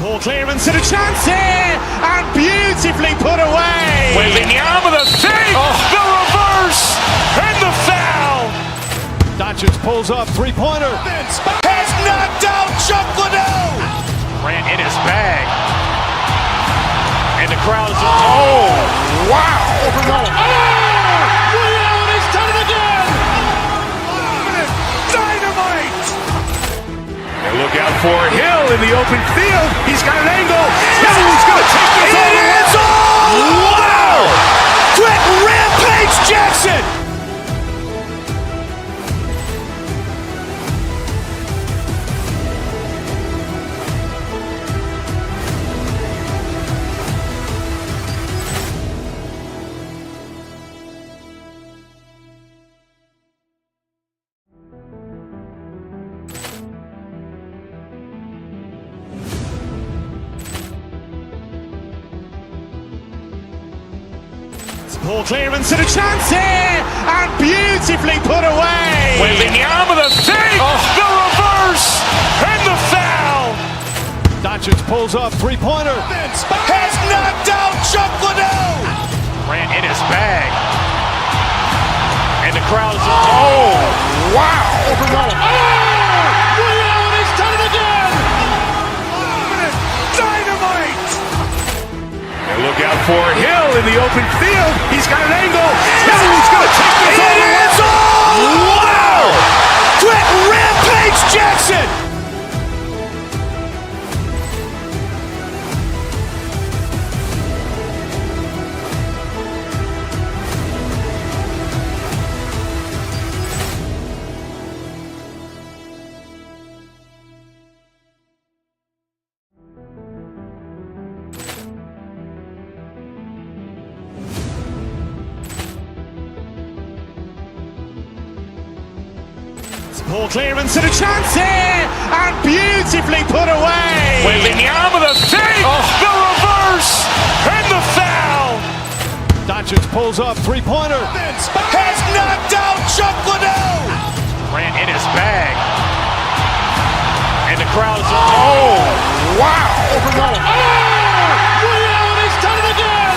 Ball clearance and a chance here, and beautifully put away. Wembanyama with a three, the reverse, and the foul. Doncic pulls up, three-pointer. Has knocked out Chuck Liddell. Ran in his bag. And the crowd is, oh, wow. Ray Allen has done it again. Dynamite. And look out for Hill in the open field. He's got an angle. He's going to take this all the way. It's all. Wow. Quick Rampage Jackson. Ball clearance and a chance here, and beautifully put away. Wembanyama with a three, the reverse, and the foul. Doncic pulls up, three-pointer. Has knocked out Chuck Liddell. Ran in his bag. And the crowd is, oh, wow. Ray Allen has done it again. Dynamite. And look out for Hill in the open field. He's got an angle. He's going to take this all the way. It's all. Wow. Quick Rampage Jackson. Ball clearance and a chance here, and beautifully put away. Wembanyama with a three, the reverse, and the foul. Doncic pulls up, three-pointer. Has knocked out Chuck Liddell. Ran in his bag. And the crowd is, oh, wow. Ray Allen has done it again.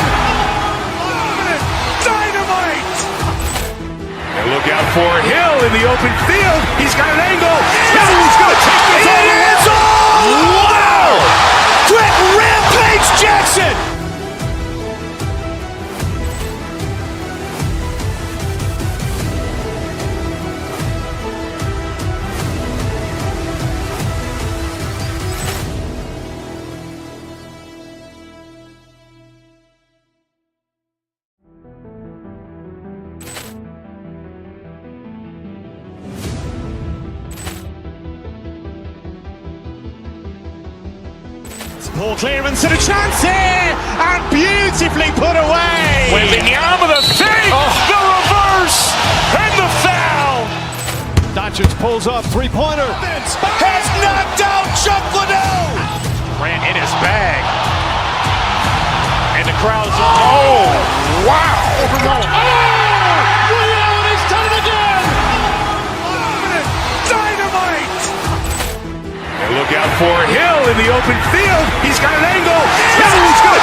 Dynamite. And look out for Hill in the open field. He's got an angle. He's going to take this all the way. It's all. Wow. Quick Rampage Jackson. Ball clearance and a chance here, and beautifully put away. Wembanyama with a three, the reverse, and the foul. Doncic pulls up, three-pointer. Has knocked out Chuck Liddell. Ran in his bag. And the crowd is, oh, wow. Ray Allen has done it again. Dynamite. And look out for Hill in the open field. He's got an angle. He's going to